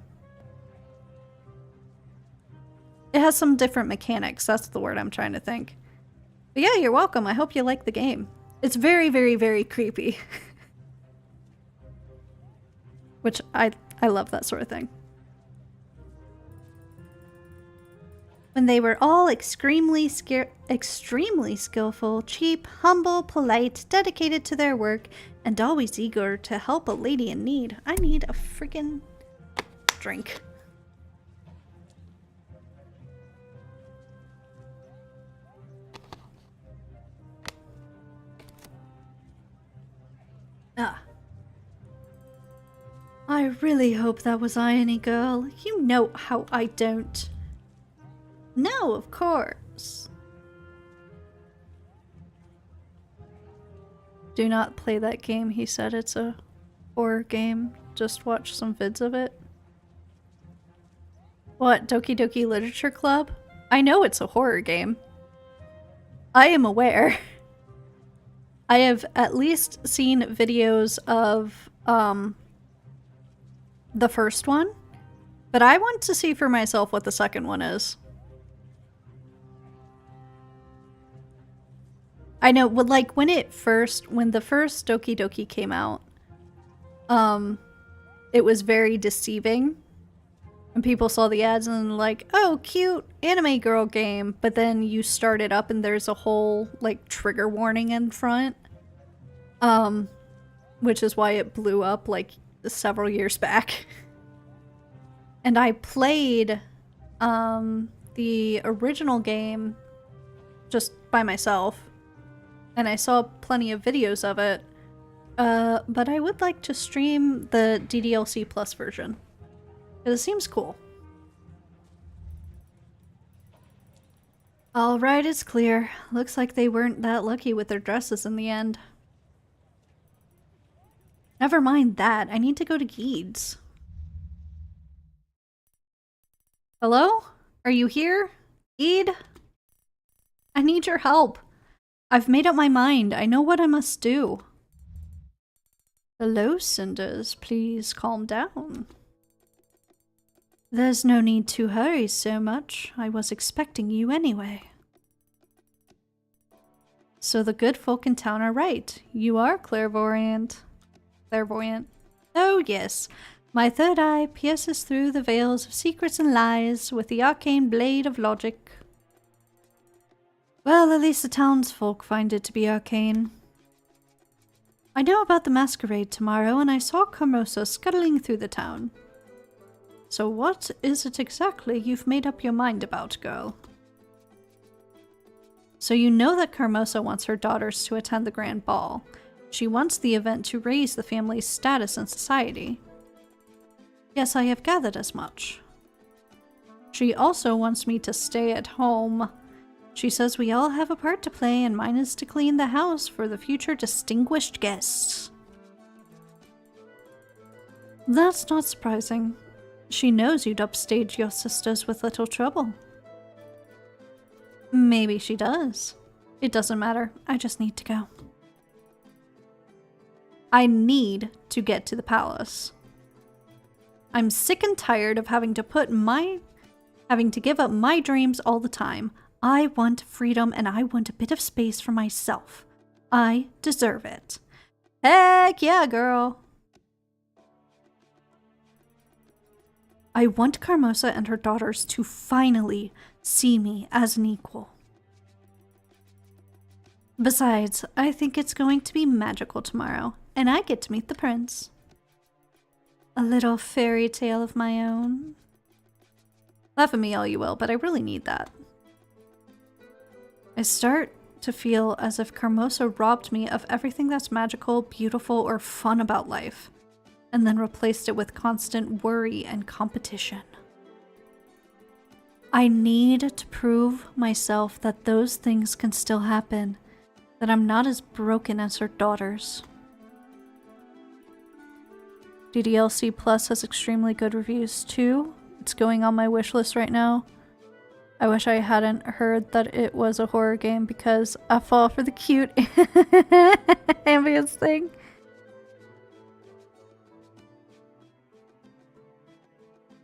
has some different mechanics. That's the word I'm trying to think. But yeah, you're welcome. I hope you like the game. It's very, very, very creepy. Which I love that sort of thing. When they were all extremely skillful, cheap, humble, polite, dedicated to their work, and always eager to help a lady in need. I need a freaking drink. Ah. I really hope that was Irony Girl. You know how I don't. No, of course. Do not play that game. He said it's a horror game. Just watch some vids of it. What, Doki Doki Literature Club? I know it's a horror game. I am aware. I have at least seen videos of the first one, but I want to see for myself what the second one is. I know, like when the first Doki Doki came out, it was very deceiving. And people saw the ads and like, oh, cute anime girl game. But then you start it up and there's a whole like trigger warning in front. Which is why it blew up like several years back. And I played the original game just by myself. And I saw plenty of videos of it. But I would like to stream the DDLC Plus version. It seems cool. Alright, it's clear. Looks like they weren't that lucky with their dresses in the end. Never mind that. I need to go to Geeds. Hello? Are you here? Geed? I need your help. I've made up my mind. I know what I must do. Hello, Cinders. Please calm down. There's no need to hurry so much. I was expecting you anyway. So the good folk in town are right. You are clairvoyant. Clairvoyant. Oh yes. My third eye pierces through the veils of secrets and lies with the arcane blade of logic. Well, at least the townsfolk find it to be arcane. I know about the masquerade tomorrow, and I saw Carmosa scuttling through the town. So what is it exactly you've made up your mind about, girl? So you know that Carmosa wants her daughters to attend the grand ball. She wants the event to raise the family's status in society. Yes, I have gathered as much. She also wants me to stay at home. She says we all have a part to play, and mine is to clean the house for the future distinguished guests. That's not surprising. She knows you'd upstage your sisters with little trouble. Maybe she does. It doesn't matter. I just need to go. I need to get to the palace. I'm sick and tired of having to give up my dreams all the time. I want freedom and I want a bit of space for myself. I deserve it. Heck yeah, girl. I want Carmosa and her daughters to finally see me as an equal. Besides, I think it's going to be magical tomorrow, and I get to meet the prince. A little fairy tale of my own. Laugh at me all you will, but I really need that. I start to feel as if Carmosa robbed me of everything that's magical, beautiful, or fun about life, and then replaced it with constant worry and competition. I need to prove myself that those things can still happen, that I'm not as broken as her daughters. DDLC Plus has extremely good reviews too. It's going on my wish list right now. I wish I hadn't heard that it was a horror game because I fall for the cute ambience thing.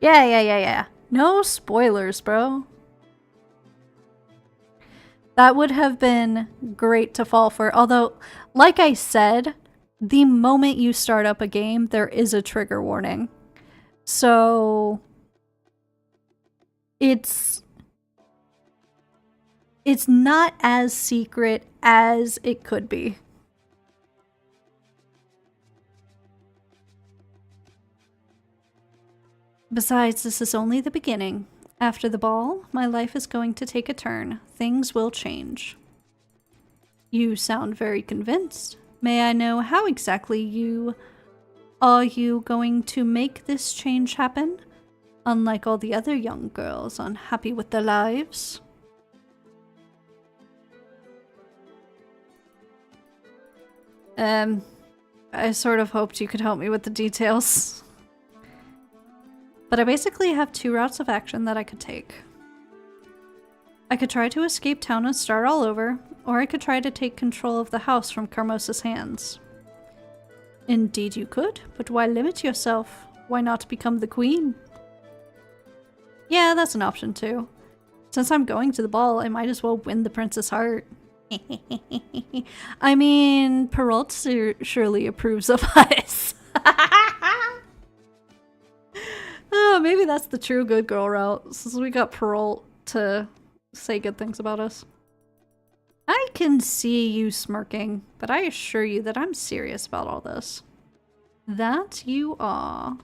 Yeah. No spoilers, bro. That would have been great to fall for. Although, like I said, the moment you start up a game, there is a trigger warning. So it's not as secret as it could be. Besides, this is only the beginning. After the ball, my life is going to take a turn. Things will change. You sound very convinced. May I know how exactly are you going to make this change happen? Unlike all the other young girls unhappy with their lives. I sort of hoped you could help me with the details. But I basically have two routes of action that I could take. I could try to escape town and start all over, or I could try to take control of the house from Carmosa's hands. Indeed you could, but why limit yourself? Why not become the queen? Yeah, that's an option too. Since I'm going to the ball, I might as well win the prince's heart. I mean, Perrault surely approves of us. Oh, maybe that's the true good girl route, since we got Perrault to say good things about us. I can see you smirking, but I assure you that I'm serious about all this. That you are.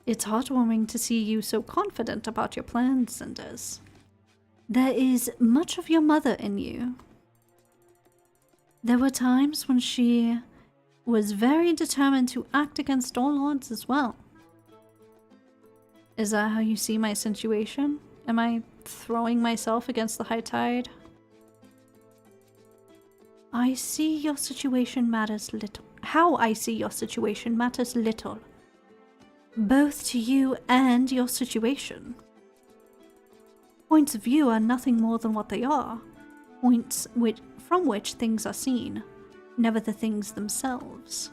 It's heartwarming to see you so confident about your plans, Cinders. There is much of your mother in you. There were times when she was very determined to act against all odds as well. Is that how you see my situation? Am I throwing myself against the high tide? I see your situation matters little. How I see your situation matters little. Both to you and your situation. Points of view are nothing more than what they are. Points from which things are seen, never the things themselves.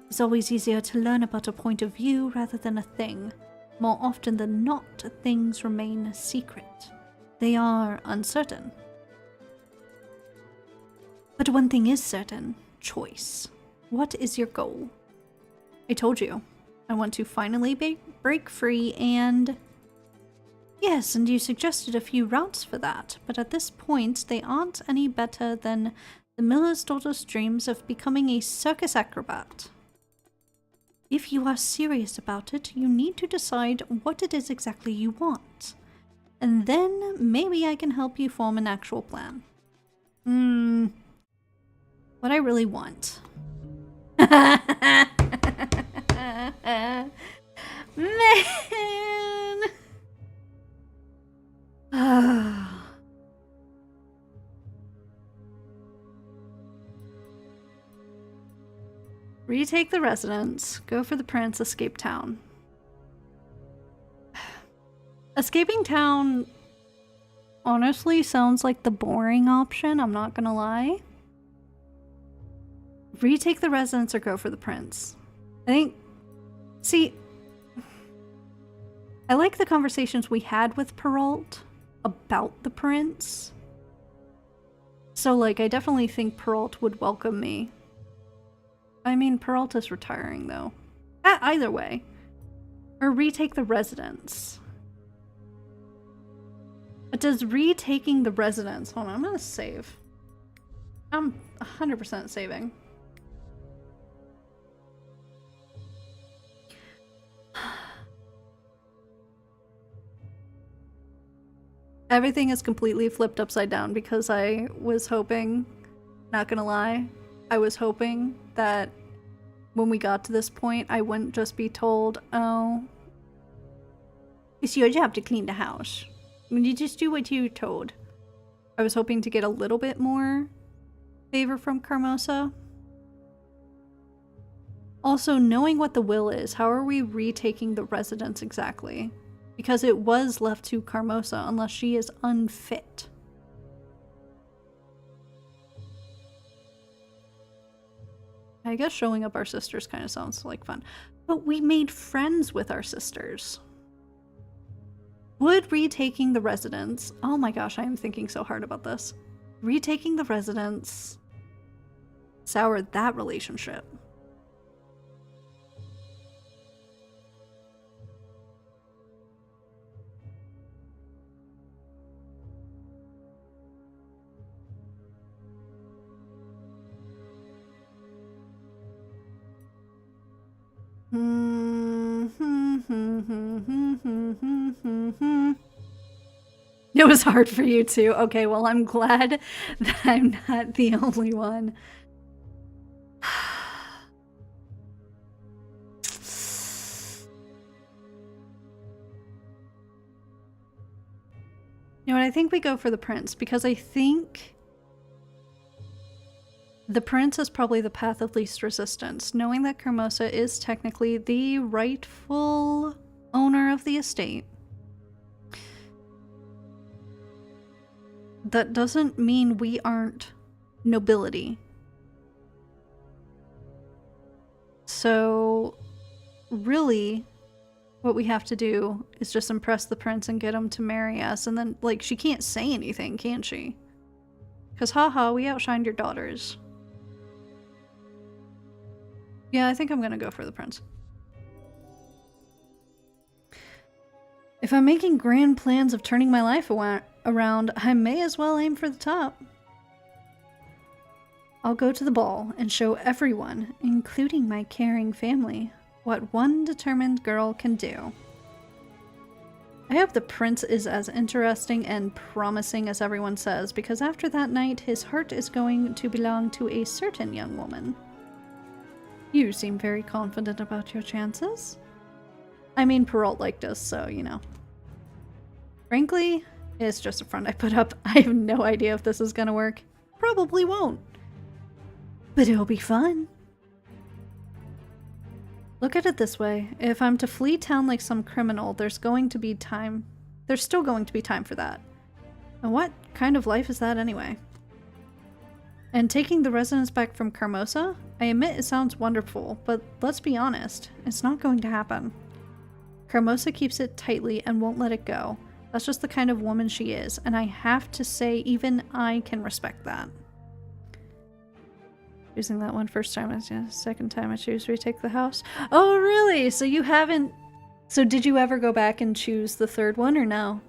It's always easier to learn about a point of view rather than a thing. More often than not, things remain secret. They are uncertain. But one thing is certain: choice. What is your goal? I told you, I want to finally break free and... Yes, and you suggested a few routes for that, but at this point they aren't any better than the miller's daughter's dreams of becoming a circus acrobat. If you are serious about it, you need to decide what it is exactly you want. And then maybe I can help you form an actual plan. What I really want. Man! Retake the residence. Go for the prince. Escape town. Escaping town honestly sounds like the boring option, I'm not gonna lie. Retake the residence or go for the prince. I think... See... I like the conversations we had with Perrault about the prince. So, like, I definitely think Perrault would welcome me. I mean, Perrault is retiring, though. Either way. Or retake the residence. But does retaking the residence... Hold on, I'm gonna save. I'm 100% saving. Everything is completely flipped upside down because I was hoping, not gonna lie, I was hoping that when we got to this point, I wouldn't just be told, oh, it's your job to clean the house. You just do what you're told. I was hoping to get a little bit more favor from Carmosa. Also, knowing what the will is, how are we retaking the residence exactly? Because it was left to Carmosa unless she is unfit. I guess showing up our sisters kind of sounds like fun. But we made friends with our sisters. Would retaking the residence... Oh my gosh, I am thinking so hard about this. Retaking the residence... sour that relationship. It was hard for you too. Okay, well, I'm glad that I'm not the only one. You know what? I think we go for the prince because I think the prince is probably the path of least resistance, knowing that Carmosa is technically the rightful owner of the estate. That doesn't mean we aren't nobility. So, really, what we have to do is just impress the prince and get him to marry us, and then, like, she can't say anything, can she? Because, haha, we outshined your daughters. Yeah, I think I'm gonna go for the prince. If I'm making grand plans of turning my life around, I may as well aim for the top. I'll go to the ball and show everyone, including my caring family, what one determined girl can do. I hope the prince is as interesting and promising as everyone says, because after that night, his heart is going to belong to a certain young woman. You seem very confident about your chances. I mean, Perrault liked us, so, you know. Frankly, it's just a front I put up. I have no idea if this is gonna work. Probably won't. But it'll be fun. Look at it this way. If I'm to flee town like some criminal, there's still going to be time for that. And what kind of life is that anyway? And taking the residents back from Carmosa? I admit it sounds wonderful, but let's be honest, it's not going to happen. Carmosa keeps it tightly and won't let it go. That's just the kind of woman she is, and I have to say even I can respect that. Using that one first time, second time I choose to retake the house. Oh really? So you haven't... So did you ever go back and choose the third one or no?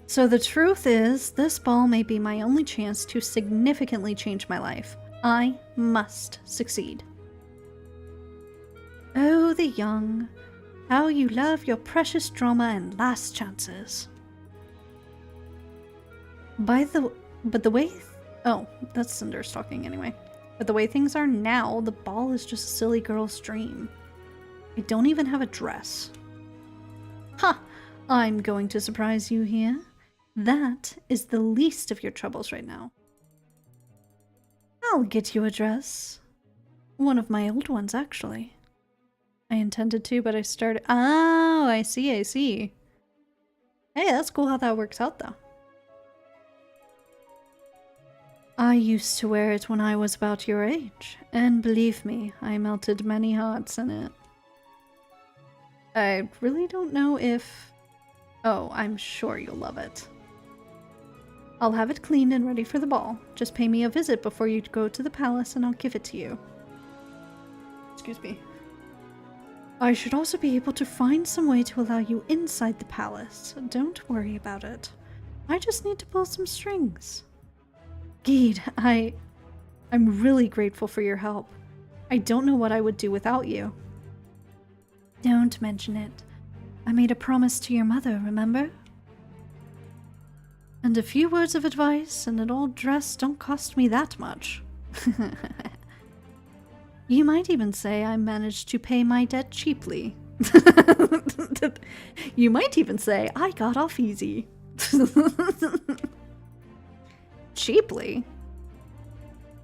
So the truth is, this ball may be my only chance to significantly change my life. I must succeed. Oh, the young. How you love your precious drama and last chances. But the way... Oh, that's Cinder's talking anyway. But the way things are now, the ball is just a silly girl's dream. I don't even have a dress. Ha! I'm going to surprise you here. That is the least of your troubles right now. I'll get you a dress. One of my old ones, actually. I intended to, but I started... Oh, I see, I see. Hey, that's cool how that works out, though. I used to wear it when I was about your age, and believe me, I melted many hearts in it. I really don't know if... Oh, I'm sure you'll love it. I'll have it cleaned and ready for the ball. Just pay me a visit before you go to the palace and I'll give it to you. Excuse me. I should also be able to find some way to allow you inside the palace. Don't worry about it. I just need to pull some strings. Guide, I'm really grateful for your help. I don't know what I would do without you. Don't mention it. I made a promise to your mother, remember? And a few words of advice and an old dress don't cost me that much. You might even say I managed to pay my debt cheaply. You might even say I got off easy. Cheaply?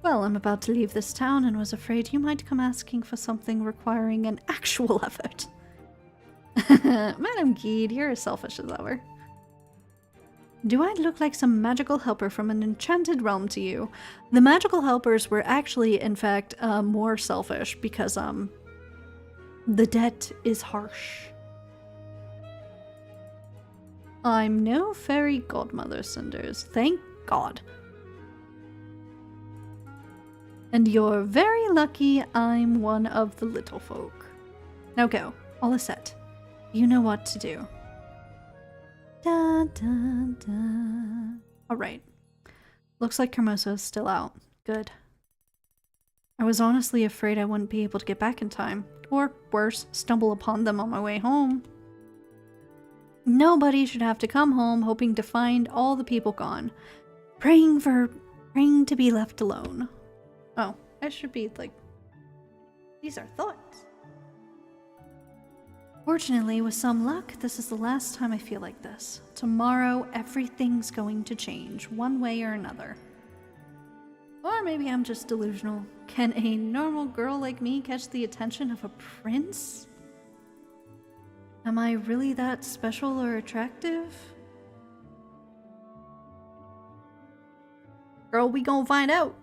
Well, I'm about to leave this town and was afraid you might come asking for something requiring an actual effort. Madame Guide, you're as selfish as ever. Do I look like some magical helper from an enchanted realm to you? The magical helpers were actually, in fact, more selfish because, the debt is harsh. I'm no fairy godmother, Cinders. Thank God. And you're very lucky I'm one of the little folk. Now go. All is set. You know what to do. Da, da, da. Alright. Looks like Carmosa is still out. Good. I was honestly afraid I wouldn't be able to get back in time. Or, worse, stumble upon them on my way home. Nobody should have to come home hoping to find all the people gone. Praying to be left alone. Oh, I should be like... These are thoughts. Fortunately, with some luck, this is the last time I feel like this. Tomorrow, everything's going to change, one way or another. Or maybe I'm just delusional. Can a normal girl like me catch the attention of a prince? Am I really that special or attractive? Girl, we gon' find out.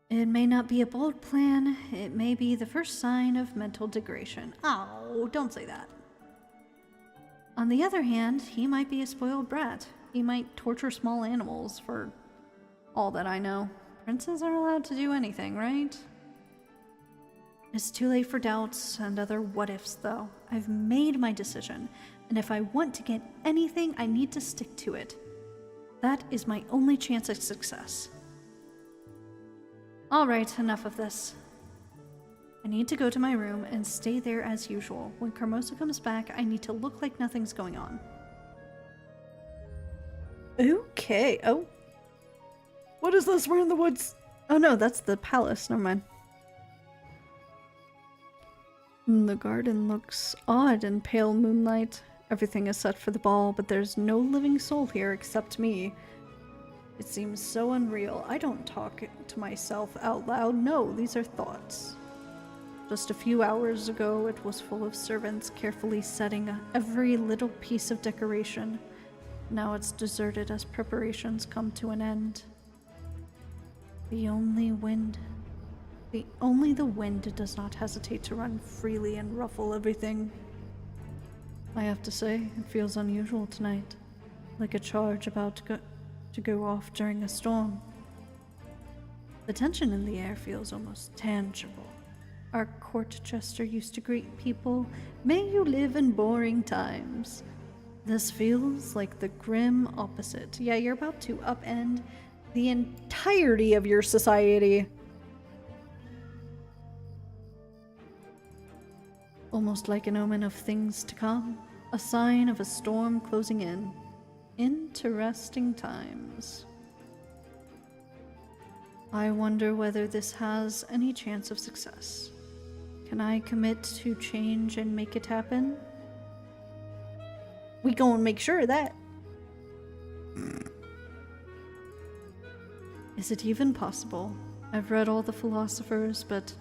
It may not be a bold plan, it may be the first sign of mental degradation. Oh, don't say that. On the other hand, he might be a spoiled brat. He might torture small animals, for all that I know. Princes are allowed to do anything, right? It's too late for doubts and other what-ifs, though. I've made my decision, and if I want to get anything, I need to stick to it. That is my only chance at success. Alright, enough of this. I need to go to my room and stay there as usual. When Carmosa comes back, I need to look like nothing's going on. Okay, oh. What is this? We're in the woods. Oh no, that's the palace, never mind. The garden looks odd in pale moonlight. Everything is set for the ball, but there's no living soul here except me. It seems so unreal. I don't talk to myself out loud. No, these are thoughts. Just a few hours ago, it was full of servants carefully setting every little piece of decoration. Now it's deserted as preparations come to an end. Only the wind does not hesitate to run freely and ruffle everything. I have to say, it feels unusual tonight, like a charge about to go off during a storm. The tension in the air feels almost tangible. Our court jester used to greet people, "May you live in boring times." This feels like the grim opposite. Yeah, you're about to upend the entirety of your society. Almost like an omen of things to come, a sign of a storm closing in. Interesting times. I wonder whether this has any chance of success. Can I commit to change and make it happen? We gonna make sure of that. Is it even possible? I've read all the philosophers, but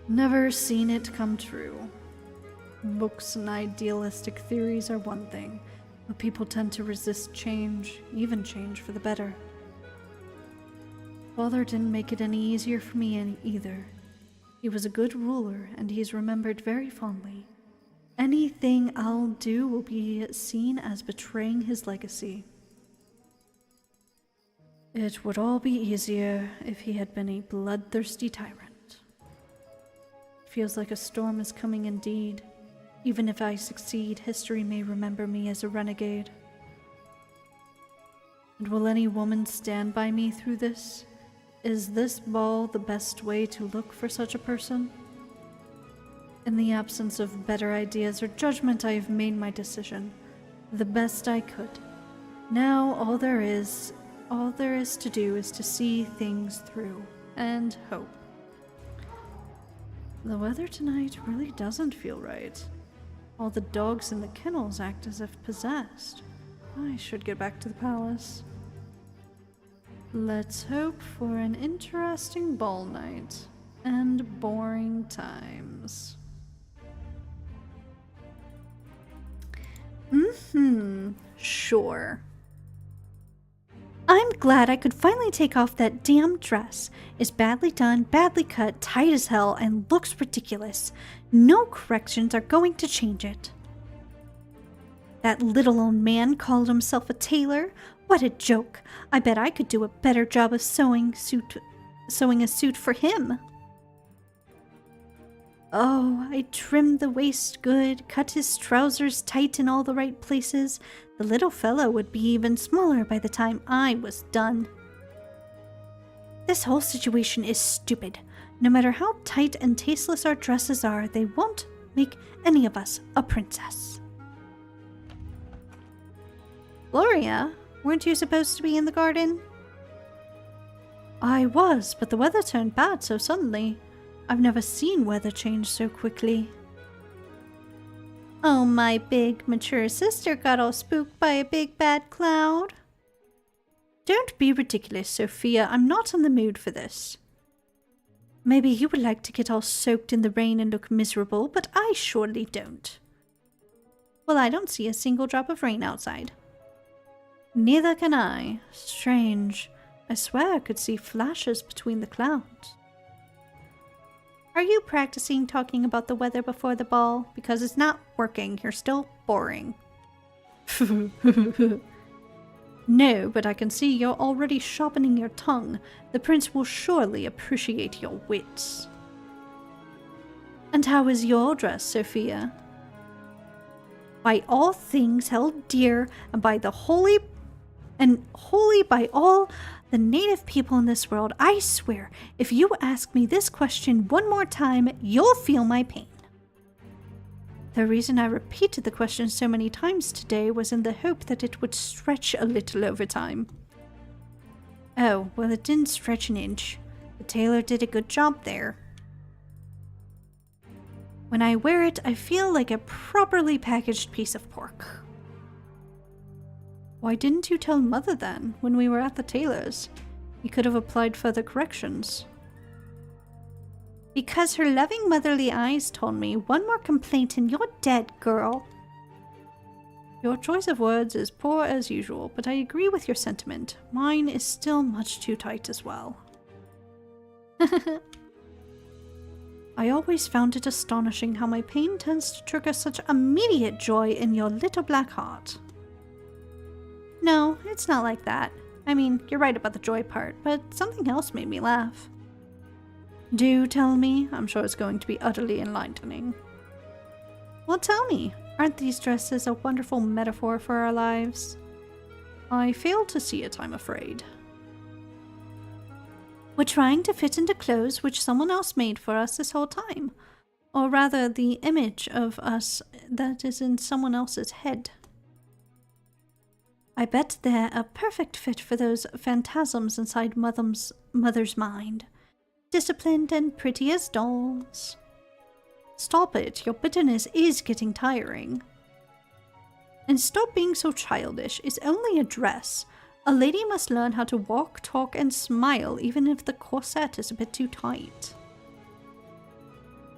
never seen it come true. Books and idealistic theories are one thing, but people tend to resist change, even change for the better. Father didn't make it any easier for me either. He was a good ruler, and he's remembered very fondly. Anything I'll do will be seen as betraying his legacy. It would all be easier if he had been a bloodthirsty tyrant. Feels like a storm is coming indeed. Even if I succeed, history may remember me as a renegade. And will any woman stand by me through this? Is this ball the best way to look for such a person? In the absence of better ideas or judgment, I have made my decision. The best I could. Now all there is to do is to see things through and hope. The weather tonight really doesn't feel right. All the dogs in the kennels act as if possessed. I should get back to the palace. Let's hope for an interesting ball night and boring times. Sure. I'm glad I could finally take off that damn dress. It's badly done, badly cut, tight as hell, and looks ridiculous. No corrections are going to change it. That little old man called himself a tailor. What a joke. I bet I could do a better job of sewing a suit for him. Oh, I trimmed the waist good, cut his trousers tight in all the right places. The little fellow would be even smaller by the time I was done. This whole situation is stupid. No matter how tight and tasteless our dresses are, they won't make any of us a princess. Gloria, weren't you supposed to be in the garden? I was, but the weather turned bad so suddenly. I've never seen weather change so quickly. Oh, my big, mature sister got all spooked by a big bad cloud. Don't be ridiculous, Sophia. I'm not in the mood for this. Maybe you would like to get all soaked in the rain and look miserable, but I surely don't. Well, I don't see a single drop of rain outside. Neither can I. Strange. I swear I could see flashes between the clouds. Are you practicing talking about the weather before the ball? Because it's not working. You're still boring. No, but I can see you're already sharpening your tongue. The prince will surely appreciate your wits. And how is your dress, Sophia? By all things held dear, and by the holy by all the native people in this world, I swear, if you ask me this question one more time, you'll feel my pain. The reason I repeated the question so many times today was in the hope that it would stretch a little over time. Oh, well, it didn't stretch an inch. The tailor did a good job there. When I wear it, I feel like a properly packaged piece of pork. Why didn't you tell Mother then, when we were at the tailor's? You could have applied further corrections. Because her loving motherly eyes told me, one more complaint and you're dead, girl. Your choice of words is poor as usual, but I agree with your sentiment. Mine is still much too tight as well. I always found it astonishing how my pain tends to trigger such immediate joy in your little black heart. No, it's not like that. I mean, you're right about the joy part, but something else made me laugh. Do tell me. I'm sure it's going to be utterly enlightening. Well, tell me. Aren't these dresses a wonderful metaphor for our lives? I fail to see it, I'm afraid. We're trying to fit into clothes which someone else made for us this whole time. Or rather, the image of us that is in someone else's head. I bet they're a perfect fit for those phantasms inside mother's mind. Disciplined and pretty as dolls. Stop it, your bitterness is getting tiring. And stop being so childish, it's only a dress. A lady must learn how to walk, talk, and smile even if the corset is a bit too tight.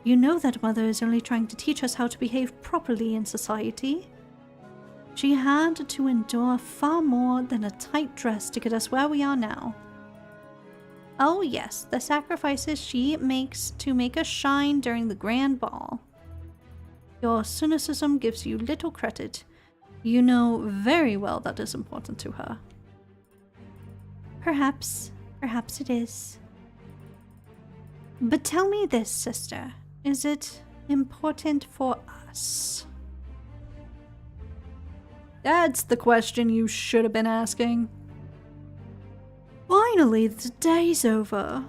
You know that Mother is only trying to teach us how to behave properly in society. She had to endure far more than a tight dress to get us where we are now. Oh yes, the sacrifices she makes to make us shine during the grand ball. Your cynicism gives you little credit. You know very well that is important to her. Perhaps it is. But tell me this, sister. Is it important for us? That's the question you should have been asking. Finally, the day's over.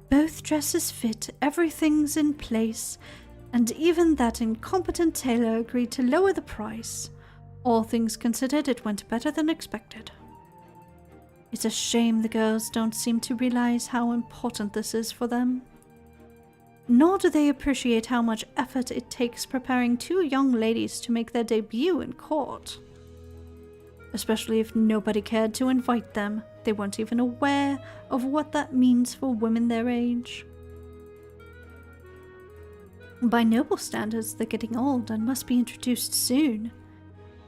Both dresses fit, everything's in place, and even that incompetent tailor agreed to lower the price. All things considered, it went better than expected. It's a shame the girls don't seem to realize how important this is for them. Nor do they appreciate how much effort it takes preparing two young ladies to make their debut in court. Especially if nobody cared to invite them. They weren't even aware of what that means for women their age. By noble standards, they're getting old and must be introduced soon,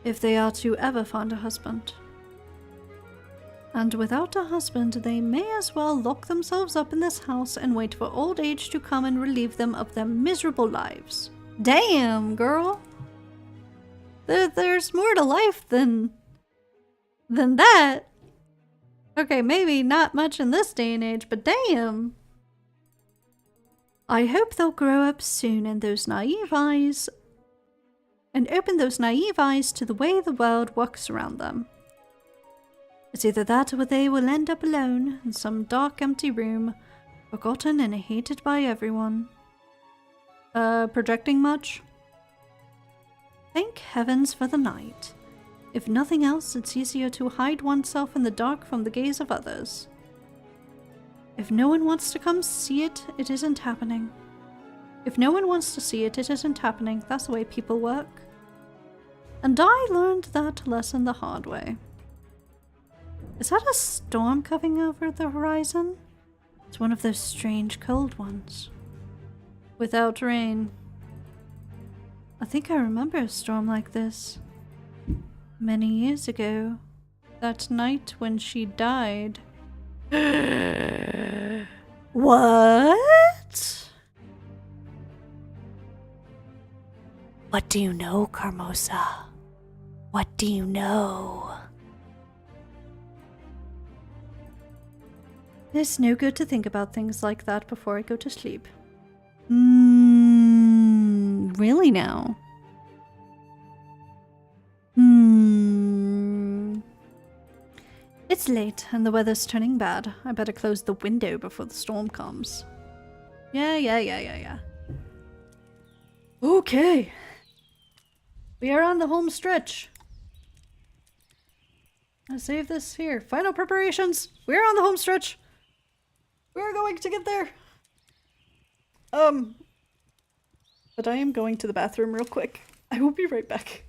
if they are to ever find a husband. And without a husband, they may as well lock themselves up in this house and wait for old age to come and relieve them of their miserable lives. Damn, girl! There's more to life than that. Okay, maybe not much in this day and age, but damn! I hope they'll grow up soon and those naive eyes and open those naive eyes to the way the world works around them. It's either that or they will end up alone in some dark, empty room, forgotten and hated by everyone. Projecting much? Thank heavens for the night. If nothing else, it's easier to hide oneself in the dark from the gaze of others. If no one wants to come see it, it isn't happening. If no one wants to see it, it isn't happening. That's the way people work. And I learned that lesson the hard way. Is that a storm coming over the horizon? It's one of those strange cold ones. Without rain. I think I remember a storm like this. Many years ago. That night when she died. What? What do you know, Carmosa? What do you know? It's no good to think about things like that before I go to sleep. Really now? It's late and the weather's turning bad. I better close the window before the storm comes. Yeah. Okay. We are on the home stretch. I'll save this here. Final preparations. We're on the home stretch. We're going to get there. But I am going to the bathroom real quick. I will be right back.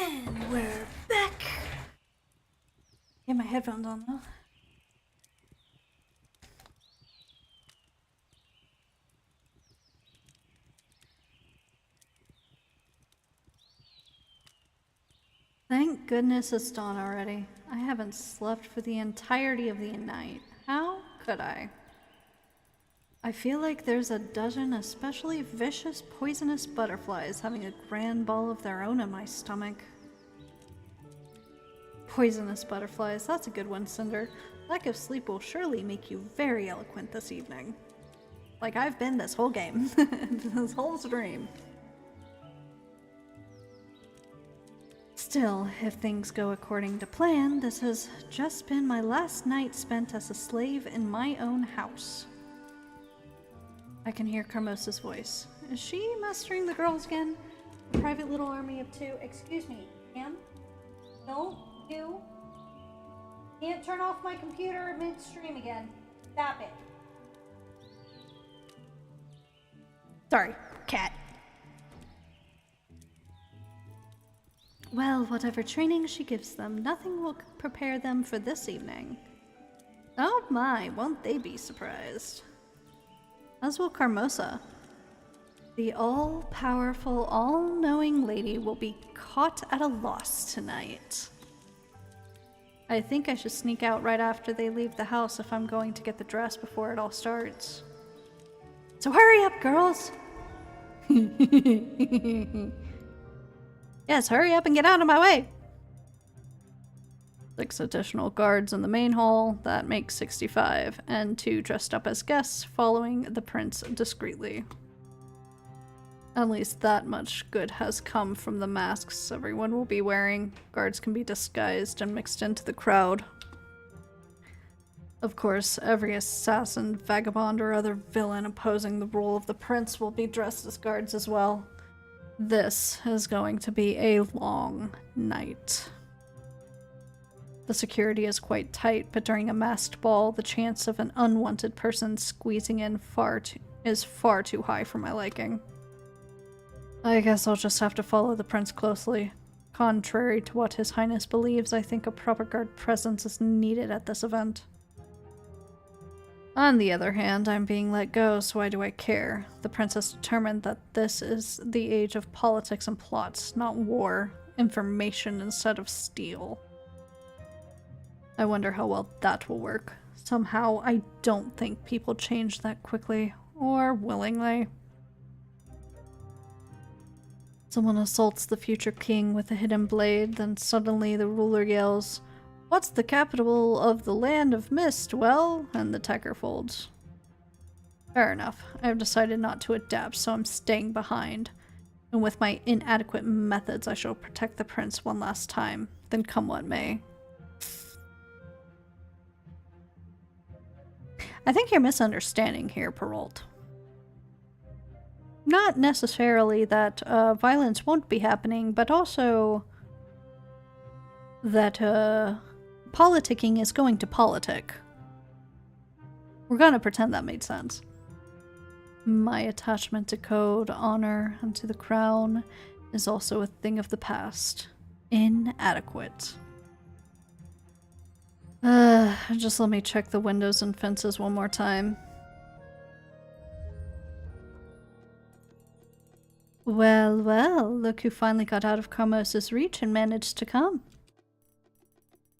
And we're back. Get my headphones on though. Thank goodness it's dawn already. I haven't slept for the entirety of the night. How could I? I feel like there's a dozen especially vicious, poisonous butterflies having a grand ball of their own in my stomach. Poisonous butterflies, that's a good one, Cinder. Lack of sleep will surely make you very eloquent this evening. Like I've been this whole game. This whole stream. Still, if things go according to plan, this has just been my last night spent as a slave in my own house. I can hear Carmosa's voice. Is she mustering the girls again? A private little army of two. Excuse me, Cam? No, you can't turn off my computer midstream again. Stop it. Sorry, cat. Well, whatever training she gives them, nothing will prepare them for this evening. Oh my, won't they be surprised? As will Carmosa. The all-powerful, all-knowing lady will be caught at a loss tonight. I think I should sneak out right after they leave the house if I'm going to get the dress before it all starts. So hurry up, girls! Yes, hurry up and get out of my way! 6 additional guards in the main hall, that makes 65, and 2 dressed up as guests following the prince discreetly. At least that much good has come from the masks everyone will be wearing. Guards can be disguised and mixed into the crowd. Of course, every assassin, vagabond, or other villain opposing the rule of the prince will be dressed as guards as well. This is going to be a long night. The security is quite tight, but during a masked ball, the chance of an unwanted person squeezing in is far too high for my liking. I guess I'll just have to follow the prince closely. Contrary to what His Highness believes, I think a proper guard presence is needed at this event. On the other hand, I'm being let go, so why do I care? The prince has determined that this is the age of politics and plots, not war. Information instead of steel. I wonder how well that will work. Somehow, I don't think people change that quickly, or willingly. Someone assaults the future king with a hidden blade, then suddenly the ruler yells, "What's the capital of the land of mist? Well," and the tiger folds. Fair enough. I have decided not to adapt, so I'm staying behind. And with my inadequate methods, I shall protect the prince one last time, then come what may. I think you're misunderstanding here, Perrault. Not necessarily that violence won't be happening, but also that politicking is going to politic. We're gonna pretend that made sense. My attachment to code, honor, and to the crown is also a thing of the past. Inadequate. Just let me check the windows and fences one more time. Well, well, look who finally got out of Carmos's reach and managed to come.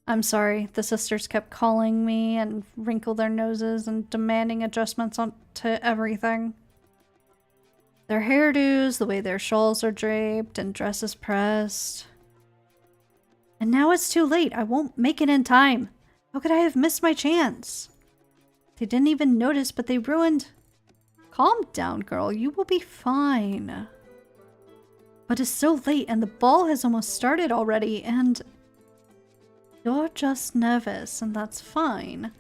I'm sorry, the sisters kept calling me and wrinkled their noses and demanding adjustments to everything. Their hairdos, the way their shawls are draped, and dresses pressed. And now it's too late, I won't make it in time. How could I have missed my chance? They didn't even notice, but they ruined... Calm down, girl, you will be fine. But it's so late and the ball has almost started already and... You're just nervous and that's fine.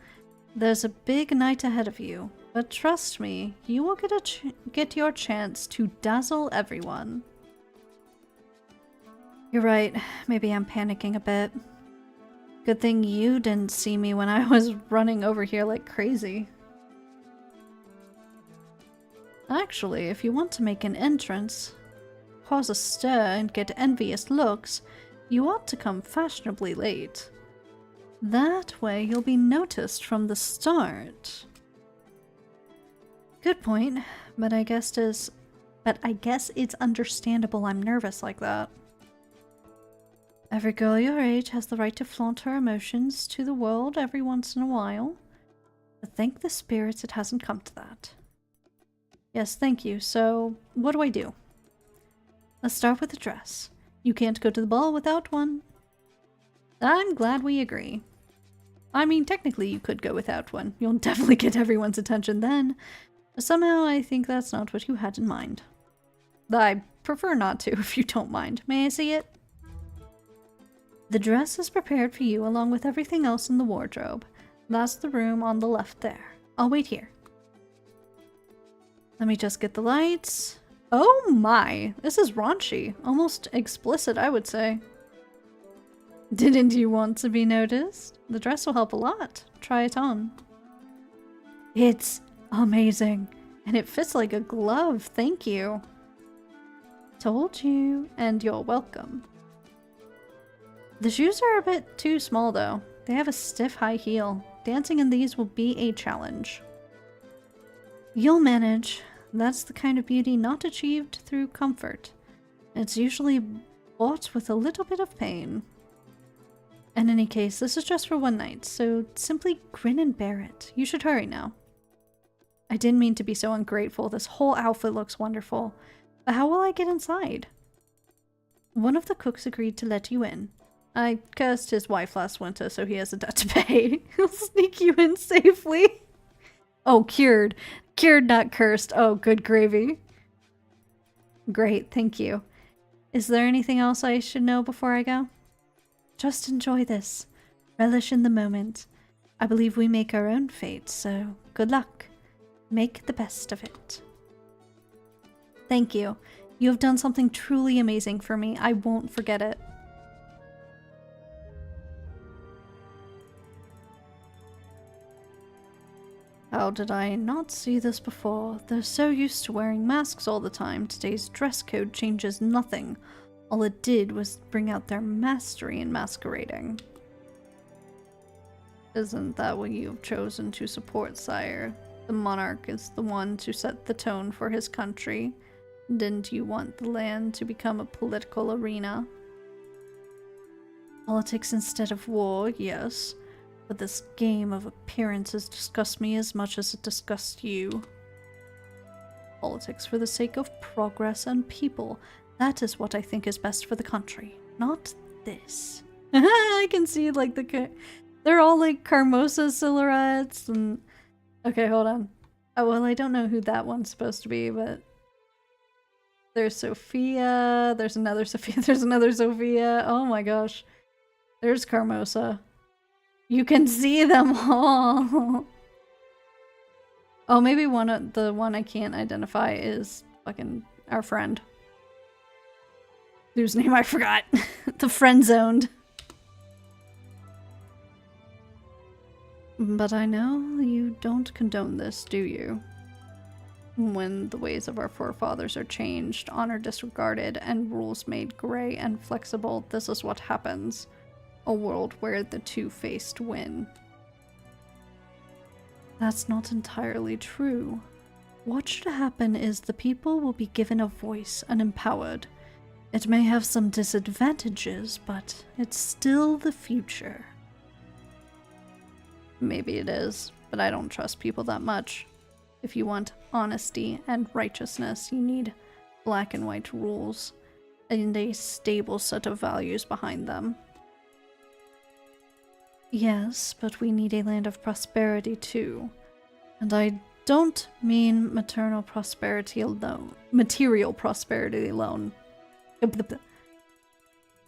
There's a big night ahead of you, but trust me, you will get your chance to dazzle everyone. You're right, maybe I'm panicking a bit. Good thing you didn't see me when I was running over here like crazy. Actually, if you want to make an entrance, cause a stir and get envious looks, you ought to come fashionably late. That way you'll be noticed from the start. Good point, but I guess it's understandable I'm nervous like that. Every girl your age has the right to flaunt her emotions to the world every once in a while. But thank the spirits it hasn't come to that. Yes, thank you. So, what do I do? Let's start with the dress. You can't go to the ball without one. I'm glad we agree. I mean, technically you could go without one. You'll definitely get everyone's attention then. But somehow I think that's not what you had in mind. I prefer not to, if you don't mind. May I see it? The dress is prepared for you along with everything else in the wardrobe. That's the room on the left there. I'll wait here. Let me just get the lights. Oh my, this is raunchy. Almost explicit, I would say. Didn't you want to be noticed? The dress will help a lot. Try it on. It's amazing. And it fits like a glove. Thank you. Told you. And you're welcome. The shoes are a bit too small though. They have a stiff high heel. Dancing in these will be a challenge. You'll manage. That's the kind of beauty not achieved through comfort. It's usually bought with a little bit of pain. In any case, this is just for one night, so simply grin and bear it. You should hurry now. I didn't mean to be so ungrateful. This whole outfit looks wonderful. But how will I get inside? One of the cooks agreed to let you in. I cursed his wife last winter, so he has a debt to pay. He'll sneak you in safely. Oh, cured. Cured, not cursed. Oh, good gravy. Great, thank you. Is there anything else I should know before I go? Just enjoy this. Relish in the moment. I believe we make our own fate, so good luck. Make the best of it. Thank you. You have done something truly amazing for me. I won't forget it. How did I not see this before? They're so used to wearing masks all the time. Today's dress code changes nothing. All it did was bring out their mastery in masquerading. Isn't that what you've chosen to support, sire? The monarch is the one to set the tone for his country. Didn't you want the land to become a political arena? Politics instead of war, yes. But this game of appearances disgusts me as much as it disgusts you. Politics for the sake of progress and people. That is what I think is best for the country. Not this. I can see like they're all like Carmosa silhouettes and... Okay, hold on. Oh, well, I don't know who that one's supposed to be, but... There's Sophia, there's another Sophia, there's another Sophia. Oh my gosh. There's Carmosa. You can see them all. Oh, maybe the one I can't identify is fucking our friend. Whose name I forgot. The friend zoned. But I know you don't condone this, do you? When the ways of our forefathers are changed, honor disregarded, and rules made gray and flexible, this is what happens. A world where the two-faced win. That's not entirely true. What should happen is the people will be given a voice and empowered. It may have some disadvantages, but it's still the future. Maybe it is, but I don't trust people that much. If you want honesty and righteousness, you need black and white rules and a stable set of values behind them. Yes, but we need a land of prosperity too. And I don't mean material prosperity alone.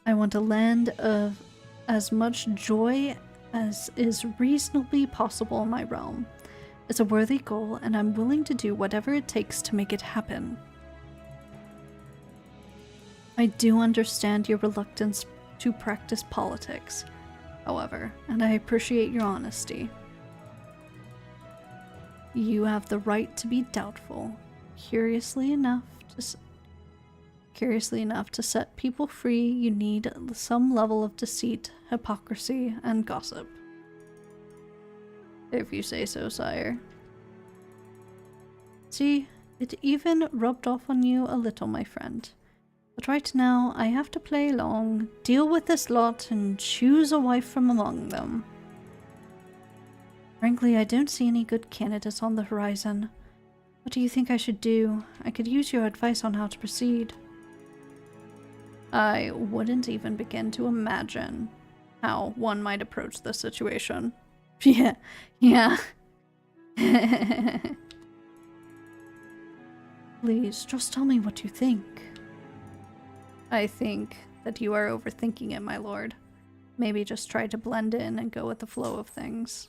I want a land of as much joy as is reasonably possible in my realm. It's a worthy goal, and I'm willing to do whatever it takes to make it happen. I do understand your reluctance to practice politics, however, and I appreciate your honesty. You have the right to be doubtful. Curiously enough to set people free, you need some level of deceit, hypocrisy, and gossip. If you say so, sire. See, it even rubbed off on you a little, my friend. But right now, I have to play along, deal with this lot, and choose a wife from among them. Frankly, I don't see any good candidates on the horizon. What do you think I should do? I could use your advice on how to proceed. I wouldn't even begin to imagine how one might approach this situation. Yeah. Please, just tell me what you think. I think that you are overthinking it, my lord. Maybe just try to blend in and go with the flow of things.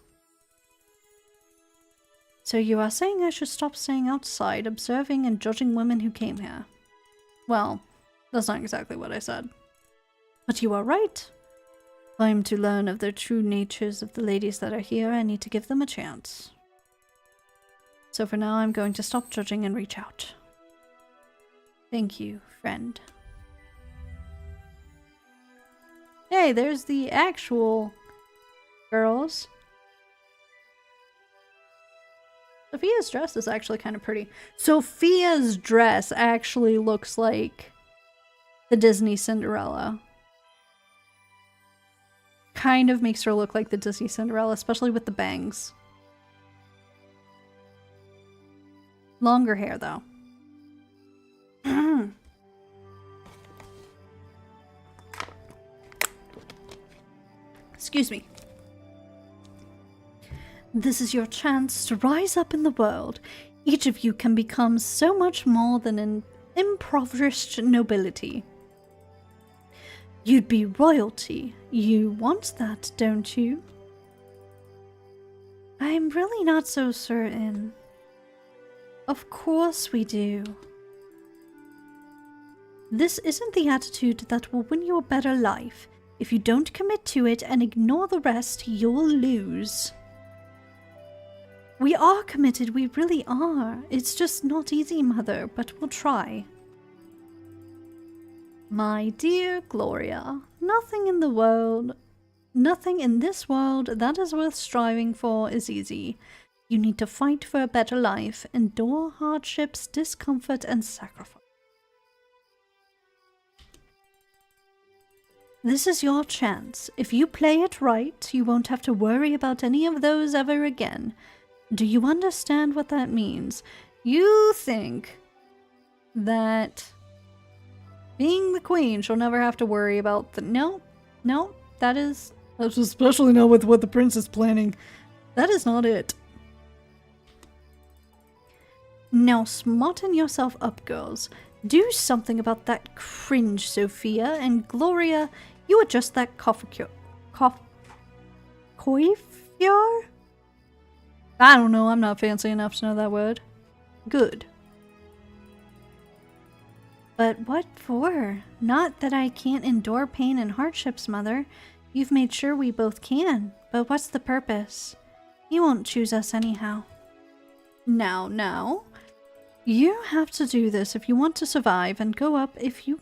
So you are saying I should stop staying outside, observing and judging women who came here? Well, that's not exactly what I said. But you are right. If I am to learn of the true natures of the ladies that are here, I need to give them a chance. So for now, I'm going to stop judging and reach out. Thank you, friend. Hey, there's the actual girls. Sophia's dress is actually kind of pretty. Sophia's dress actually looks like the Disney Cinderella. kind of makes her look like the Disney Cinderella, especially with the bangs. Longer hair, though. Excuse me. This is your chance to rise up in the world. Each of you can become so much more than an impoverished nobility. You'd be royalty. You want that, don't you? I'm really not so certain. Of course we do. This isn't the attitude that will win you a better life. If you don't commit to it and ignore the rest, you'll lose. We are committed, we really are. It's just not easy, Mother, but we'll try. My dear Gloria, nothing in this world that is worth striving for is easy. You need to fight for a better life, endure hardships, discomfort, and sacrifice. This is your chance. If you play it right, you won't have to worry about any of those ever again. Do you understand what that means? You think that being the queen, she'll never have to worry about the— No, that's especially not with what the prince is planning. That is not it. Now smarten yourself up, girls. Do something about that cringe, Sophia, and Gloria, you adjust that coiffure? I don't know, I'm not fancy enough to know that word. Good. But what for? Not that I can't endure pain and hardships, Mother. You've made sure we both can. But what's the purpose? You won't choose us anyhow. Now. You have to do this if you want to survive and go up. If you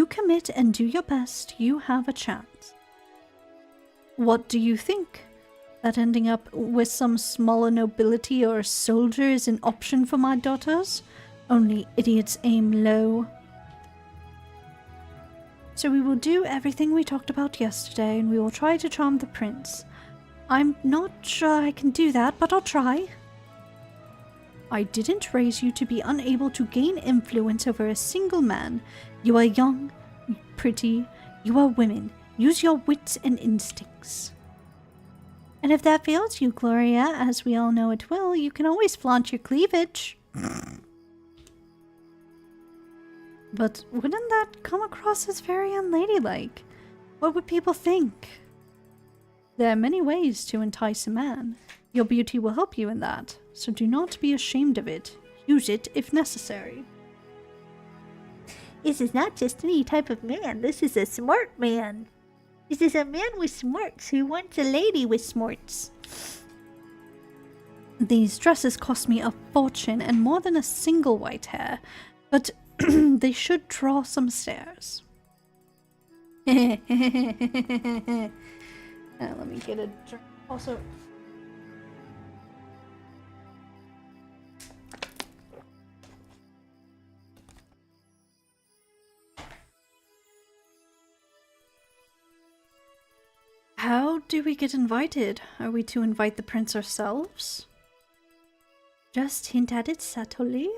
commit and do your best, you have a chance. What do you think? That ending up with some smaller nobility or a soldier is an option for my daughters? Only idiots aim low. So we will do everything we talked about yesterday, and we will try to charm the prince. I'm not sure I can do that, but I'll try. I didn't raise you to be unable to gain influence over a single man. You are young, pretty, you are women. Use your wits and instincts. And if that fails you, Gloria, as we all know it will, you can always flaunt your cleavage. But wouldn't that come across as very unladylike? What would people think? There are many ways to entice a man. Your beauty will help you in that, so do not be ashamed of it. Use it if necessary. This is not just any type of man, this is a smart man. This is a man with smarts who wants a lady with smarts. These dresses cost me a fortune and more than a single white hair, but they should draw some stares. Let me get a drink. Also, how do we get invited? Are we to invite the prince ourselves? Just hint at it subtly.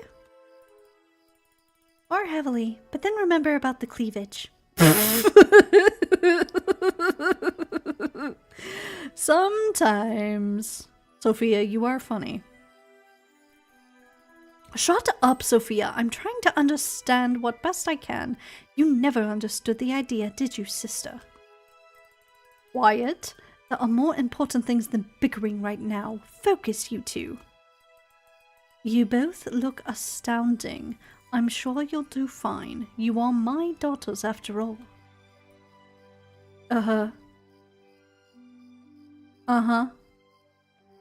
Or heavily, but then remember about the cleavage. Sometimes. Sophia, you are funny. Shut up, Sophia. I'm trying to understand what best I can. You never understood the idea, did you, sister? Wyatt, there are more important things than bickering right now. Focus, you two. You both look astounding. I'm sure you'll do fine. You are my daughters after all. Uh-huh.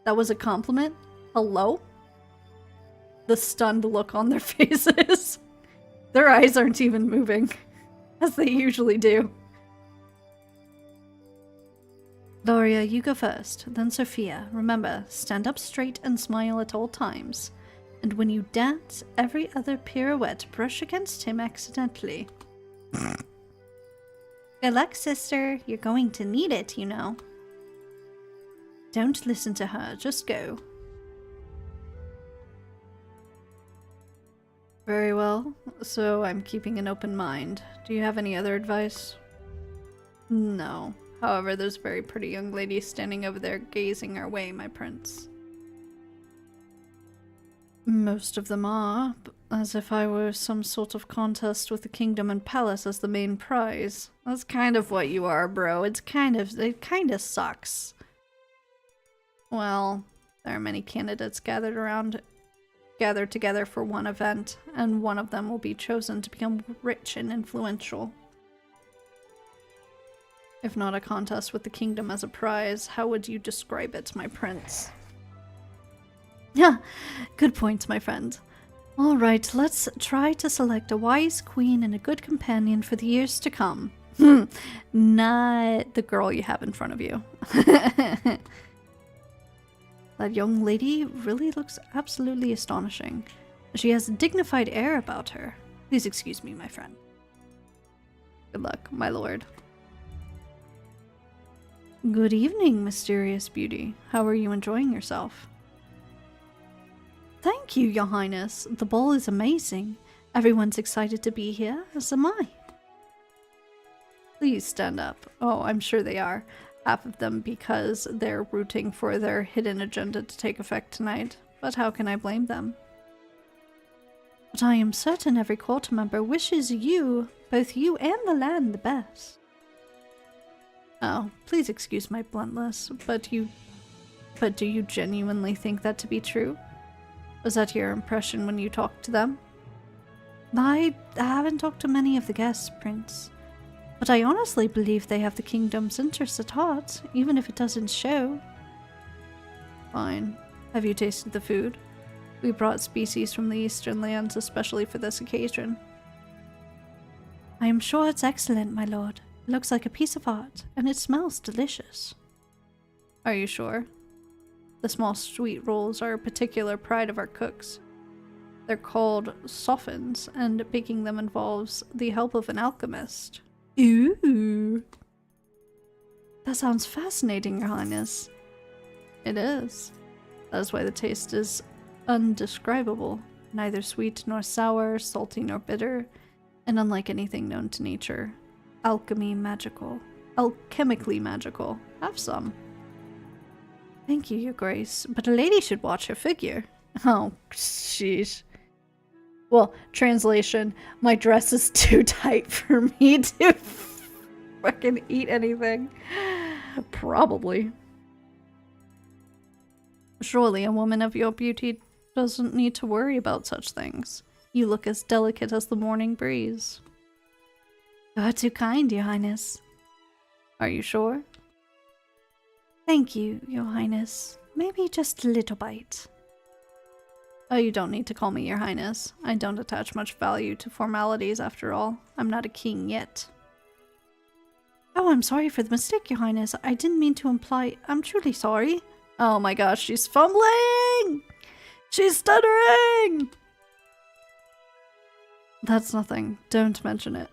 That was a compliment? Hello? The stunned look on their faces. Their eyes aren't even moving, as they usually do. Gloria, you go first, then Sophia. Remember, stand up straight and smile at all times. And when you dance, every other pirouette brush against him accidentally. Good luck, sister. You're going to need it, you know. Don't listen to her. Just go. Very well. So I'm keeping an open mind. Do you have any other advice? No. However, there's a very pretty young lady standing over there gazing our way, my prince. Most of them are, as if I were some sort of contest with the kingdom and palace as the main prize. That's kind of what you are, bro. It kind of sucks. Well, there are many candidates gathered together for one event, and one of them will be chosen to become rich and influential. If not a contest with the kingdom as a prize, how would you describe it, my prince? Yeah, good point, my friend. Alright, let's try to select a wise queen and a good companion for the years to come. Not the girl you have in front of you. That young lady really looks absolutely astonishing. She has a dignified air about her. Please excuse me, my friend. Good luck, my lord. Good evening, mysterious beauty. How are you enjoying yourself? Thank you, Your Highness. The ball is amazing. Everyone's excited to be here, as am I. Please stand up. Oh, I'm sure they are. Half of them because they're rooting for their hidden agenda to take effect tonight. But how can I blame them? But I am certain every court member wishes you, both you and the land, the best. Oh, please excuse my bluntness, but do you genuinely think that to be true? Was that your impression when you talked to them? I haven't talked to many of the guests, Prince. But I honestly believe they have the kingdom's interests at heart, even if it doesn't show. Fine. Have you tasted the food? We brought species from the eastern lands especially for this occasion. I am sure it's excellent, my lord. It looks like a piece of art, and it smells delicious. Are you sure? The small sweet rolls are a particular pride of our cooks. They're called soffins, and baking them involves the help of an alchemist. Ooh! That sounds fascinating, Your Highness. It is. That is why the taste is undescribable. Neither sweet nor sour, salty nor bitter, and unlike anything known to nature. Alchemically magical. Have some. Thank you, Your Grace, but a lady should watch her figure. Oh, sheesh. Well, translation, my dress is too tight for me to fucking eat anything. Probably. Surely a woman of your beauty doesn't need to worry about such things. You look as delicate as the morning breeze. You are too kind, Your Highness. Are you sure? Thank you, Your Highness. Maybe just a little bite. Oh, you don't need to call me Your Highness. I don't attach much value to formalities after all. I'm not a king yet. Oh, I'm sorry for the mistake, Your Highness. I didn't mean to imply... I'm truly sorry. Oh my gosh, she's fumbling! She's stuttering! That's nothing. Don't mention it.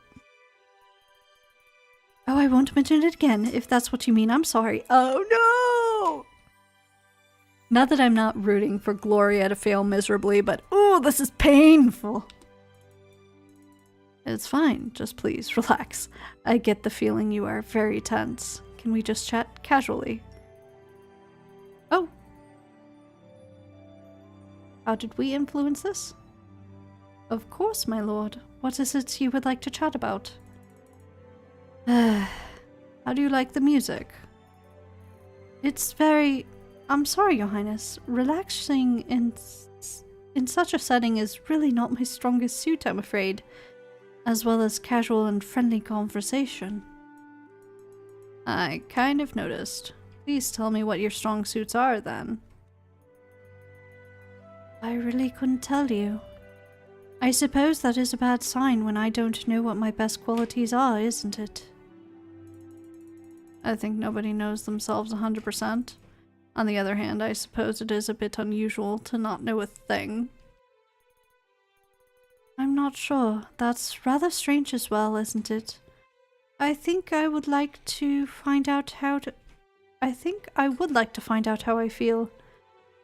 Oh, I won't mention it again, if that's what you mean. I'm sorry. Oh no! Not that I'm not rooting for Gloria to fail miserably, but ooh, this is painful. It's fine. Just please, relax. I get the feeling you are very tense. Can we just chat casually? Oh. How did we influence this? Of course, my lord. What is it you would like to chat about? How do you like the music? It's very... I'm sorry, Your Highness. Relaxing in such a setting is really not my strongest suit, I'm afraid. As well as casual and friendly conversation. I kind of noticed. Please tell me what your strong suits are, then. I really couldn't tell you. I suppose that is a bad sign when I don't know what my best qualities are, isn't it? I think nobody knows themselves 100%. On the other hand, I suppose it is a bit unusual to not know a thing. I'm not sure. That's rather strange as well, isn't it? I think I would like to find out how to... I think I would like to find out how I feel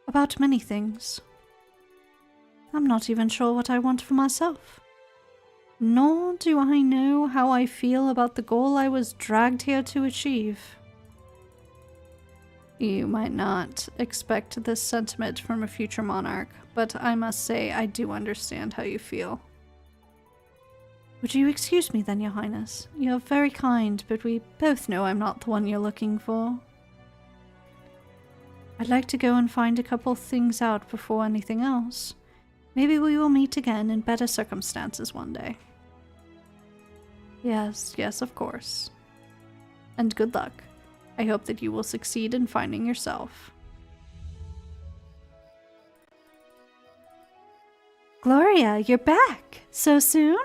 about many things. I'm not even sure what I want for myself. Nor do I know how I feel about the goal I was dragged here to achieve. You might not expect this sentiment from a future monarch, but I must say I do understand how you feel. Would you excuse me then, Your Highness? You're very kind, but we both know I'm not the one you're looking for. I'd like to go and find a couple things out before anything else. Maybe we will meet again in better circumstances one day. Yes, yes, of course. And good luck. I hope that you will succeed in finding yourself. Gloria, you're back! So soon?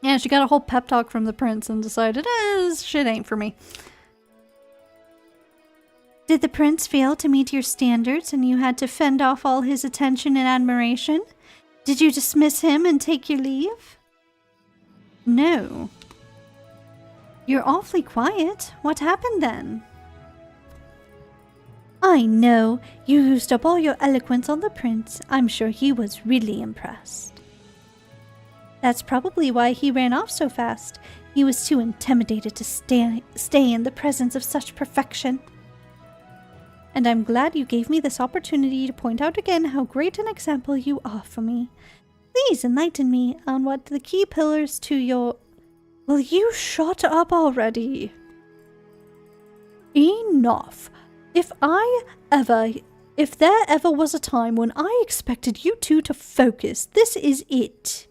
Yeah, she got a whole pep talk from the prince and decided, this shit ain't for me. Did the prince fail to meet your standards and you had to fend off all his attention and admiration? Did you dismiss him and take your leave? No. You're awfully quiet. What happened then? I know. You used up all your eloquence on the prince. I'm sure he was really impressed. That's probably why he ran off so fast. He was too intimidated to stay in the presence of such perfection. And I'm glad you gave me this opportunity to point out again how great an example you are for me. Please enlighten me on what the key pillars to your... Will you shut up already? Enough. If there ever was a time when I expected you two to focus, this is it.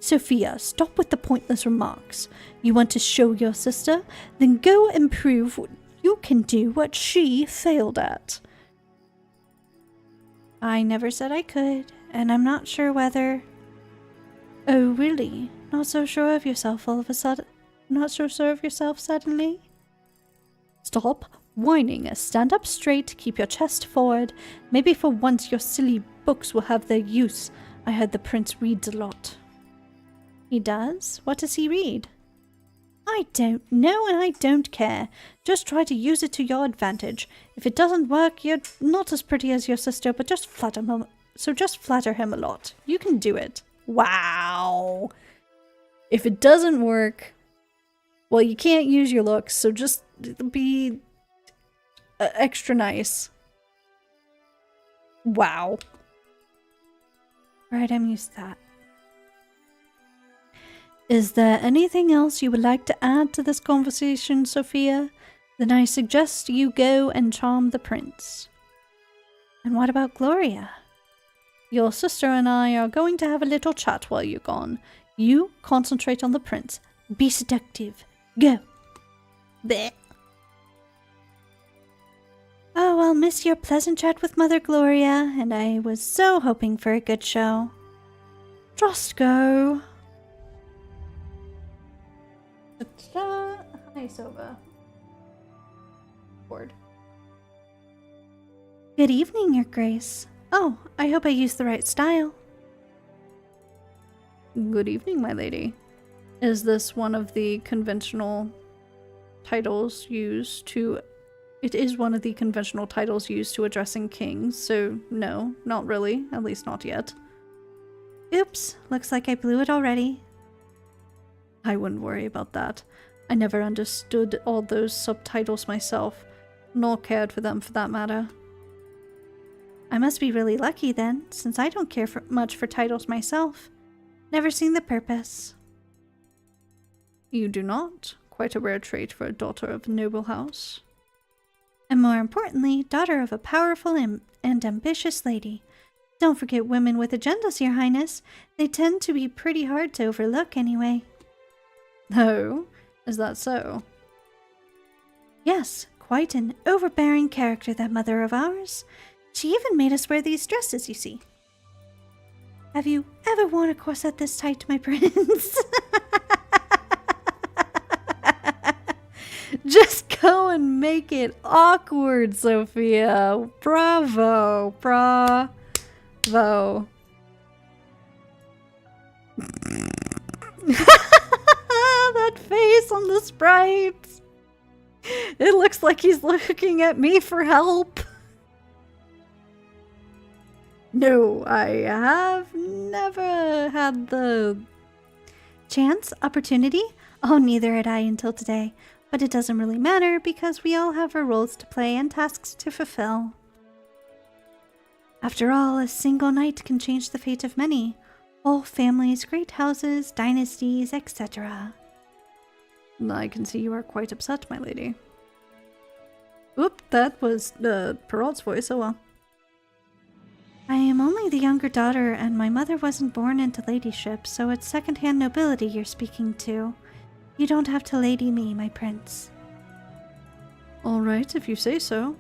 Sophia, stop with the pointless remarks. You want to show your sister? Then go and prove you can do what she failed at. I never said I could, and I'm not sure whether... Oh, really? Not so sure of yourself all of a sudden? Not so sure of yourself suddenly? Stop whining. Stand up straight, keep your chest forward. Maybe for once your silly books will have their use. I heard the prince reads a lot. He does? What does he read? I don't know and I don't care. Just try to use it to your advantage. If it doesn't work, you're not as pretty as your sister, but just flatter him. So just flatter him a lot. You can do it. Wow. If it doesn't work, well, you can't use your looks, so just be extra nice. Wow. Right, I'm used to that. Is there anything else you would like to add to this conversation, Sophia? Then I suggest you go and charm the prince. And what about Gloria? Your sister and I are going to have a little chat while you're gone. You concentrate on the prince. Be seductive. Go. Blech. Oh, I'll miss your pleasant chat with Mother Gloria, and I was so hoping for a good show. Just go. Hi, Sova. Bored. Good evening, Your Grace. Oh, I hope I used the right style. Good evening, my lady. Is this one of the conventional titles used to... It is one of the conventional titles used to addressing kings, so no, not really. At least not yet. Oops, looks like I blew it already. I wouldn't worry about that. I never understood all those subtitles myself, nor cared for them for that matter. I must be really lucky then, since I don't care much for titles myself. Never seen the purpose. You do not? Quite a rare trait for a daughter of a noble house. And more importantly, daughter of a powerful and ambitious lady. Don't forget women with agendas, Your Highness. They tend to be pretty hard to overlook anyway. Oh, is that so? Yes, quite an overbearing character, that mother of ours. She even made us wear these dresses, you see. Have you ever worn a corset this tight, my prince? Just go and make it awkward, Sophia. Bravo. Bravo. face on the sprite. It looks like he's looking at me for help. No, I have never had the chance, opportunity? Oh, neither had I until today. But it doesn't really matter because we all have our roles to play and tasks to fulfill. After all, a single night can change the fate of many. Whole families, great houses, dynasties, etc. I can see you are quite upset, my lady. Oop, that was Perrault's voice, oh well. I am only the younger daughter, and my mother wasn't born into ladyship, so it's second-hand nobility you're speaking to. You don't have to lady me, my prince. All right, if you say so.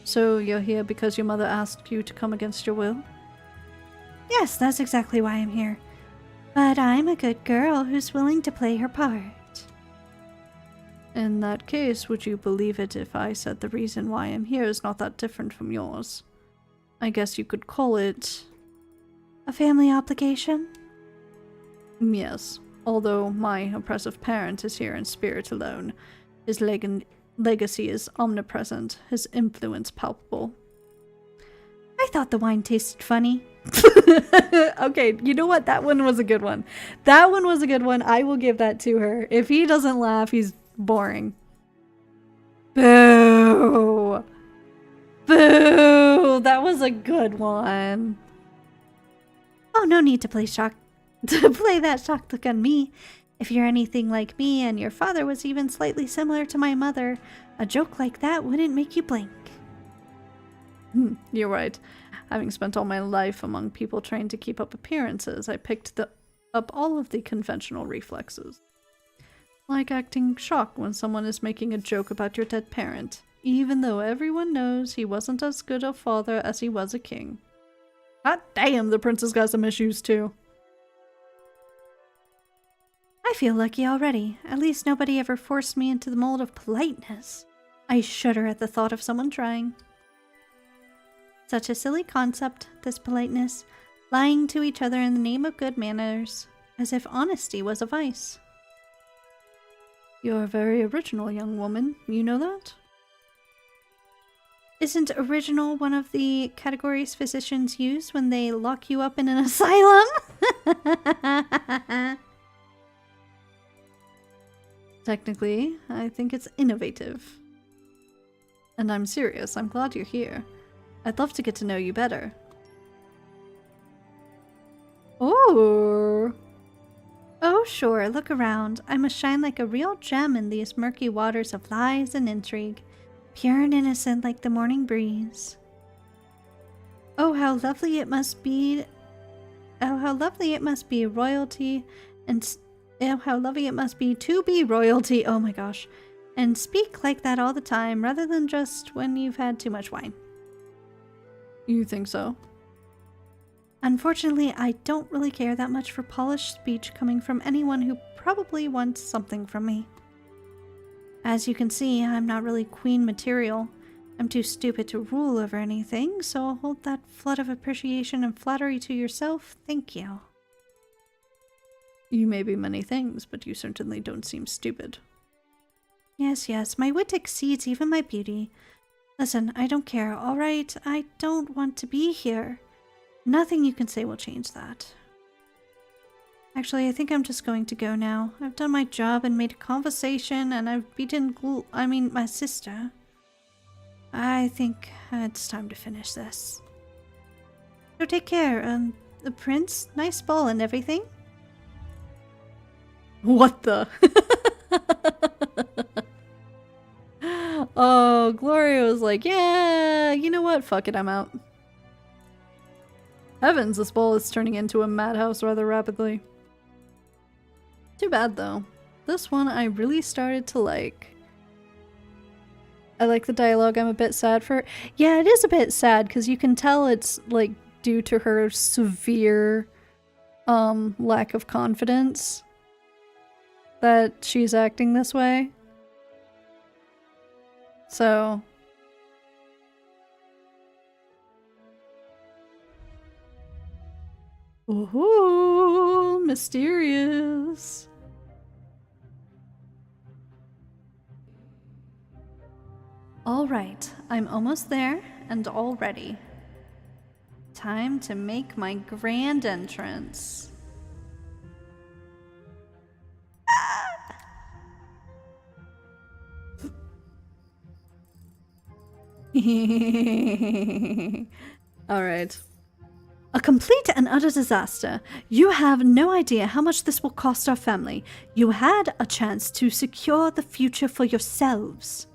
So you're here because your mother asked you to come against your will? Yes, that's exactly why I'm here. But I'm a good girl who's willing to play her part. In that case, would you believe it if I said the reason why I'm here is not that different from yours? I guess you could call it... a family obligation? Yes, although my oppressive parent is here in spirit alone. His legacy is omnipresent, his influence palpable. I thought the wine tasted funny. Okay, you know what? That one was a good one. That one was a good one. I will give that to her. If he doesn't laugh, he's boring. Boo! Boo! That was a good one. Oh, no need to play that shock look on me. If you're anything like me and your father was even slightly similar to my mother, a joke like that wouldn't make you blink. You're right. Having spent all my life among people trained to keep up appearances, I picked up all of the conventional reflexes. Like acting shocked when someone is making a joke about your dead parent, even though everyone knows he wasn't as good a father as he was a king. Hot damn, the prince's got some issues too. I feel lucky already. At least nobody ever forced me into the mold of politeness. I shudder at the thought of someone trying. Such a silly concept, this politeness, lying to each other in the name of good manners, as if honesty was a vice. You're very original, young woman. You know that? Isn't original one of the categories physicians use when they lock you up in an asylum? Technically, I think it's innovative. And I'm serious. I'm glad you're here. I'd love to get to know you better. Oh! Oh, sure, look around. I must shine like a real gem in these murky waters of lies and intrigue, pure and innocent like the morning breeze. Oh, how lovely it must be. Oh, how lovely it must be royalty, and oh, how lovely it must be to be royalty. Oh my gosh. And speak like that all the time, rather than just when you've had too much wine. You think so? Unfortunately, I don't really care that much for polished speech coming from anyone who probably wants something from me. As you can see, I'm not really queen material. I'm too stupid to rule over anything, so I'll hold that flood of appreciation and flattery to yourself. Thank you. You may be many things, but you certainly don't seem stupid. Yes, yes, my wit exceeds even my beauty. Listen, I don't care, alright? I don't want to be here. Nothing you can say will change that. Actually, I think I'm just going to go now. I've done my job and made a conversation, and I've beaten my sister. I think it's time to finish this. So take care, the prince, nice ball and everything. What the? Oh, Gloria was like, yeah, you know what? Fuck it, I'm out. Heavens, this ball is turning into a madhouse rather rapidly. Too bad, though. This one I really started to like. I like the dialogue. I'm a bit sad for her. Yeah, it is a bit sad, because you can tell it's, like, due to her severe, lack of confidence that she's acting this way. So... Ooh, mysterious. Alright, I'm almost there and all ready. Time to make my grand entrance. Alright. A complete and utter disaster. You have no idea how much this will cost our family. You had a chance to secure the future for yourselves.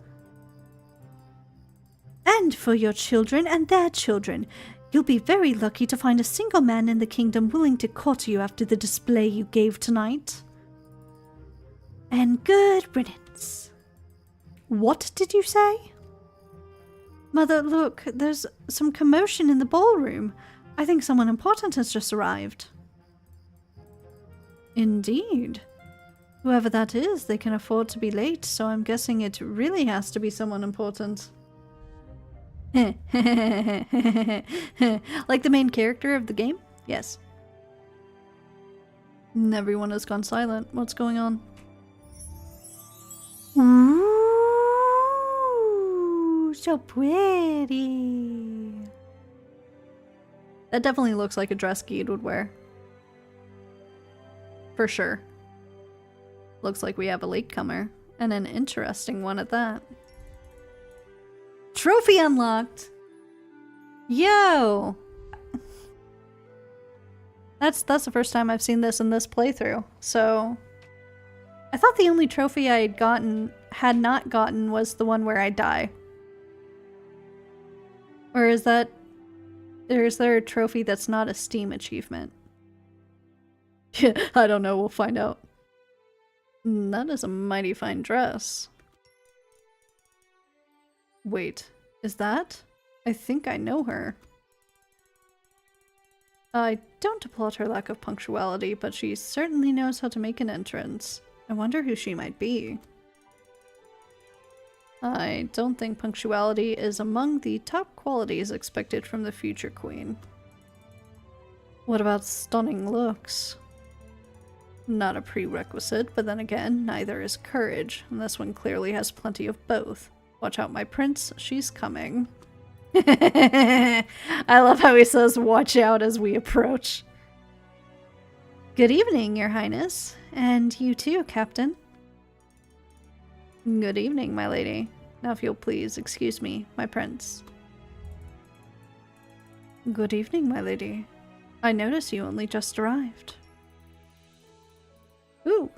And for your children and their children. You'll be very lucky to find a single man in the kingdom willing to court you after the display you gave tonight. And good riddance. What did you say? Mother, look, there's some commotion in the ballroom. I think someone important has just arrived. Indeed. Whoever that is, they can afford to be late, so I'm guessing it really has to be someone important. Like the main character of the game? Yes. Everyone has gone silent. What's going on? Ooh, so pretty. That definitely looks like a dress Geed would wear. For sure. Looks like we have a latecomer, and an interesting one at that. Trophy unlocked! Yo! That's the first time I've seen this in this playthrough, so... I thought the only trophy I had not gotten was the one where I die. Or is there a trophy that's not a Steam achievement? I don't know, we'll find out. That is a mighty fine dress. Wait, is that? I think I know her. I don't applaud her lack of punctuality, but she certainly knows how to make an entrance. I wonder who she might be. I don't think punctuality is among the top qualities expected from the future queen. What about stunning looks? Not a prerequisite, but then again, neither is courage, and this one clearly has plenty of both. Watch out, my prince, she's coming. I love how he says, watch out as we approach. Good evening, your highness. And you too, captain. Good evening, my lady. Now if you'll please excuse me, my prince. Good evening, my lady. I notice you only just arrived. Ooh.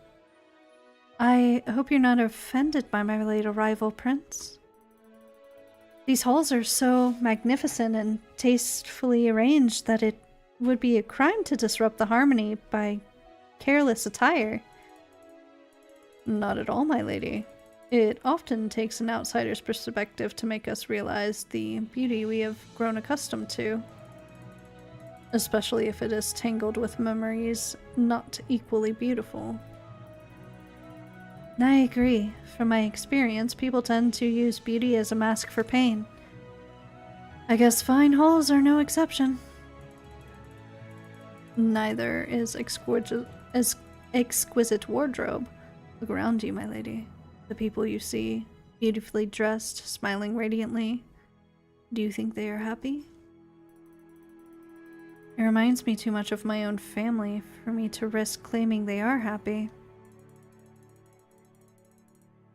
I hope you're not offended by my late arrival, prince. These halls are so magnificent and tastefully arranged that it would be a crime to disrupt the harmony by careless attire. Not at all, my lady. It often takes an outsider's perspective to make us realize the beauty we have grown accustomed to. Especially if it is tangled with memories not equally beautiful. I agree. From my experience, people tend to use beauty as a mask for pain. I guess fine halls are no exception. Neither is exquisite wardrobe. Look around you, my lady. The people you see, beautifully dressed, smiling radiantly. Do you think they are happy? It reminds me too much of my own family for me to risk claiming they are happy.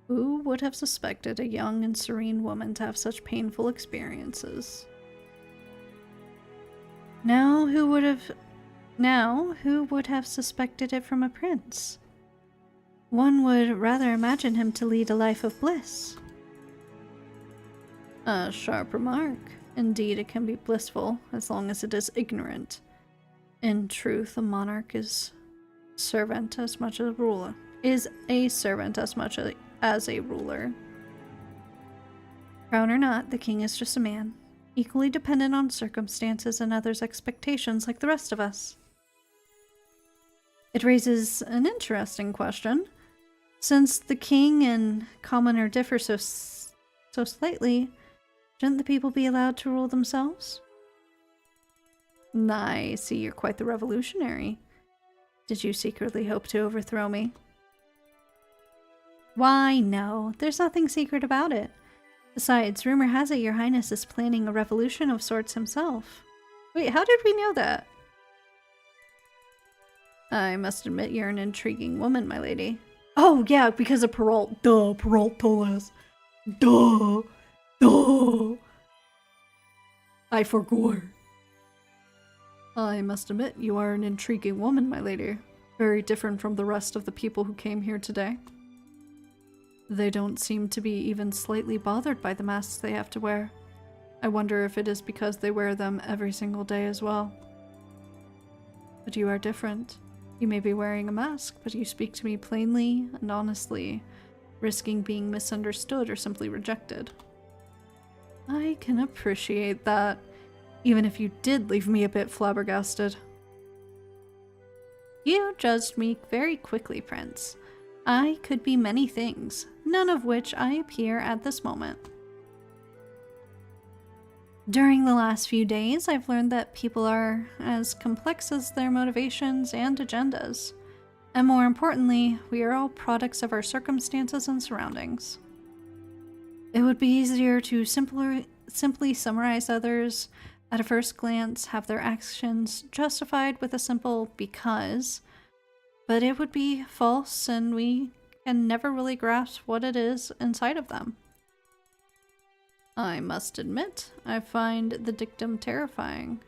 Who would have suspected a young and serene woman to have such painful experiences? Now, who would have suspected it from a prince? One would rather imagine him to lead a life of bliss. A sharp remark. Indeed, it can be blissful, as long as it is ignorant. In truth, a monarch is a servant as much as a ruler. Crown or not, the king is just a man, equally dependent on circumstances and others' expectations like the rest of us. It raises an interesting question. Since the king and commoner differ so slightly, shouldn't the people be allowed to rule themselves? I see you're quite the revolutionary. Did you secretly hope to overthrow me? Why, no. There's nothing secret about it. Besides, rumor has it your highness is planning a revolution of sorts himself. Wait, how did we know that? I must admit you're an intriguing woman, my lady. Oh, yeah, because of Perrault. Duh, Perrault told us. Duh. Duh. I forgot. I must admit you are an intriguing woman, my lady. Very different from the rest of the people who came here today. They don't seem to be even slightly bothered by the masks they have to wear. I wonder if it is because they wear them every single day as well. But you are different. You may be wearing a mask, but you speak to me plainly and honestly, risking being misunderstood or simply rejected. I can appreciate that, even if you did leave me a bit flabbergasted. You judged me very quickly, Prince. I could be many things, none of which I appear at this moment. During the last few days, I've learned that people are as complex as their motivations and agendas. And more importantly, we are all products of our circumstances and surroundings. It would be easier to simply summarize others at a first glance, have their actions justified with a simple because, but it would be false and we can never really grasp what it is inside of them. I must admit, I find the dictum terrifying.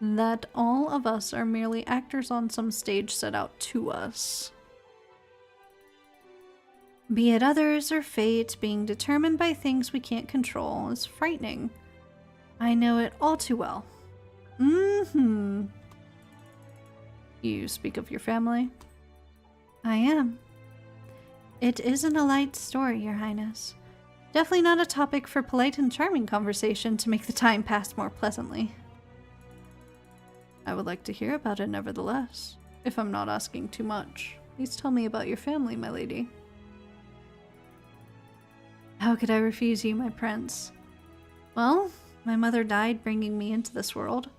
That all of us are merely actors on some stage set out to us. Be it others or fate, being determined by things we can't control is frightening. I know it all too well. You speak of your family? I am. It isn't a light story, Your Highness. Definitely not a topic for polite and charming conversation to make the time pass more pleasantly. I would like to hear about it nevertheless. If I'm not asking too much, please tell me about your family, my lady. How could I refuse you, my prince? Well, my mother died bringing me into this world.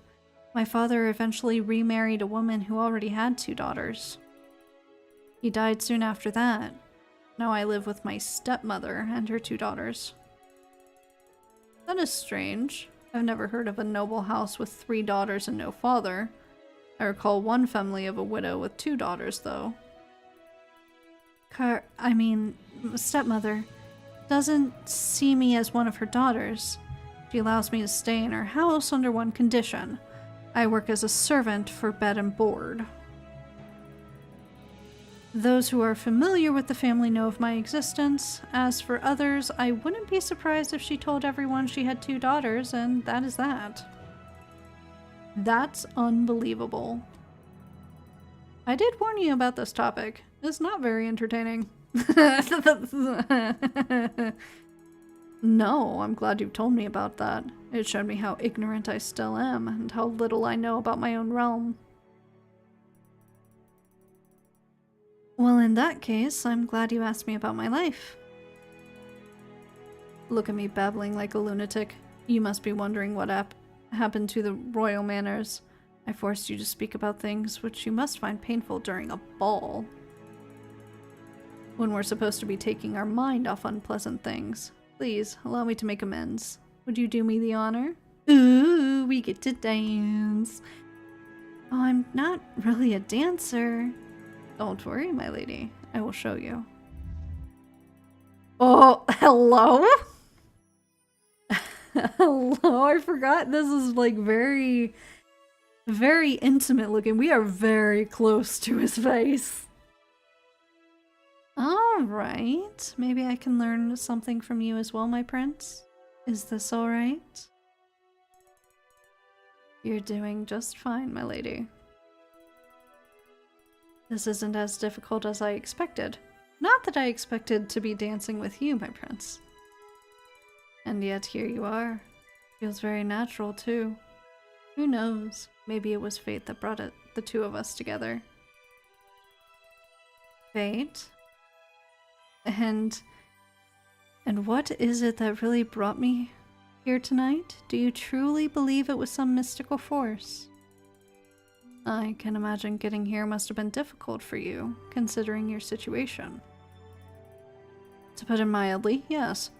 My father eventually remarried a woman who already had 2 daughters. He died soon after that. Now I live with my stepmother and her 2 daughters. That is strange. I've never heard of a noble house with 3 daughters and no father. I recall one family of a widow with 2 daughters, though. Stepmother doesn't see me as one of her daughters. She allows me to stay in her house under one condition. I work as a servant for bed and board. Those who are familiar with the family know of my existence. As for others, I wouldn't be surprised if she told everyone she had 2 daughters, and that is that. That's unbelievable. I did warn you about this topic. It's not very entertaining. No, I'm glad you've told me about that. It showed me how ignorant I still am, and how little I know about my own realm. Well, in that case, I'm glad you asked me about my life. Look at me babbling like a lunatic. You must be wondering what happened to the royal manners. I forced you to speak about things which you must find painful during a ball. When we're supposed to be taking our mind off unpleasant things. Please, allow me to make amends. Would you do me the honor? Ooh, we get to dance. Oh, I'm not really a dancer. Don't worry, my lady. I will show you. Oh, hello? Hello, I forgot this is like very, very intimate looking. We are very close to his face. Alright, maybe I can learn something from you as well, my prince. Is this alright? You're doing just fine, my lady. This isn't as difficult as I expected. Not that I expected to be dancing with you, my prince. And yet here you are. Feels very natural, too. Who knows? Maybe it was fate that brought the 2 of us together. Fate? And what is it that really brought me here tonight? Do you truly believe it was some mystical force? I can imagine getting here must have been difficult for you, considering your situation. To put it mildly, yes.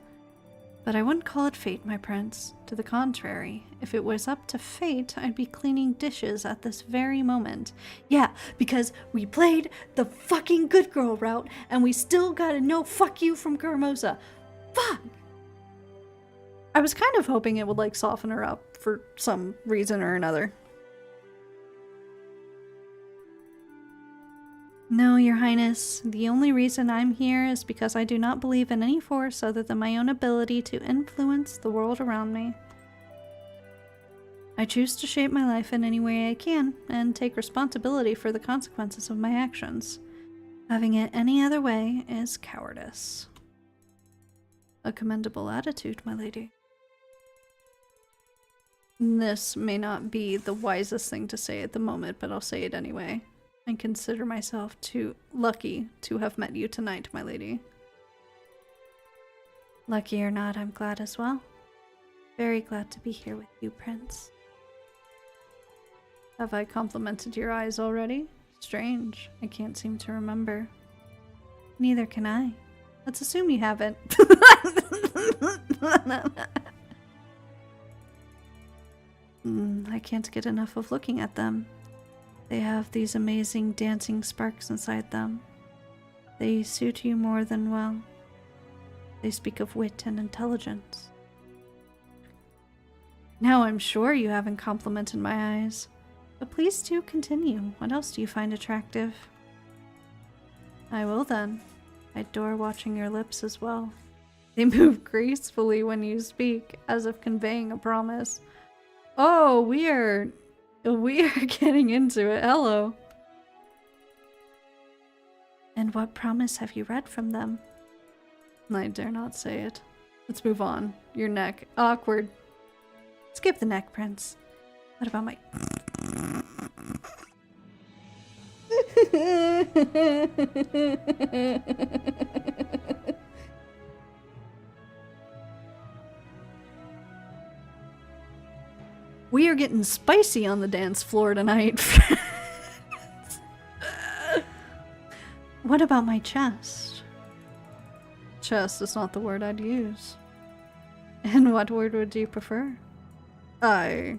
But I wouldn't call it fate, my prince. To the contrary, if it was up to fate, I'd be cleaning dishes at this very moment. Yeah, because we played the fucking good girl route, and we still got a no fuck you from Garamosa. Fuck! I was kind of hoping it would, like, soften her up for some reason or another. No, Your Highness. The only reason I'm here is because I do not believe in any force other than my own ability to influence the world around me. I choose to shape my life in any way I can, and take responsibility for the consequences of my actions. Having it any other way is cowardice. A commendable attitude, my lady. This may not be the wisest thing to say at the moment, but I'll say it anyway. I consider myself too lucky to have met you tonight, my lady. Lucky or not, I'm glad as well. Very glad to be here with you, Prince. Have I complimented your eyes already? Strange. I can't seem to remember. Neither can I. Let's assume you haven't. I can't get enough of looking at them. They have these amazing dancing sparks inside them. They suit you more than well. They speak of wit and intelligence. Now I'm sure you haven't complimented my eyes. But please do continue. What else do you find attractive? I will then. I adore watching your lips as well. They move gracefully when you speak, as if conveying a promise. Oh, we are getting into it. Hello. And what promise have you read from them? I dare not say it. Let's move on. Your neck. Awkward. Skip the neck, Prince. What about my... We are getting spicy on the dance floor tonight. What about my chest? Chest is not the word I'd use. And what word would you prefer? I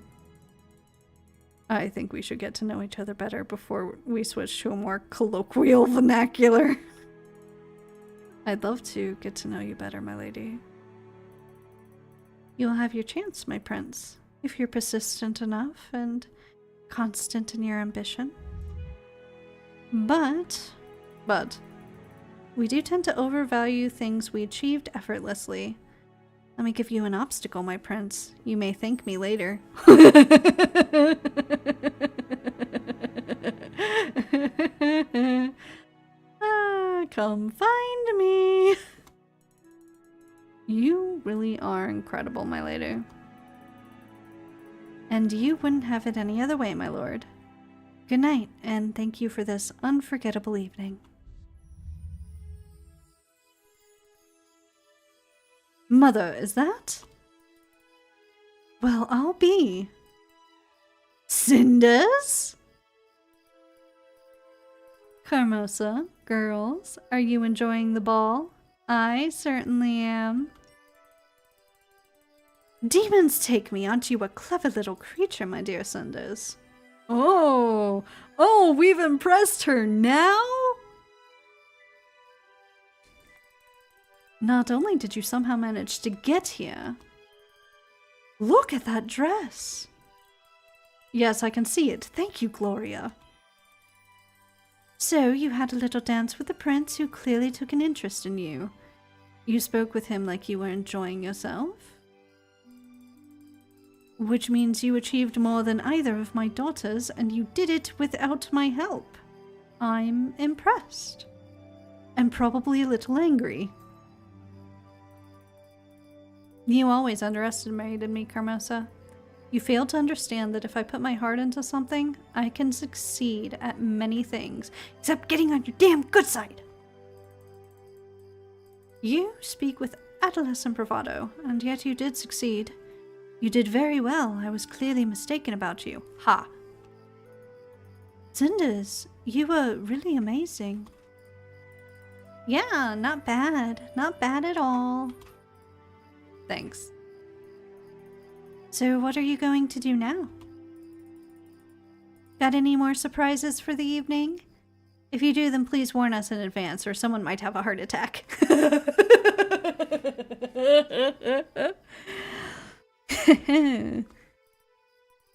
think we should get to know each other better before we switch to a more colloquial vernacular. I'd love to get to know you better, my lady. You'll have your chance, my prince, if you're persistent enough and constant in your ambition. But, we do tend to overvalue things we achieved effortlessly. Let me give you an obstacle, my prince. You may thank me later. Come find me. You really are incredible, my lady. And you wouldn't have it any other way, my lord. Good night, and thank you for this unforgettable evening. Mother, is that? Well, I'll be. Cinders? Carmosa, girls, are you enjoying the ball? I certainly am. Demons take me, aren't you a clever little creature, my dear Cinders? Oh, we've impressed her now? Not only did you somehow manage to get here, look at that dress. Yes, I can see it. Thank you, Gloria. So, you had a little dance with the prince who clearly took an interest in you. You spoke with him like you were enjoying yourself? Which means you achieved more than either of my daughters, and you did it without my help. I'm impressed. And probably a little angry. You always underestimated me, Carmosa. You failed to understand that if I put my heart into something, I can succeed at many things, except getting on your damn good side. You speak with adolescent bravado, and yet you did succeed. You did very well. I was clearly mistaken about you. Ha! Cinders, you were really amazing. Yeah, not bad. Not bad at all. Thanks. So what are you going to do now? Got any more surprises for the evening? If you do, then please warn us in advance, or someone might have a heart attack.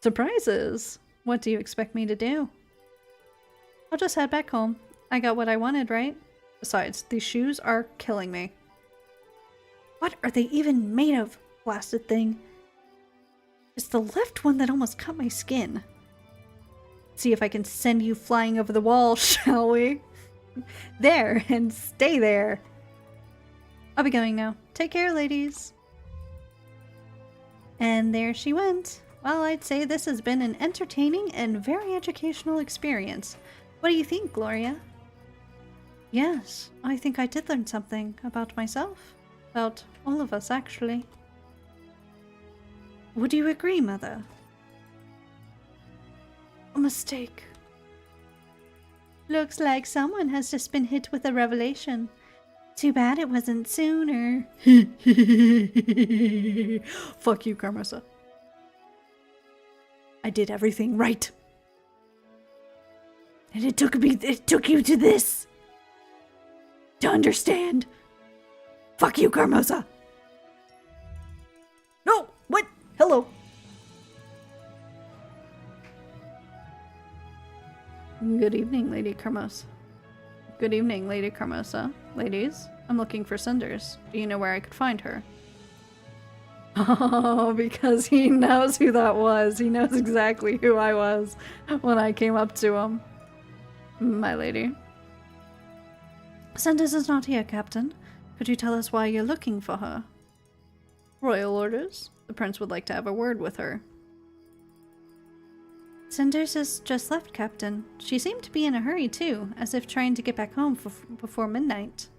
Surprises? What do you expect me to do? I'll just head back home. I got what I wanted, right? Besides, these shoes are killing me. What are they even made of, blasted thing? It's the left one that almost cut my skin. See if I can send you flying over the wall, shall we? There, and stay there. I'll be going now. Take care, ladies. And there she went. Well, I'd say this has been an entertaining and very educational experience. What do you think, Gloria? Yes, I think I did learn something about myself. About all of us, actually. Would you agree, Mother? A mistake. Looks like someone has just been hit with a revelation. Too bad it wasn't sooner. Fuck you, Carmosa. I did everything right. And it took you to this. To understand. Fuck you, Carmosa. No, what? Hello. Good evening, Lady Carmosa. Good evening, Lady Carmosa. Ladies, I'm looking for Cinders. Do you know where I could find her? Oh, because he knows who that was. He knows exactly who I was when I came up to him. My lady. Cinders is not here, Captain. Could you tell us why you're looking for her? Royal orders. The prince would like to have a word with her. Cinders has just left, Captain. She seemed to be in a hurry, too, as if trying to get back home before midnight.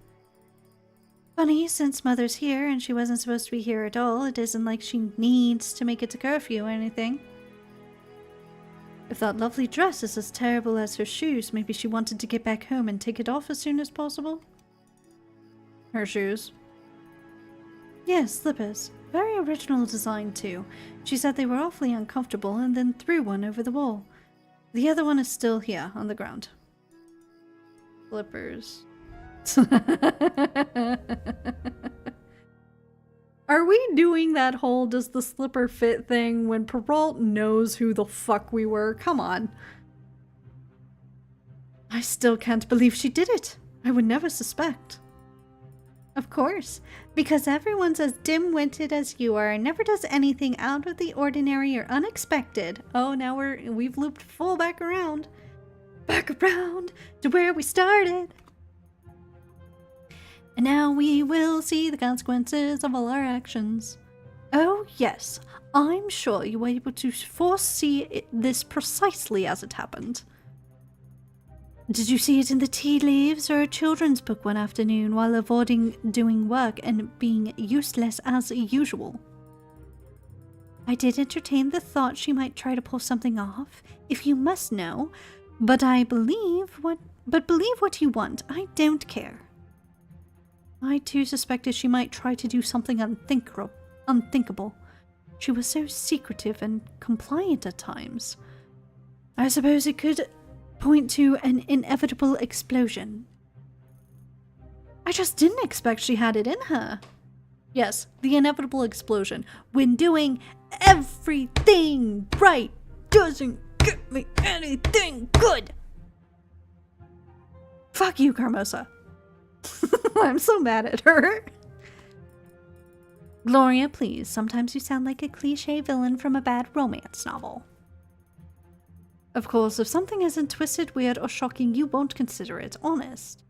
Funny, since Mother's here and she wasn't supposed to be here at all, it isn't like she needs to make it to curfew or anything. If that lovely dress is as terrible as her shoes, maybe she wanted to get back home and take it off as soon as possible? Her shoes? Yes, slippers. Very original design, too. She said they were awfully uncomfortable and then threw one over the wall. The other one is still here, on the ground. Slippers. Are we doing that whole does the slipper fit thing when Perrault knows who the fuck we were? Come on. I still can't believe she did it. I would never suspect. Of course, because everyone's as dim-witted as you are and never does anything out of the ordinary or unexpected. Oh, now we've looped full back around. Back around to where we started. And now we will see the consequences of all our actions. Oh, yes. I'm sure you were able to foresee this precisely as it happened. Did you see it in the tea leaves or a children's book one afternoon while avoiding doing work and being useless as usual? I did entertain the thought she might try to pull something off, if you must know, but believe what you want. I don't care. I too suspected she might try to do something unthinkable. She was so secretive and compliant at times. I suppose it could point to an inevitable explosion. I just didn't expect she had it in her. Yes, the inevitable explosion. When doing everything right doesn't get me anything good. Fuck you, Carmosa. I'm so mad at her. Gloria, please. Sometimes you sound like a cliché villain from a bad romance novel. Of course, if something isn't twisted, weird, or shocking, you won't consider it honest.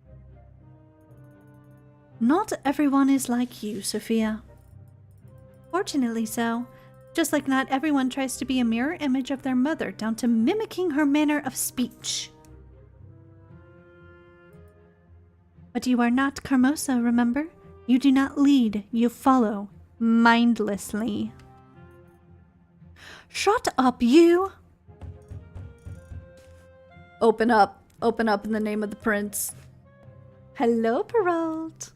Not everyone is like you, Sophia. Fortunately so. Just like not everyone tries to be a mirror image of their mother, down to mimicking her manner of speech. But you are not Carmosa, remember? You do not lead, you follow, mindlessly. Shut up, you! Open up in the name of the prince. Hello, Perrault.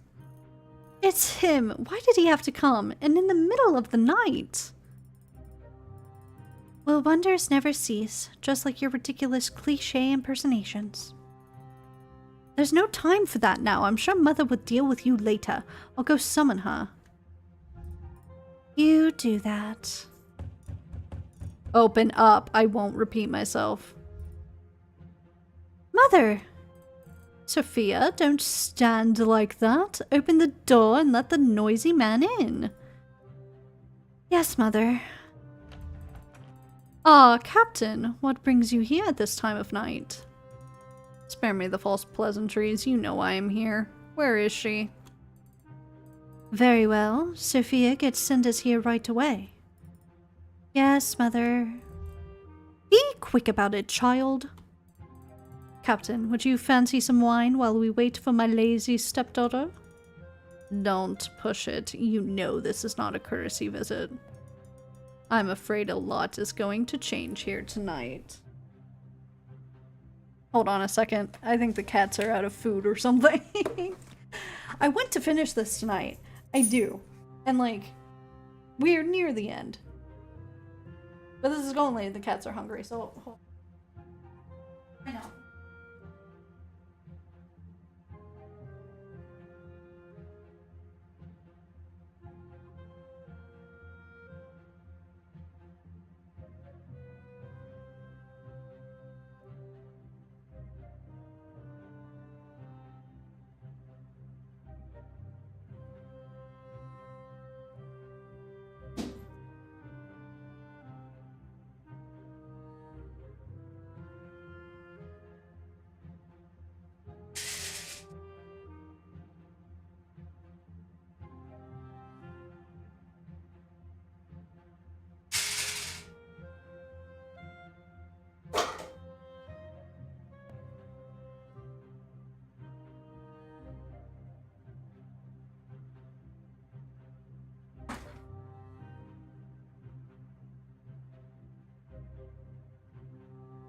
It's him! Why did he have to come? And in the middle of the night? Well, wonders never cease, just like your ridiculous cliché impersonations. There's no time for that now. I'm sure Mother would deal with you later. I'll go summon her. You do that. Open up. I won't repeat myself. Mother! Sophia, don't stand like that. Open the door and let the noisy man in. Yes, Mother. Ah, Captain, what brings you here at this time of night? Spare me the false pleasantries. You know I am here. Where is she? Very well. Sophia gets Cinders here right away. Yes, Mother. Be quick about it, child. Captain, would you fancy some wine while we wait for my lazy stepdaughter? Don't push it. You know this is not a courtesy visit. I'm afraid a lot is going to change here tonight. Hold on a second. I think the cats are out of food or something. I want to finish this tonight. I do. And like, we're near the end. But this is going late. The cats are hungry, so... I know.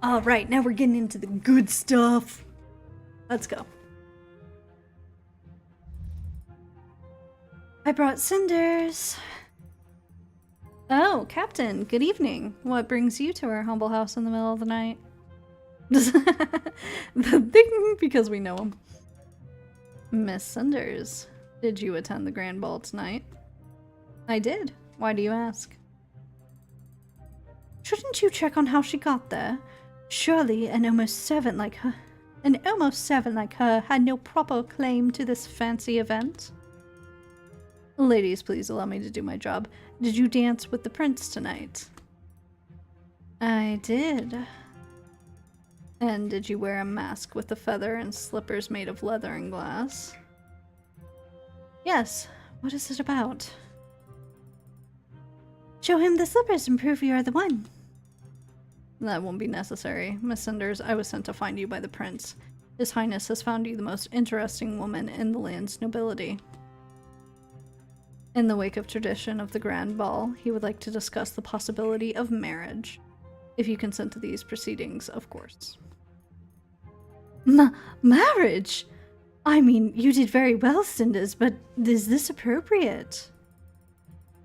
Alright, now we're getting into the good stuff. Let's go. I brought Cinders. Oh, Captain, good evening. What brings you to our humble house in the middle of the night? The thing, because we know him. Miss Cinders, did you attend the grand ball tonight? I did. Why do you ask? Shouldn't you check on how she got there? Surely an almost servant like her had no proper claim to this fancy event. Ladies, please allow me to do my job. Did you dance with the prince tonight? I did. And did you wear a mask with a feather and slippers made of leather and glass? Yes. What is it about? Show him the slippers and prove you are the one. That won't be necessary. Miss Cinders, I was sent to find you by the prince. His Highness has found you the most interesting woman in the land's nobility. In the wake of tradition of the grand ball, he would like to discuss the possibility of marriage. If you consent to these proceedings, of course. Marriage? I mean, you did very well, Cinders, but is this appropriate?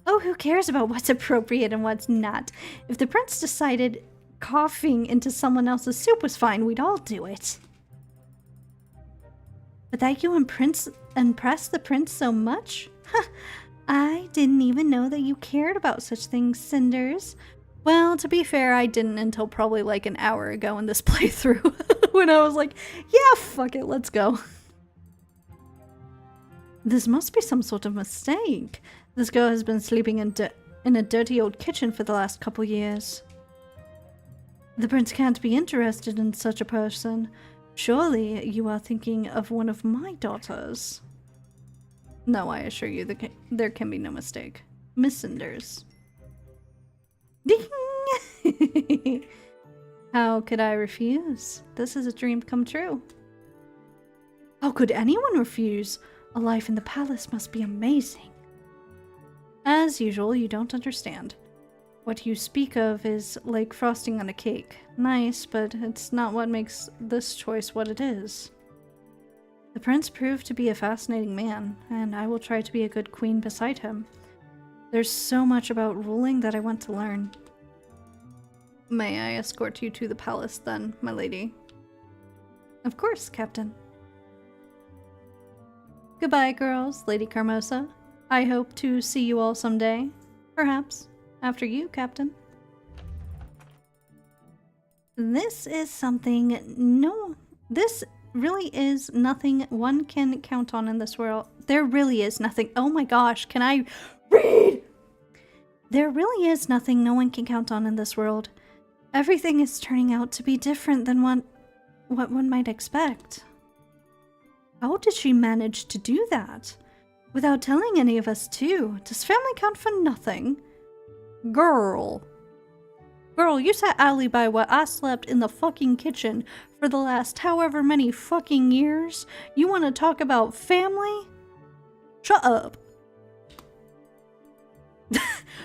Oh, who cares about what's appropriate and what's not? If the prince decided coughing into someone else's soup was fine, we'd all do it. But that you impressed the prince so much? I didn't even know that you cared about such things, Cinders. Well, to be fair, I didn't until probably like an hour ago in this playthrough when I was like, yeah, fuck it, let's go. This must be some sort of mistake. This girl has been sleeping in a dirty old kitchen for the last couple years. The prince can't be interested in such a person. Surely you are thinking of one of my daughters. No, I assure you, there can be no mistake. Miss Cinders. Ding! How could I refuse? This is a dream come true. How could anyone refuse? A life in the palace must be amazing. As usual, you don't understand. What you speak of is like frosting on a cake. Nice, but it's not what makes this choice what it is. The prince proved to be a fascinating man, and I will try to be a good queen beside him. There's so much about ruling that I want to learn. May I escort you to the palace then, my lady? Of course, Captain. Goodbye, girls, Lady Carmosa. I hope to see you all someday. Perhaps after you, Captain. This is something this really is nothing one can count on in this world. There really is nothing. Oh my gosh, can I read? There really is nothing no one can count on in this world. Everything is turning out to be different than what one might expect. How did she manage to do that? Without telling any of us too. Does family count for nothing? Girl, you sat alibi while I slept in the fucking kitchen for the last however many fucking years? You want to talk about family? Shut up.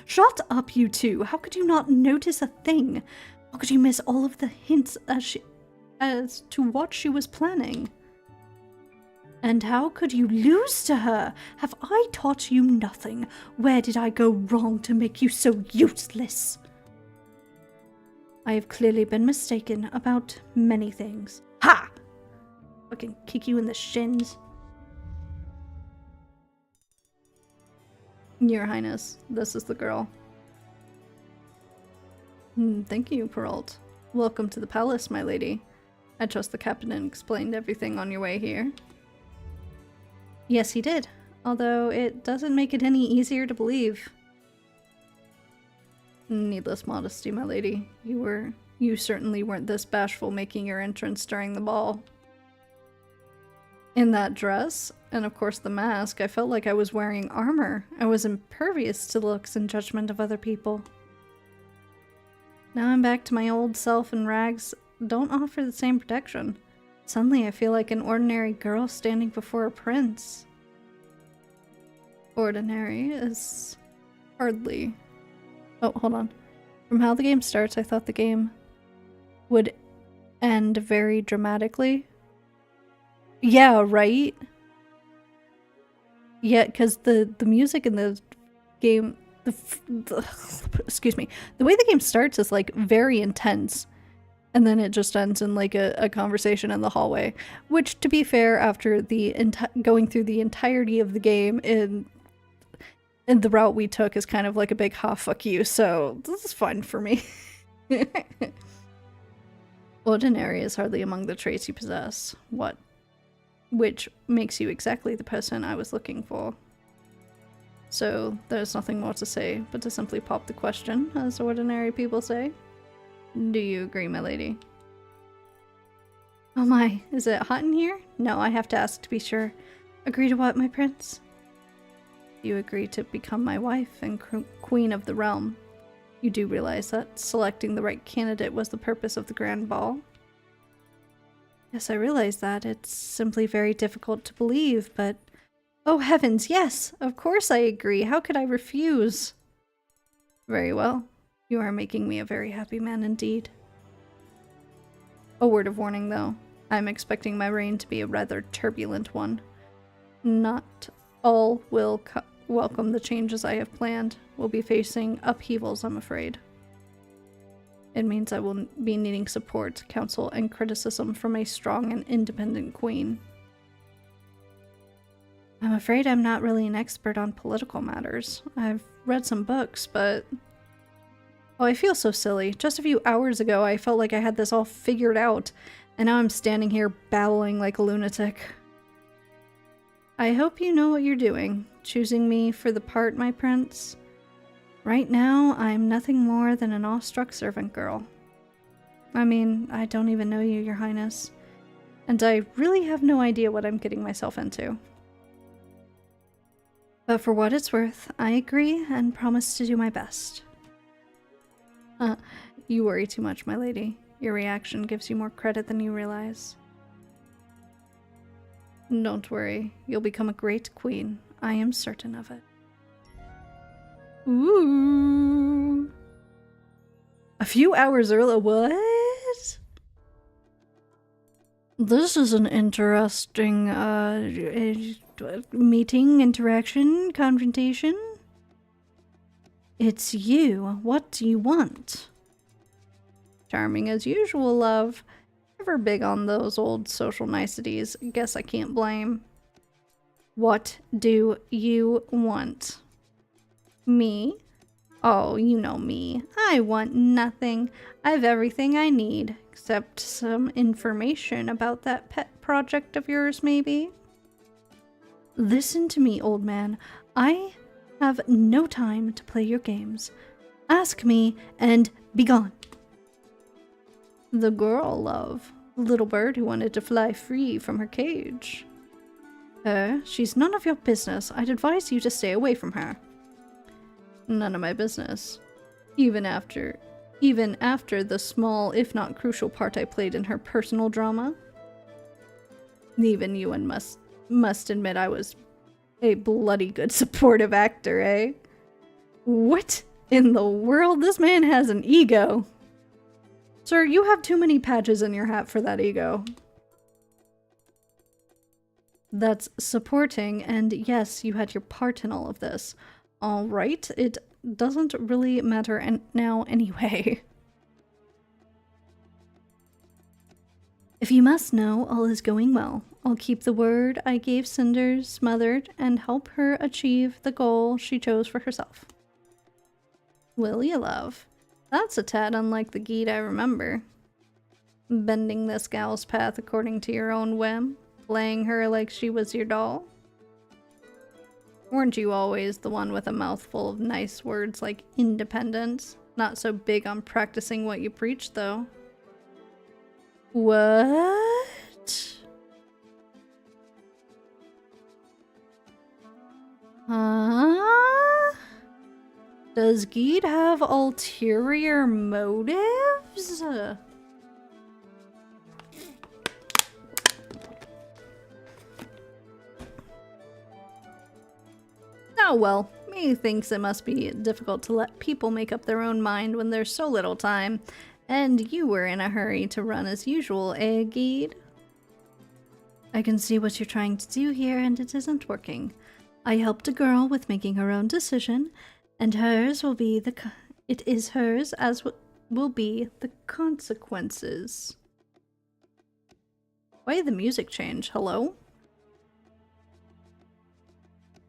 Shut up, you two. How could you not notice a thing? How could you miss all of the hints as to what she was planning? And how could you lose to her? Have I taught you nothing? Where did I go wrong to make you so useless? I have clearly been mistaken about many things. Ha! Fucking kick you in the shins. Your Highness, this is the girl. Thank you, Perrault. Welcome to the palace, my lady. I trust the captain explained everything on your way here. Yes, he did. Although it doesn't make it any easier to believe. Needless modesty, my lady. You certainly weren't this bashful making your entrance during the ball. In that dress, and of course the mask, I felt like I was wearing armor. I was impervious to the looks and judgment of other people. Now I'm back to my old self, and rags don't offer the same protection. Suddenly I feel like an ordinary girl standing before a prince. Ordinary is hardly... Oh, hold on. From how the game starts, I thought the game would end very dramatically. Yeah, right? Yeah, because the music in the game... excuse me. The way the game starts is like very intense. And then it just ends in like a conversation in the hallway. Which, to be fair, after the going through the entirety of the game in the route we took is kind of like a big ha fuck you, so this is fine for me. Ordinary is hardly among the traits you possess. What? Which makes you exactly the person I was looking for. So there's nothing more to say but to simply pop the question, as ordinary people say. Do you agree, my lady? Oh my, is it hot in here? No, I have to ask to be sure. Agree to what, my prince? You agree to become my wife and queen of the realm. You do realize that selecting the right candidate was the purpose of the grand ball? Yes, I realize that. It's simply very difficult to believe, but... Oh heavens, yes! Of course I agree. How could I refuse? Very well. You are making me a very happy man indeed. A word of warning, though. I'm expecting my reign to be a rather turbulent one. Not all will welcome the changes I have planned. We'll be facing upheavals, I'm afraid. It means I will be needing support, counsel, and criticism from a strong and independent queen. I'm afraid I'm not really an expert on political matters. I've read some books, but... Oh, I feel so silly. Just a few hours ago, I felt like I had this all figured out, and now I'm standing here babbling like a lunatic. I hope you know what you're doing, choosing me for the part, my prince. Right now, I'm nothing more than an awestruck servant girl. I mean, I don't even know you, your highness, and I really have no idea what I'm getting myself into. But for what it's worth, I agree and promise to do my best. You worry too much, my lady. Your reaction gives you more credit than you realize. Don't worry, you'll become a great queen. I am certain of it. Ooh. A few hours early. What? This is an interesting, meeting, interaction, confrontation. It's you. What do you want? Charming as usual, love. Never big on those old social niceties. Guess I can't blame. What do you want? Me? Oh, you know me. I want nothing. I have everything I need, except some information about that pet project of yours, maybe? Listen to me, old man. I have no time to play your games. Ask me and be gone. The girl, love. The little bird who wanted to fly free from her cage. Her? She's none of your business. I'd advise you to stay away from her. None of my business. Even after the small, if not crucial part I played in her personal drama. Even you must admit I was a bloody good supportive actor, eh? What in the world? This man has an ego. Sir, you have too many patches in your hat for that ego. That's supporting, and yes, you had your part in all of this. Alright, it doesn't really matter now anyway. If you must know, all is going well. I'll keep the word I gave Cinders Mothered and help her achieve the goal she chose for herself. Will you, love? That's a tad unlike the Geet I remember. Bending this gal's path according to your own whim, playing her like she was your doll. Weren't you always the one with a mouthful of nice words like independence? Not so big on practicing what you preach, though. What? Huh? Does Geet have ulterior motives? Oh well, me thinks it must be difficult to let people make up their own mind when there's so little time, and you were in a hurry to run as usual, eh, Geet? I can see what you're trying to do here, and it isn't working. I helped a girl with making her own decision, and hers will be it is hers as will be the consequences. Why did the music change? Hello?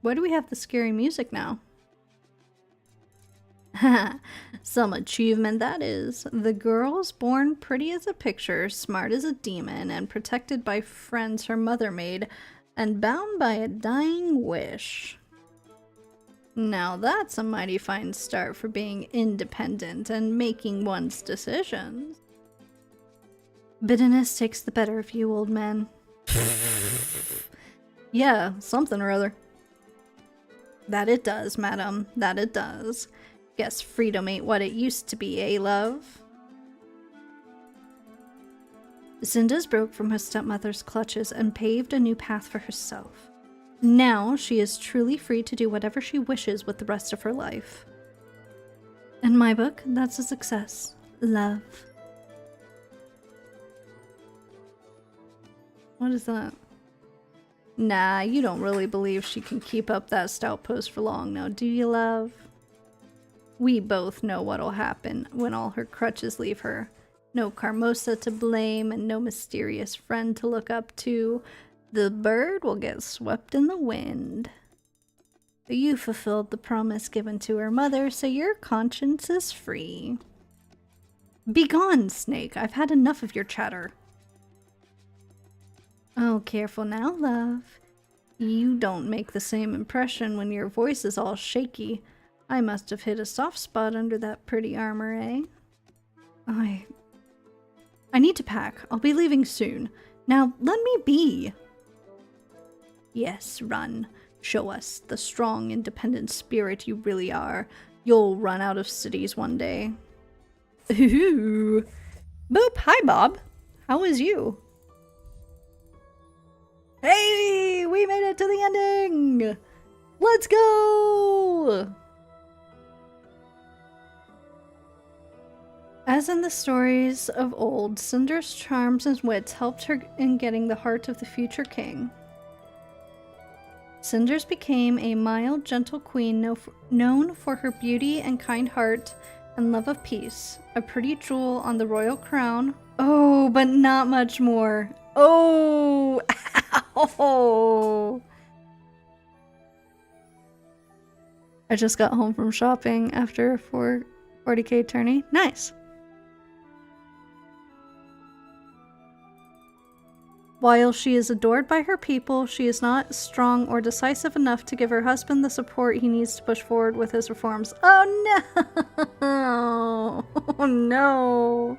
Why do we have the scary music now? Haha, some achievement that is. The girl's born pretty as a picture, smart as a demon, and protected by friends her mother made, and bound by a dying wish. Now that's a mighty fine start for being independent and making one's decisions. Bitterness takes the better of you, old man. Yeah, something or other. That it does, madam. That it does. Guess freedom ain't what it used to be, eh, love? Cinders broke from her stepmother's clutches and paved a new path for herself. Now she is truly free to do whatever she wishes with the rest of her life. In my book, that's a success. Love. What is that? Nah, you don't really believe she can keep up that stout pose for long now, do you, love? We both know what'll happen when all her crutches leave her. No Carmosa to blame and no mysterious friend to look up to. The bird will get swept in the wind. You fulfilled the promise given to her mother, so your conscience is free. Begone, Snake. I've had enough of your chatter. Oh, careful now, love. You don't make the same impression when your voice is all shaky. I must have hit a soft spot under that pretty armor, eh? I need to pack. I'll be leaving soon. Now, let me be. Yes, run. Show us the strong, independent spirit you really are. You'll run out of cities one day. Ooh. Boop, hi Bob. How is you? Hey, we made it to the ending! Let's go! As As in the stories of old, Cinder's charms and wits helped her in getting the heart of the future king. Cinders became a mild, gentle queen known for her beauty and kind heart and love of peace, a pretty jewel on the royal crown. Oh, but not much more. Oh! Ow! I just got home from shopping after a 40k tourney. Nice! While she is adored by her people, she is not strong or decisive enough to give her husband the support he needs to push forward with his reforms. Oh no! Oh no!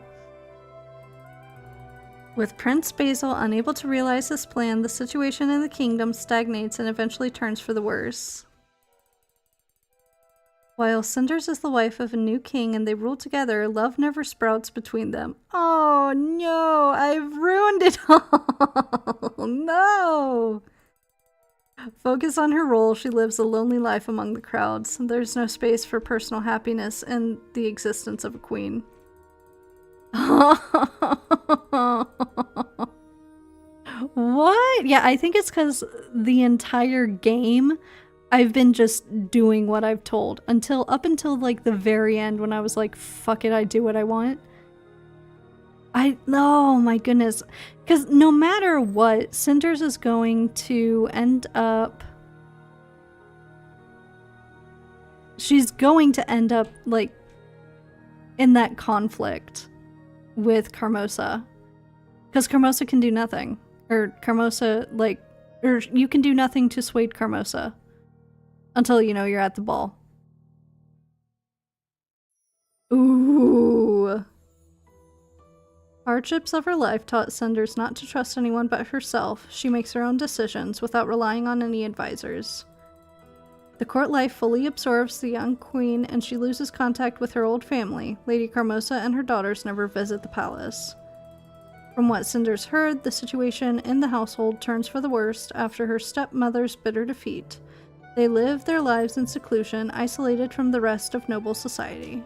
With Prince Basil unable to realize this plan, the situation in the kingdom stagnates and eventually turns for the worse. While Cinders is the wife of a new king and they rule together, love never sprouts between them. Oh no, I've ruined it all! No! Focus on her role, she lives a lonely life among the crowds. There's no space for personal happiness in the existence of a queen. What? Yeah, I think it's because the entire game I've been just doing what I've told up until like the very end when I was like, fuck it, I do what I want. Oh my goodness. Because no matter what, Cinders is going to end up... She's going to end up like in that conflict with Carmosa. Because Carmosa can do nothing. Or Carmosa, like... Or you can do nothing to sway Carmosa. Until, you know, you're at the ball. Ooh. Hardships of her life taught Cinders not to trust anyone but herself. She makes her own decisions without relying on any advisors. The court life fully absorbs the young queen and she loses contact with her old family. Lady Carmosa and her daughters never visit the palace. From what Cinders heard, the situation in the household turns for the worst after her stepmother's bitter defeat. They live their lives in seclusion, isolated from the rest of noble society.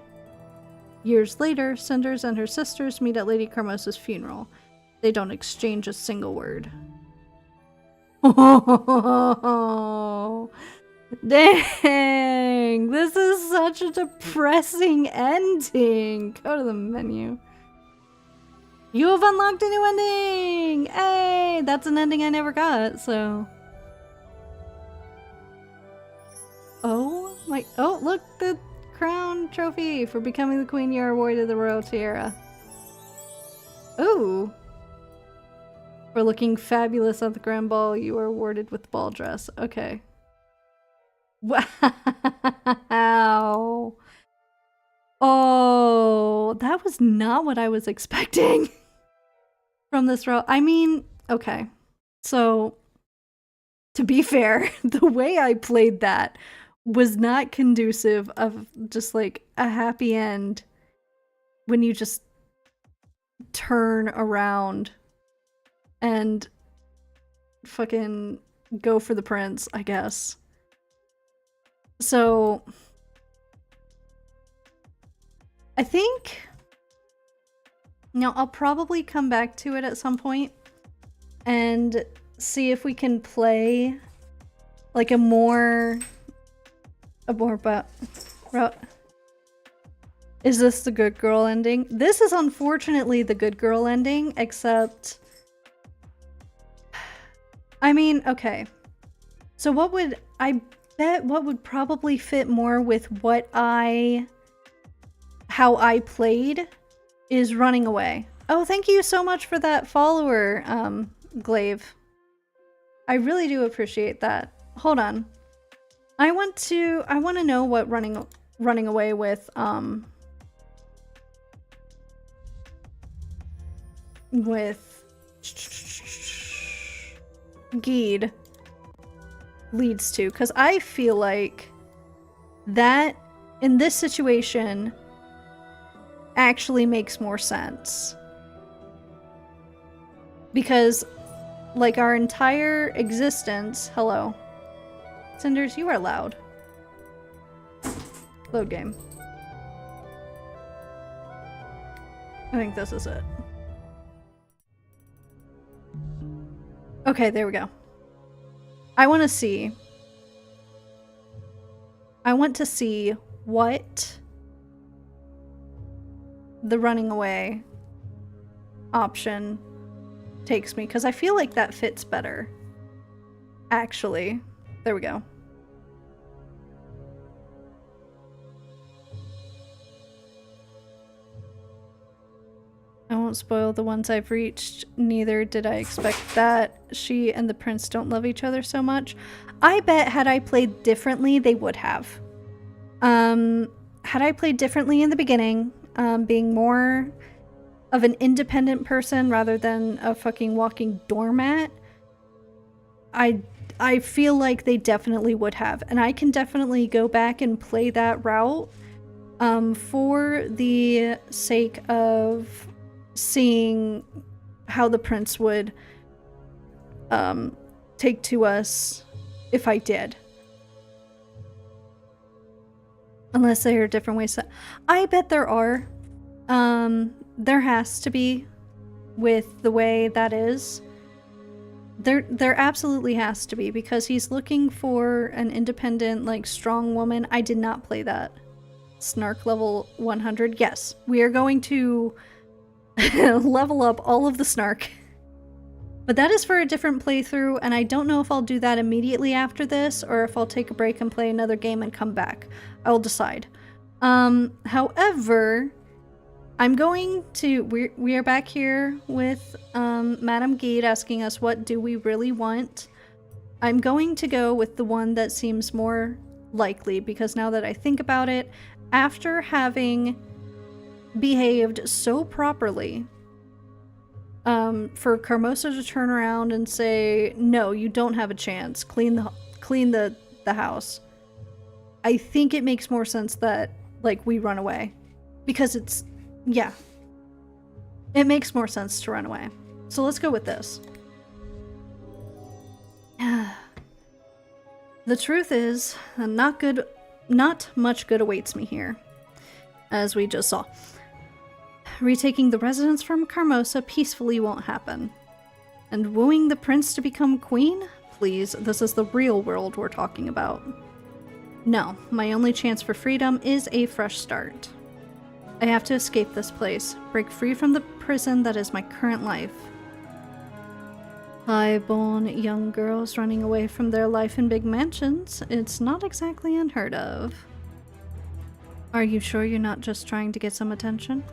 Years later, Cinders and her sisters meet at Lady Carmosa's funeral. They don't exchange a single word. Oh, dang! This is such a depressing ending! Go to the menu. You have unlocked a new ending! Hey! That's an ending I never got, so... Oh my- oh, look! The crown trophy! For becoming the queen, you are awarded the royal tiara. Ooh! For looking fabulous at the grand ball, you are awarded with the ball dress. Okay. Wow! Oh, that was not what I was expecting from this row. I mean, okay. So, to be fair, the way I played that was not conducive of just like a happy end when you just turn around and fucking go for the prince, I guess. So I think, now I'll probably come back to it at some point and see if we can play like a more route. Is this the good girl ending? This is unfortunately the good girl ending, except, I mean, okay. So what would, I bet what would probably fit more with how I played is running away. Oh, thank you so much for that follower, Glaive. I really do appreciate that. Hold on. I want to know what running away with Geed leads to, because I feel like that in this situation actually makes more sense. Because like our entire existence, hello. Cinders, you are loud. Load game. I think this is it. Okay, there we go. I want to see what the running away option takes me, because I feel like that fits better. Actually, there we go. I won't spoil the ones I've reached. Neither did I expect that she and the prince don't love each other so much. I bet had I played differently, they would have. Had I played differently in the beginning, being more of an independent person rather than a fucking walking doormat, I feel like they definitely would have. And I can definitely go back and play that route for the sake of seeing how the prince would take to us if I did. Unless there are different ways that I bet there are. There has to be with the way that is. There absolutely has to be, because he's looking for an independent, like, strong woman. I did not play that. Snark level 100. Yes, we are going to level up all of the snark. But that is for a different playthrough, and I don't know if I'll do that immediately after this, or if I'll take a break and play another game and come back. I will decide. However, I'm going to... We are back here with Madame Gede asking us what do we really want. I'm going to go with the one that seems more likely, because now that I think about it, after having behaved so properly, for Carmosa to turn around and say, no, you don't have a chance, clean the house, I think it makes more sense that, like, we run away. Because it's, yeah, it makes more sense to run away. So let's go with this. The truth is, not much good awaits me here, as we just saw. Retaking the residence from Carmosa peacefully won't happen. And wooing the prince to become queen? Please, this is the real world we're talking about. No, my only chance for freedom is a fresh start. I have to escape this place, break free from the prison that is my current life. High-born young girls running away from their life in big mansions, it's not exactly unheard of. Are you sure you're not just trying to get some attention?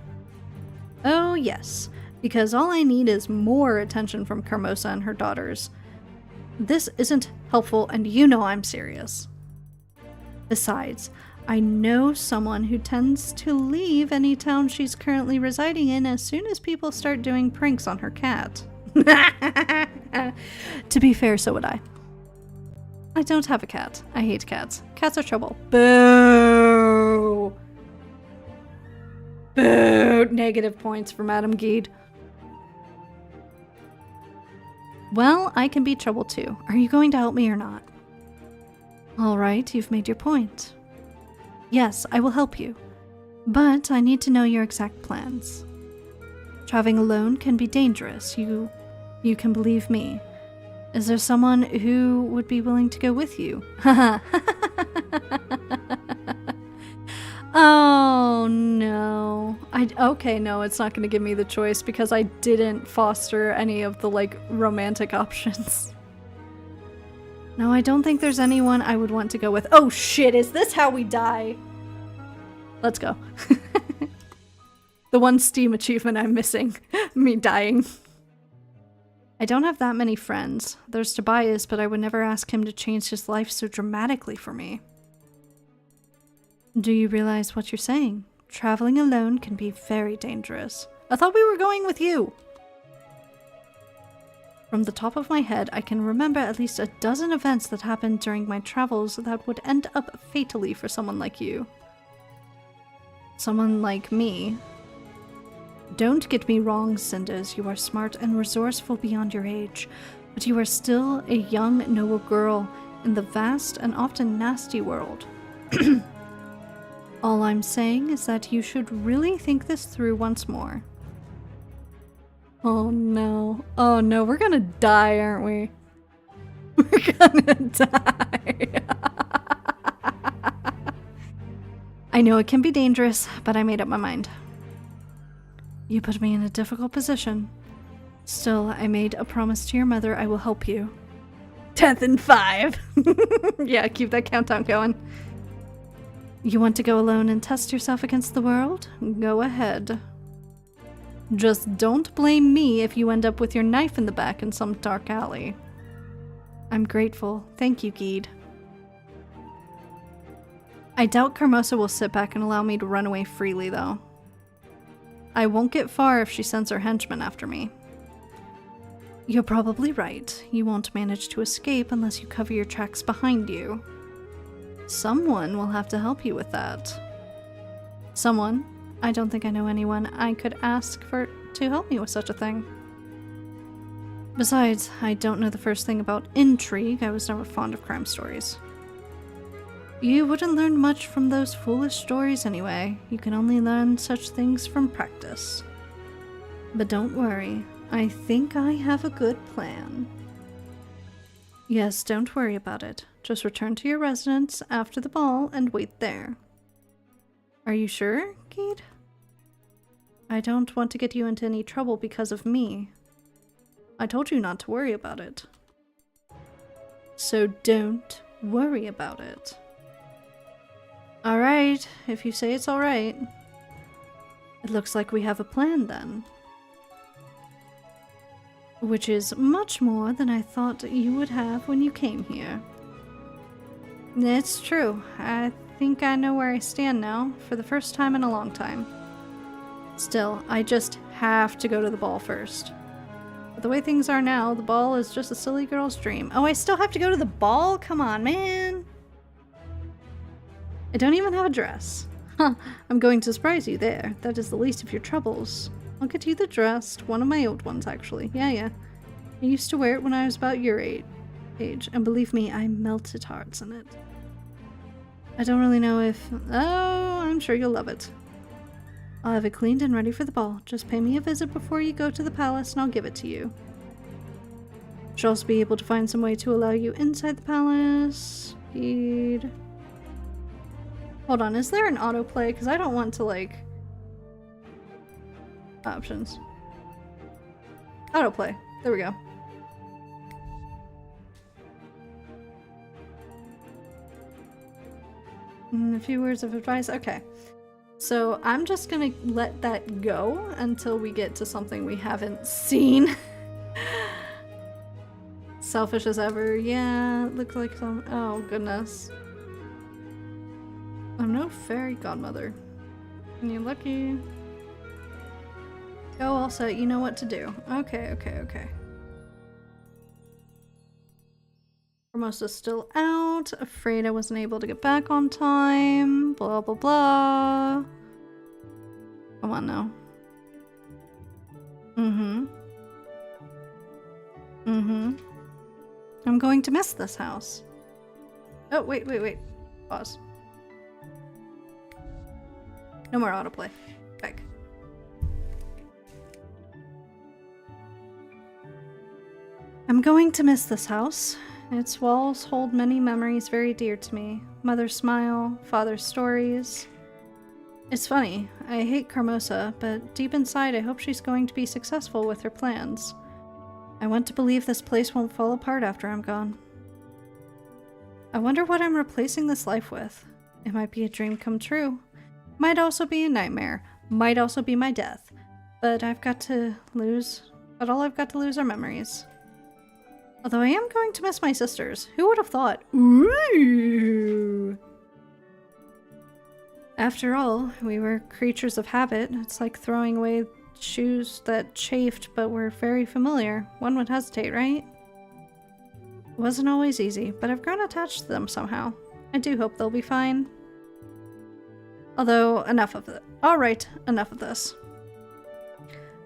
Oh yes, because all I need is more attention from Carmosa and her daughters. This isn't helpful, and you know I'm serious. Besides, I know someone who tends to leave any town she's currently residing in as soon as people start doing pranks on her cat. To be fair, so would I. I don't have a cat. I hate cats. Cats are trouble. Boo! Boo! Negative points for Madame Gede. Well, I can be trouble too. Are you going to help me or not? Alright, you've made your point. Yes, I will help you. But I need to know your exact plans. Traveling alone can be dangerous. You can believe me. Is there someone who would be willing to go with you? Haha. Oh no. Okay, no, it's not gonna give me the choice because I didn't foster any of the, like, romantic options. No, I don't think there's anyone I would want to go with. Oh shit, is this how we die? Let's go. The one Steam achievement I'm missing. Me dying. I don't have that many friends. There's Tobias, but I would never ask him to change his life so dramatically for me. Do you realize what you're saying? Traveling alone can be very dangerous. I thought we were going with you! From the top of my head, I can remember at least a dozen events that happened during my travels that would end up fatally for someone like you. Someone like me. Don't get me wrong, Cinders, you are smart and resourceful beyond your age, but you are still a young, noble girl in the vast and often nasty world. All I'm saying is that you should really think this through once more. Oh no. Oh no, we're gonna die, aren't we? We're gonna die. I know it can be dangerous, but I made up my mind. You put me in a difficult position. Still, I made a promise to your mother I will help you. 10th and 5. Yeah, keep that countdown going. You want to go alone and test yourself against the world? Go ahead. Just don't blame me if you end up with your knife in the back in some dark alley. I'm grateful. Thank you, Geed. I doubt Carmosa will sit back and allow me to run away freely, though. I won't get far if she sends her henchmen after me. You're probably right. You won't manage to escape unless you cover your tracks behind you. Someone will have to help you with that. Someone? I don't think I know anyone I could ask for to help me with such a thing. Besides, I don't know the first thing about intrigue. I was never fond of crime stories. You wouldn't learn much from those foolish stories anyway. You can only learn such things from practice. But don't worry. I think I have a good plan. Yes, don't worry about it. Just return to your residence after the ball and wait there. Are you sure, Geed? I don't want to get you into any trouble because of me. I told you not to worry about it. So don't worry about it. Alright, if you say it's alright. It looks like we have a plan then. Which is much more than I thought you would have when you came here. It's true. I think I know where I stand now, for the first time in a long time. Still, I just have to go to the ball first. But the way things are now, the ball is just a silly girl's dream. Oh, I still have to go to the ball? Come on, man! I don't even have a dress. Huh, I'm going to surprise you there. That is the least of your troubles. I'll get you the dress, one of my old ones actually. Yeah. I used to wear it when I was about your age, and believe me, I melted hearts in it. I don't really know if... Oh, I'm sure you'll love it. I'll have it cleaned and ready for the ball. Just pay me a visit before you go to the palace and I'll give it to you. Should also be able to find some way to allow you inside the palace. Geed. Hold on, is there an autoplay? Because I don't want to, like... Options. Autoplay. There we go. A few words of advice. Okay. So I'm just gonna let that go until we get to something we haven't seen. Selfish as ever. Yeah, it looks like some... Oh, goodness. I'm no fairy godmother. And you're lucky. Oh, also, you know what to do. Okay. Formosa's still out. Afraid I wasn't able to get back on time. Blah, blah, blah. Come on now. I'm going to miss this house. Oh, wait. Pause. No more autoplay. Back. I'm going to miss this house. Its walls hold many memories very dear to me. Mother's smile, father's stories. It's funny, I hate Carmosa, but deep inside I hope she's going to be successful with her plans. I want to believe this place won't fall apart after I'm gone. I wonder what I'm replacing this life with. It might be a dream come true. Might also be a nightmare. Might also be my death. But all I've got to lose are memories. Although I am going to miss my sisters. Who would have thought? Ooh. After all, we were creatures of habit. It's like throwing away shoes that chafed but were very familiar. One would hesitate, right? It wasn't always easy, but I've grown attached to them somehow. I do hope they'll be fine. Although, enough of it. Alright, enough of this.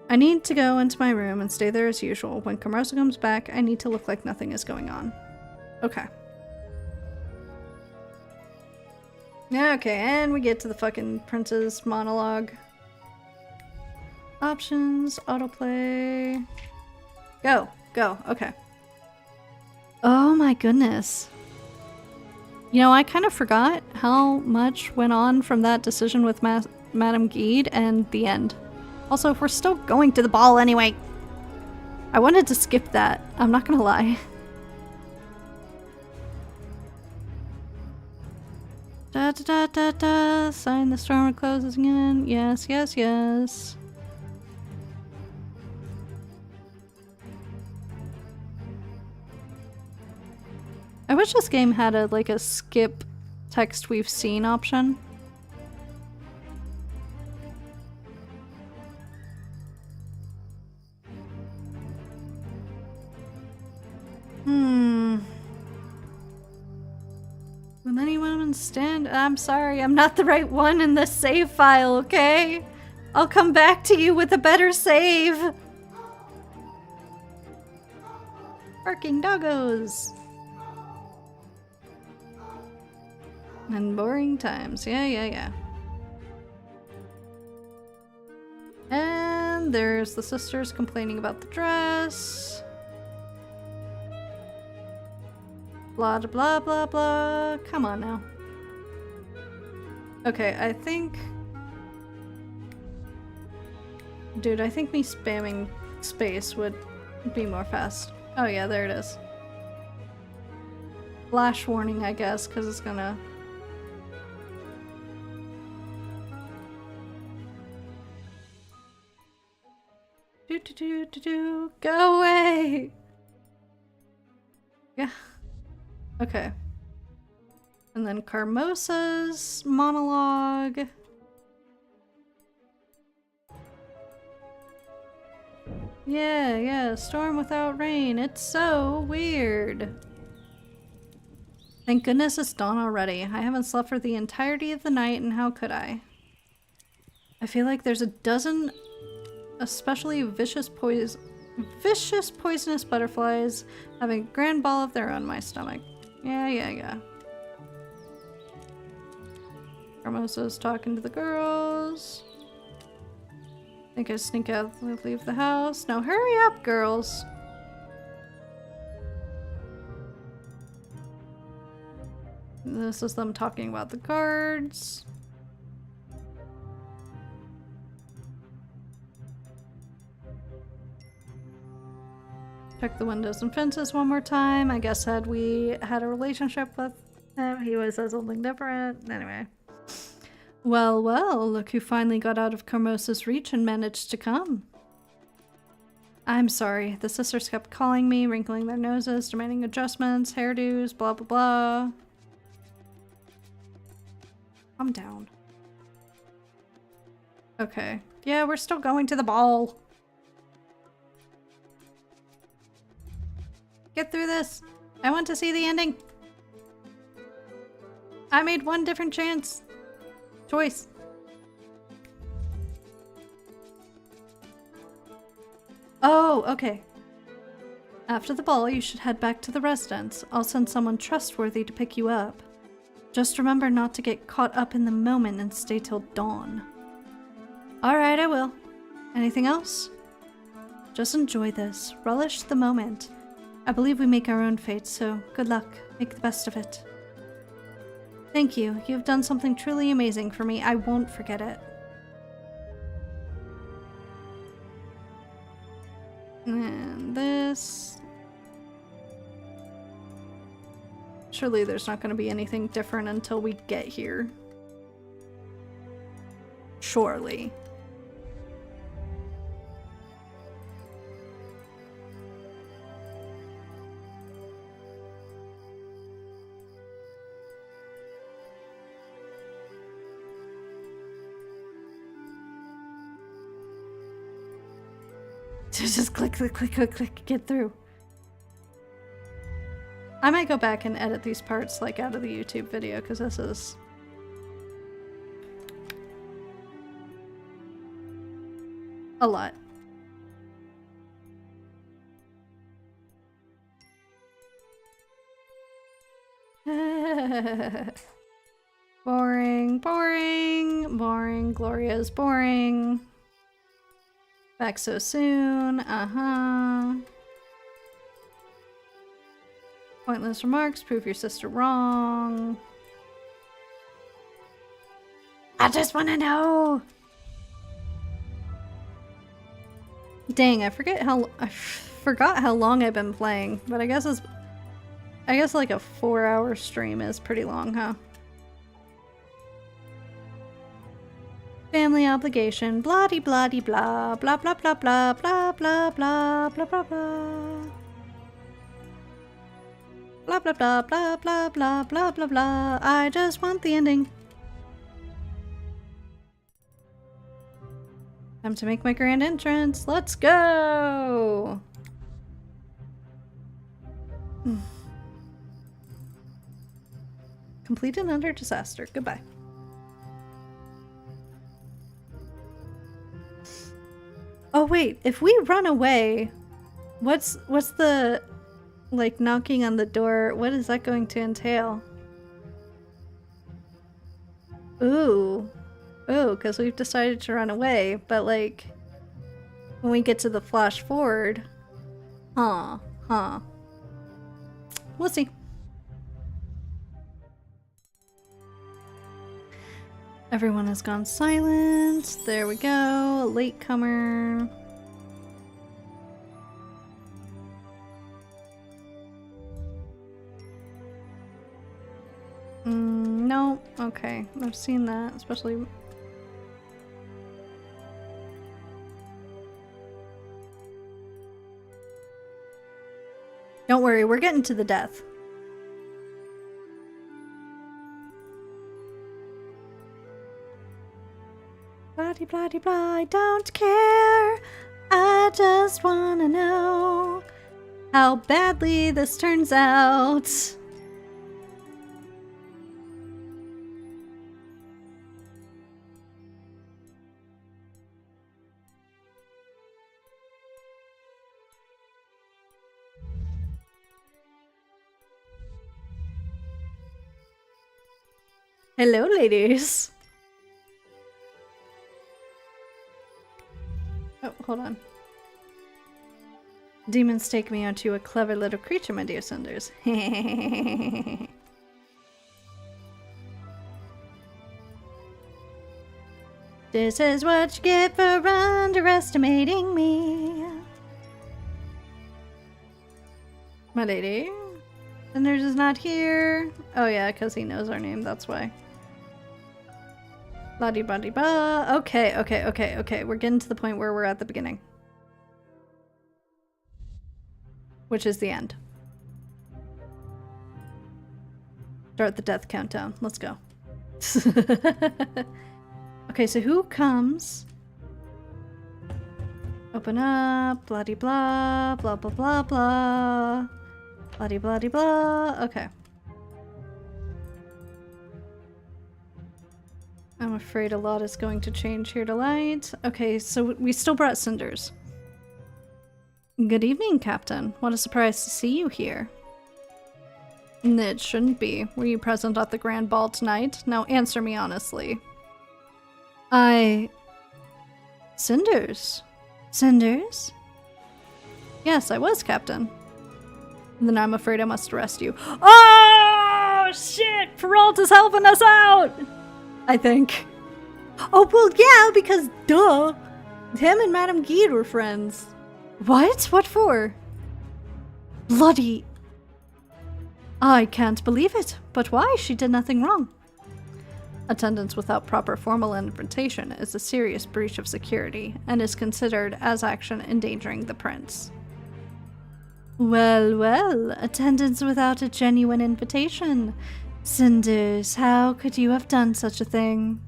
I need to go into my room and stay there as usual. When Carmosa comes back, I need to look like nothing is going on. Okay. Okay, and we get to the fucking prince's monologue. Options, autoplay. Go, go, okay. Oh my goodness. You know, I kind of forgot how much went on from that decision with Madame Guide and the end. Also, we're still going to the ball anyway. I wanted to skip that, I'm not gonna lie. Da da da da da. Sign the storm closes again. Yes, yes, yes. I wish this game had a skip text we've seen option. Will any woman stand? I'm sorry, I'm not the right one in this save file, okay? I'll come back to you with a better save. Barking doggos. And boring times. Yeah, yeah, yeah. And there's the sisters complaining about the dress. Blah, blah, blah, blah. Come on now. Okay, I think... Dude, I think me spamming space would be more fast. Oh yeah, there it is. Flash warning, I guess, because it's gonna... Do. Go away! Yeah. Okay. And then Carmosa's monologue. Yeah, storm without rain. It's so weird. Thank goodness it's dawn already. I haven't slept for the entirety of the night, and how could I? I feel like there's a dozen especially vicious poisonous butterflies having a grand ball of their own in my stomach. Yeah. Carmosa's talking to the girls. Think I sneak out, leave the house. No, hurry up, girls. This is them talking about the guards. Check the windows and fences one more time. I guess had we had a relationship with him, he would say something different. Anyway. Well, look who finally got out of Carmosa's reach and managed to come. I'm sorry. The sisters kept calling me, wrinkling their noses, demanding adjustments, hairdos, blah blah blah. I'm down. Okay. Yeah, we're still going to the ball. Get through this. I want to see the ending. I made one different choice. Oh, okay. After the ball, you should head back to the residence. I'll send someone trustworthy to pick you up. Just remember not to get caught up in the moment and stay till dawn. Alright, I will. Anything else? Just enjoy this. Relish the moment. I believe we make our own fate, so good luck. Make the best of it. Thank you. You've done something truly amazing for me. I won't forget it. And this... Surely there's not going to be anything different until we get here. Surely. Just click, get through. I might go back and edit these parts like out of the YouTube video because this is a lot. Boring. Gloria's boring. Back so soon. Pointless remarks. Prove your sister wrong. I just want to know. Dang, I forgot how long I've been playing, but I guess like a 4-hour stream is pretty long, huh? Family obligation, blah de blah de blah, blah blah blah blah blah blah blah blah blah blah. Blah blah blah blah blah blah blah blah blah. I just want the ending. Time to make my grand entrance. Let's go! Completed under disaster. Goodbye. Oh wait, if we run away, what's the, like, knocking on the door, what is that going to entail? Ooh. Ooh, because we've decided to run away, but like, when we get to the flash forward, we'll see. Everyone has gone silent. There we go. A latecomer. No. Okay. I've seen that, especially... Don't worry, we're getting to the death. Blah blah blah, I don't care. I just wanna know how badly this turns out. Hello, ladies. Oh, hold on. Demons take me onto a clever little creature, my dear Cinders. This is what you get for underestimating me. My lady. Cinders is not here. Oh yeah, because he knows our name, that's why. Blah-de-blah-de-blah. Okay. We're getting to the point where we're at the beginning. Which is the end. Start the death countdown. Let's go. Okay, so who comes? Open up. Blah-de-blah. Blah, blah, blah, blah. Blah-de-blah-de-blah. Okay. I'm afraid a lot is going to change here tonight. Okay, so we still brought Cinders. Good evening, Captain. What a surprise to see you here. It shouldn't be. Were you present at the grand ball tonight? Now answer me honestly. Cinders? Cinders? Yes, I was, Captain. Then I'm afraid I must arrest you. Oh, shit! Peralta's helping us out! I think. Oh, well, yeah, because duh! Him and Madame Guide were friends. What? What for? Bloody... I can't believe it. But why? She did nothing wrong. Attendance without proper formal invitation is a serious breach of security and is considered as action endangering the prince. Well, attendance without a genuine invitation. Cinders, how could you have done such a thing?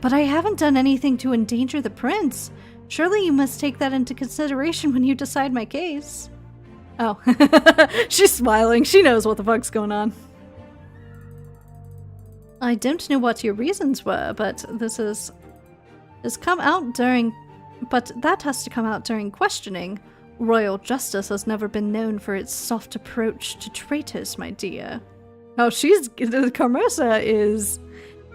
But I haven't done anything to endanger the prince. Surely you must take that into consideration when you decide my case. Oh, she's smiling. She knows what the fuck's going on. I don't know what your reasons were, but this has come out during... But that has to come out during questioning. Royal justice has never been known for its soft approach to traitors, my dear. Oh, Carmosa is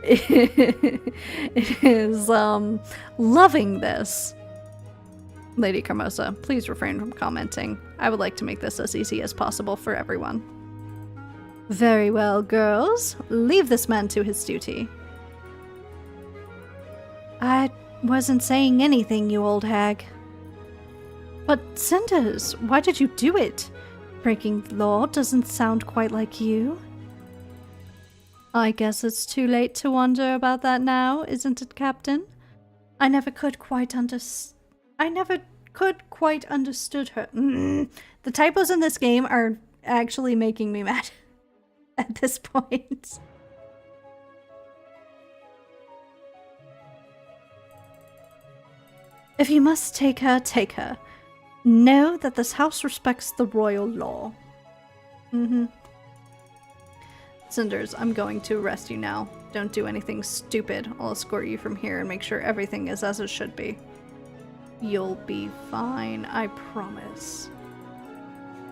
is loving this. Lady Carmosa, please refrain from commenting. I would like to make this as easy as possible for everyone. Very well, girls. Leave this man to his duty. I wasn't saying anything, you old hag. But Cinders, why did you do it? Breaking the law doesn't sound quite like you. I guess it's too late to wonder about that now, isn't it, Captain? I never could quite understood her. The typos in this game are actually making me mad at this point. If you must take her, take her. Know that this house respects the royal law. Cinders, I'm going to arrest you now. Don't do anything stupid. I'll escort you from here and make sure everything is as it should be. You'll be fine, I promise.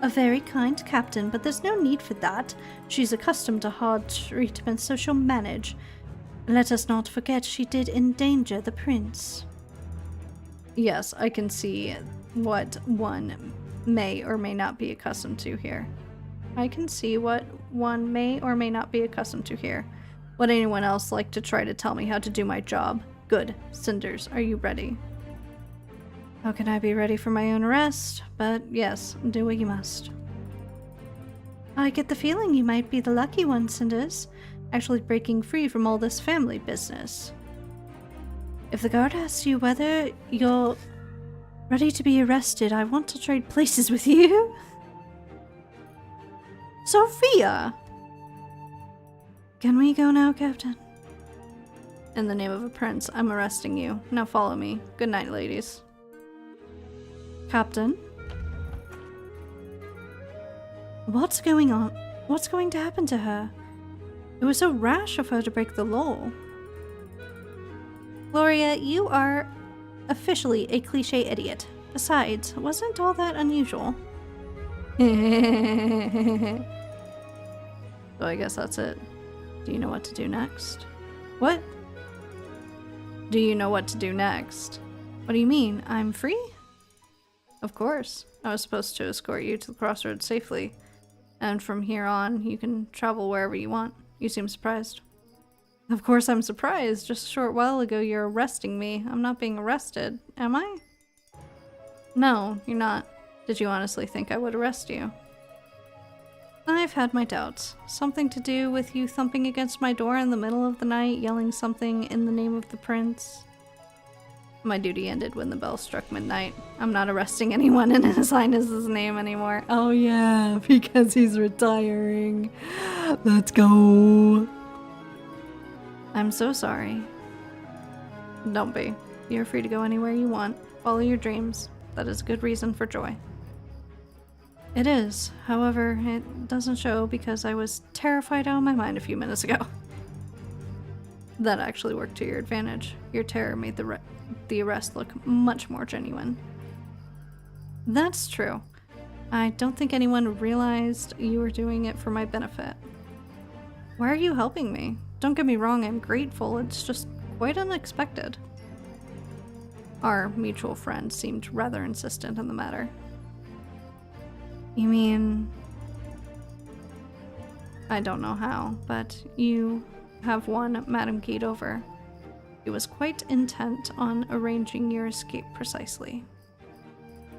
A very kind captain, but there's no need for that. She's accustomed to hard treatment, so she'll manage. Let us not forget she did endanger the prince. Yes, I can see what one may or may not be accustomed to here. I can see what one may or may not be accustomed to here. Would anyone else like to try to tell me how to do my job? Good. Cinders, are you ready? How can I be ready for my own arrest? But yes, do what you must. I get the feeling you might be the lucky one, Cinders, actually breaking free from all this family business. If the guard asks you whether you're ready to be arrested, I want to trade places with you. Sophia! Can we go now, Captain? In the name of a prince, I'm arresting you. Now follow me. Good night, ladies. Captain? What's going on? What's going to happen to her? It was so rash of her to break the law. Gloria, you are officially a cliché idiot. Besides, wasn't all that unusual. So I guess that's it. Do you know what to do next? What? Do you know what to do next? What do you mean? I'm free? Of course. I was supposed to escort you to the crossroads safely. And from here on, you can travel wherever you want. You seem surprised. Of course I'm surprised. Just a short while ago you're arresting me. I'm not being arrested, am I? No, you're not. Did you honestly think I would arrest you? I've had my doubts. Something to do with you thumping against my door in the middle of the night, yelling something in the name of the prince. My duty ended when the bell struck midnight. I'm not arresting anyone in His Highness's name anymore. Oh yeah, because he's retiring. Let's go. I'm so sorry. Don't be. You're free to go anywhere you want. Follow your dreams. That is a good reason for joy. It is. However, it doesn't show because I was terrified out of my mind a few minutes ago. That actually worked to your advantage. Your terror made the arrest look much more genuine. That's true. I don't think anyone realized you were doing it for my benefit. Why are you helping me? Don't get me wrong, I'm grateful. It's just quite unexpected. Our mutual friend seemed rather insistent on the matter. You mean... I don't know how, but you have won Madame Gate over. He was quite intent on arranging your escape precisely.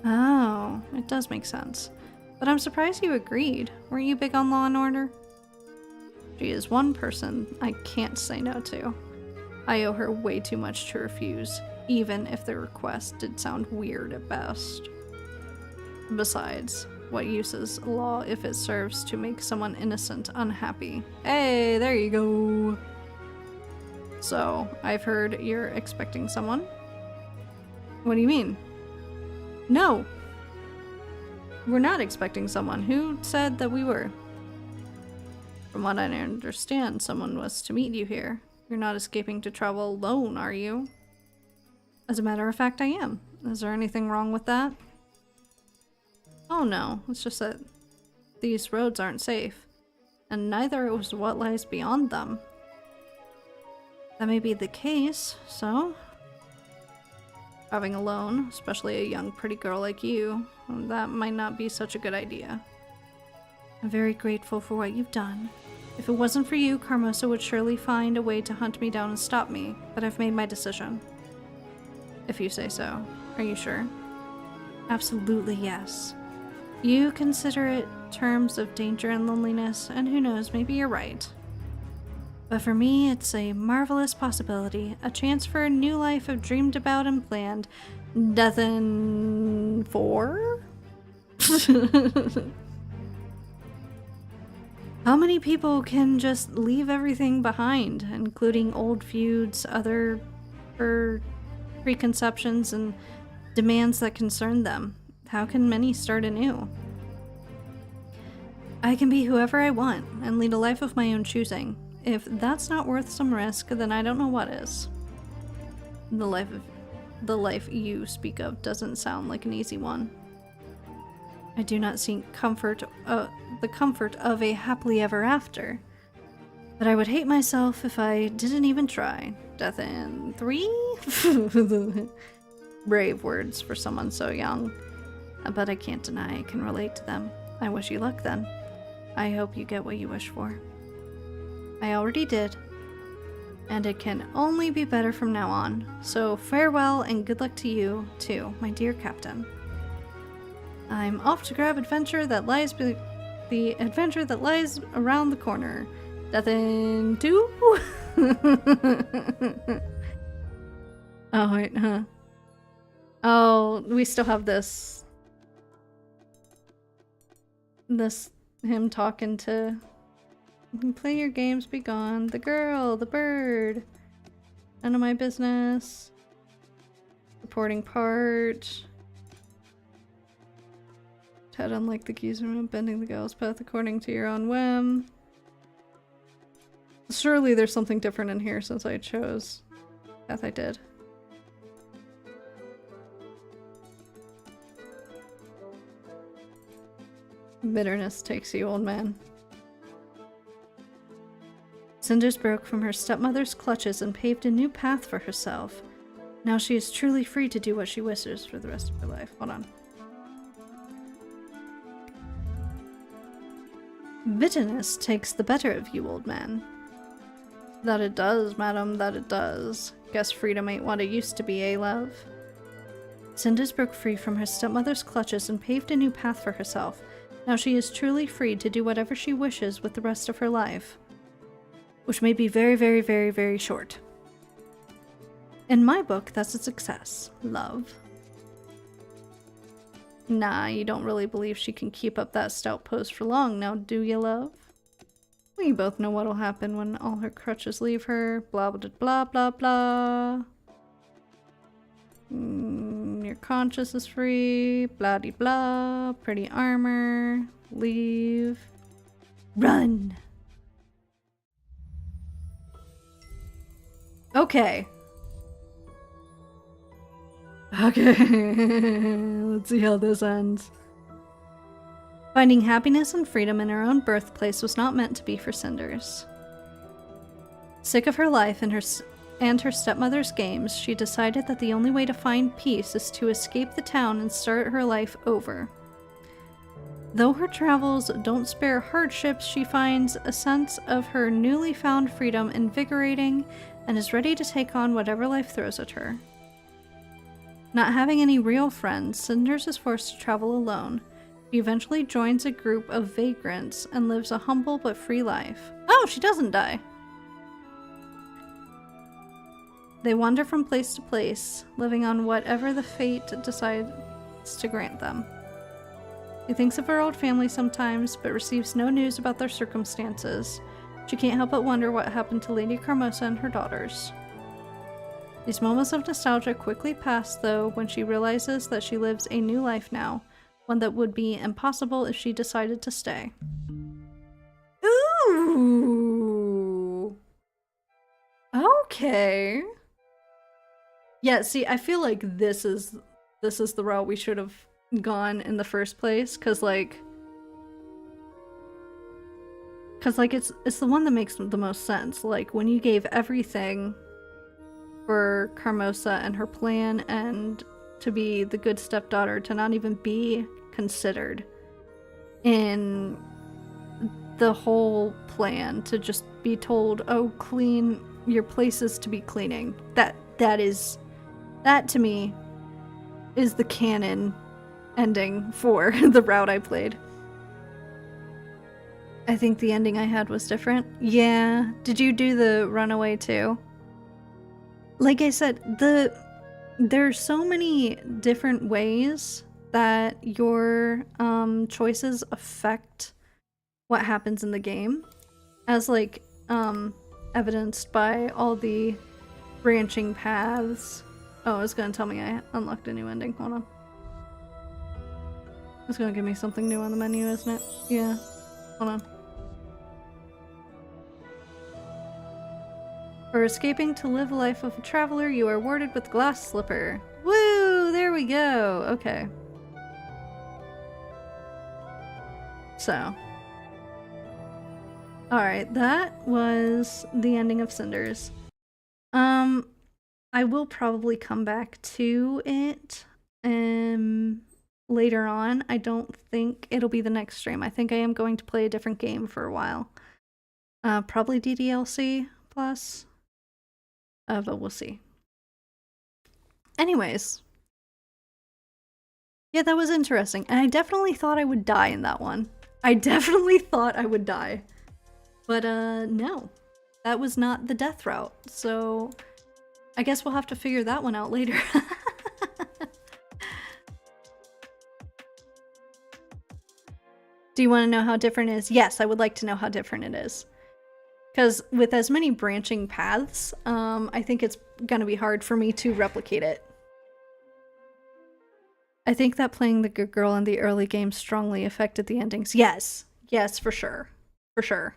Oh, it does make sense. But I'm surprised you agreed. Weren't you big on Law and Order? She is one person I can't say no to. I owe her way too much to refuse, even if the request did sound weird at best. Besides, what use is law if it serves to make someone innocent unhappy? Hey, there you go! So, I've heard you're expecting someone? What do you mean? No! We're not expecting someone. Who said that we were? From what I understand, someone was to meet you here. You're not escaping to travel alone, are you? As a matter of fact, I am. Is there anything wrong with that? Oh no, it's just that these roads aren't safe, and neither is what lies beyond them. That may be the case, so... Traveling alone, especially a young pretty girl like you, that might not be such a good idea. I'm very grateful for what you've done. If it wasn't for you, Carmosa would surely find a way to hunt me down and stop me, but I've made my decision. If you say so. Are you sure? Absolutely yes. You consider it terms of danger and loneliness, and who knows, maybe you're right. But for me, it's a marvelous possibility, a chance for a new life I've dreamed about and planned. Nothing for? How many people can just leave everything behind, including old feuds, other preconceptions, and demands that concern them? How can many start anew? I can be whoever I want and lead a life of my own choosing. If that's not worth some risk, then I don't know what is. The life you speak of doesn't sound like an easy one. I do not seek the comfort of a happily ever after. But I would hate myself if I didn't even try. Death in 3? Brave words for someone so young. But I can't deny I can relate to them. I wish you luck then. I hope you get what you wish for. I already did. And it can only be better from now on. So farewell and good luck to you, too, my dear captain. I'm off to grab the adventure that lies around the corner. Death in 2? Oh, wait, huh? Oh, we still have this. Him talking to... Play your games, be gone. The girl, the bird. None of my business. Reporting part. Ted, unlike the geezer, bending the gal's path according to your own whim. Surely there's something different in here since I chose the path I did. Bitterness takes you, old man. Cinders broke from her stepmother's clutches and paved a new path for herself. Now she is truly free to do what she wishes for the rest of her life. Hold on. Bitterness takes the better of you, old man. That it does, madam, that it does. Guess freedom ain't what it used to be, eh, love? Cinders broke free from her stepmother's clutches and paved a new path for herself. Now she is truly free to do whatever she wishes with the rest of her life. Which may be very, very, very, very short. In my book, that's a success, love. Nah, you don't really believe she can keep up that stout pose for long now, do you, love? We both know what'll happen when all her crutches leave her. Blah, blah, blah, blah, blah. Your conscience is free. Blah, de blah. Pretty armor. Leave. Run! Okay. Okay. Let's see how this ends. Finding happiness and freedom in her own birthplace was not meant to be for Cinders. Sick of her life and her stepmother's games, she decided that the only way to find peace is to escape the town and start her life over. Though her travels don't spare hardships, she finds a sense of her newly found freedom invigorating and is ready to take on whatever life throws at her. Not having any real friends, Cinders is forced to travel alone. She eventually joins a group of vagrants and lives a humble but free life. Oh, she doesn't die! They wander from place to place, living on whatever the fate decides to grant them. She thinks of her old family sometimes, but receives no news about their circumstances. She can't help but wonder what happened to Lady Carmosa and her daughters. These moments of nostalgia quickly pass, though, when she realizes that she lives a new life now, one that would be impossible if she decided to stay. Ooh! Okay. Yeah, see, I feel like this is the route we should have gone in the first place, cause like it's the one that makes the most sense. Like, when you gave everything for Carmosa and her plan, and to be the good stepdaughter, to not even be considered in the whole plan, to just be told, oh, clean your places to be cleaning. That to me is the canon ending for the route I played. I think the ending I had was different. Yeah. Did you do the runaway too? Like I said, there's so many different ways that your choices affect what happens in the game, as like evidenced by all the branching paths. Oh, it's gonna tell me I unlocked a new ending. Hold on. It's gonna give me something new on the menu, isn't it? Yeah. Hold on. For escaping to live a life of a traveler, you are awarded with Glass Slipper. Woo! There we go. Okay. So. Alright, that was the ending of Cinders. I will probably come back to it later on. I don't think it'll be the next stream. I think I am going to play a different game for a while. Probably DDLC plus. But we'll see. Anyways. Yeah, that was interesting. And I definitely thought I would die in that one. I definitely thought I would die. But no. That was not the death route. So I guess we'll have to figure that one out later. Do you want to know how different it is? Yes, I would like to know how different it is. Because with as many branching paths, I think it's gonna be hard for me to replicate it. I think that playing the good girl in the early game strongly affected the endings. Yes. Yes, for sure. For sure.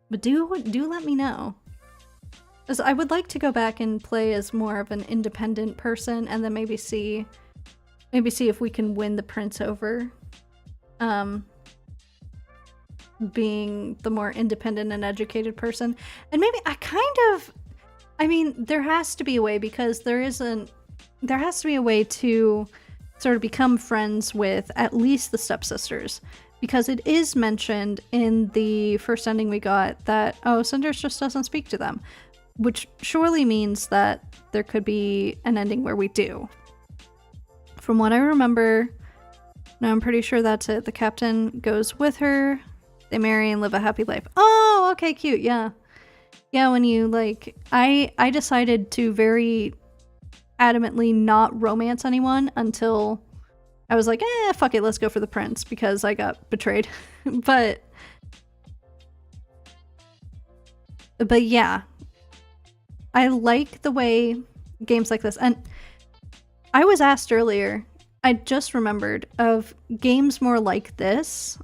But do let me know. Because I would like to go back and play as more of an independent person, and then maybe see if we can win the prince over. Being the more independent and educated person. And maybe I mean, there has to be a way, because there has to be a way to sort of become friends with at least the stepsisters. Because it is mentioned in the first ending we got that, oh, Cinders just doesn't speak to them. Which surely means that there could be an ending where we do. From what I remember, no, I'm pretty sure that's it. The captain goes with her. They marry and live a happy life. Oh, okay, cute, yeah. Yeah, when you, like, I decided to very adamantly not romance anyone until I was like, fuck it, let's go for the prince, because I got betrayed. But yeah. I like the way games like this, and I was asked earlier, I just remembered, of games more like this,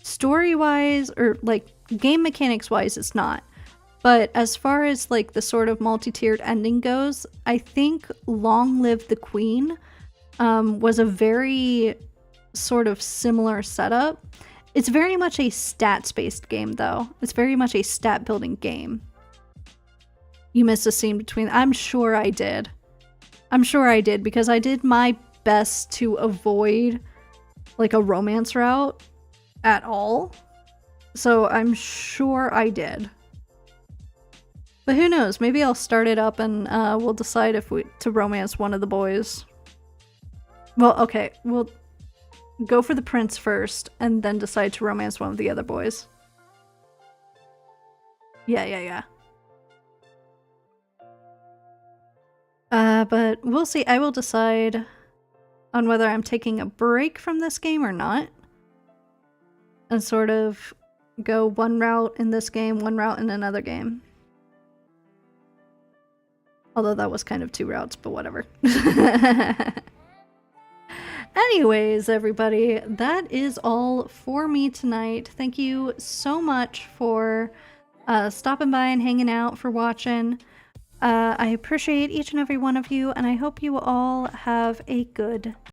story-wise, or like game mechanics-wise, it's not. But as far as like the sort of multi-tiered ending goes, I think Long Live the Queen was a very sort of similar setup. It's very much a stats-based game, though. It's very much a stat-building game. You missed a scene between... I'm sure I did. I'm sure I did, because I did my best to avoid like a romance route at all. So I'm sure I did. But who knows? Maybe I'll start it up and we'll decide if to romance one of the boys. Well, okay. We'll go for the prince first and then decide to romance one of the other boys. Yeah. But we'll see. I will decide on whether I'm taking a break from this game or not. And sort of go one route in this game, one route in another game. Although that was kind of two routes, but whatever. Anyways, everybody, that is all for me tonight. Thank you so much for stopping by and hanging out, for watching. I appreciate each and every one of you, and I hope you all have a good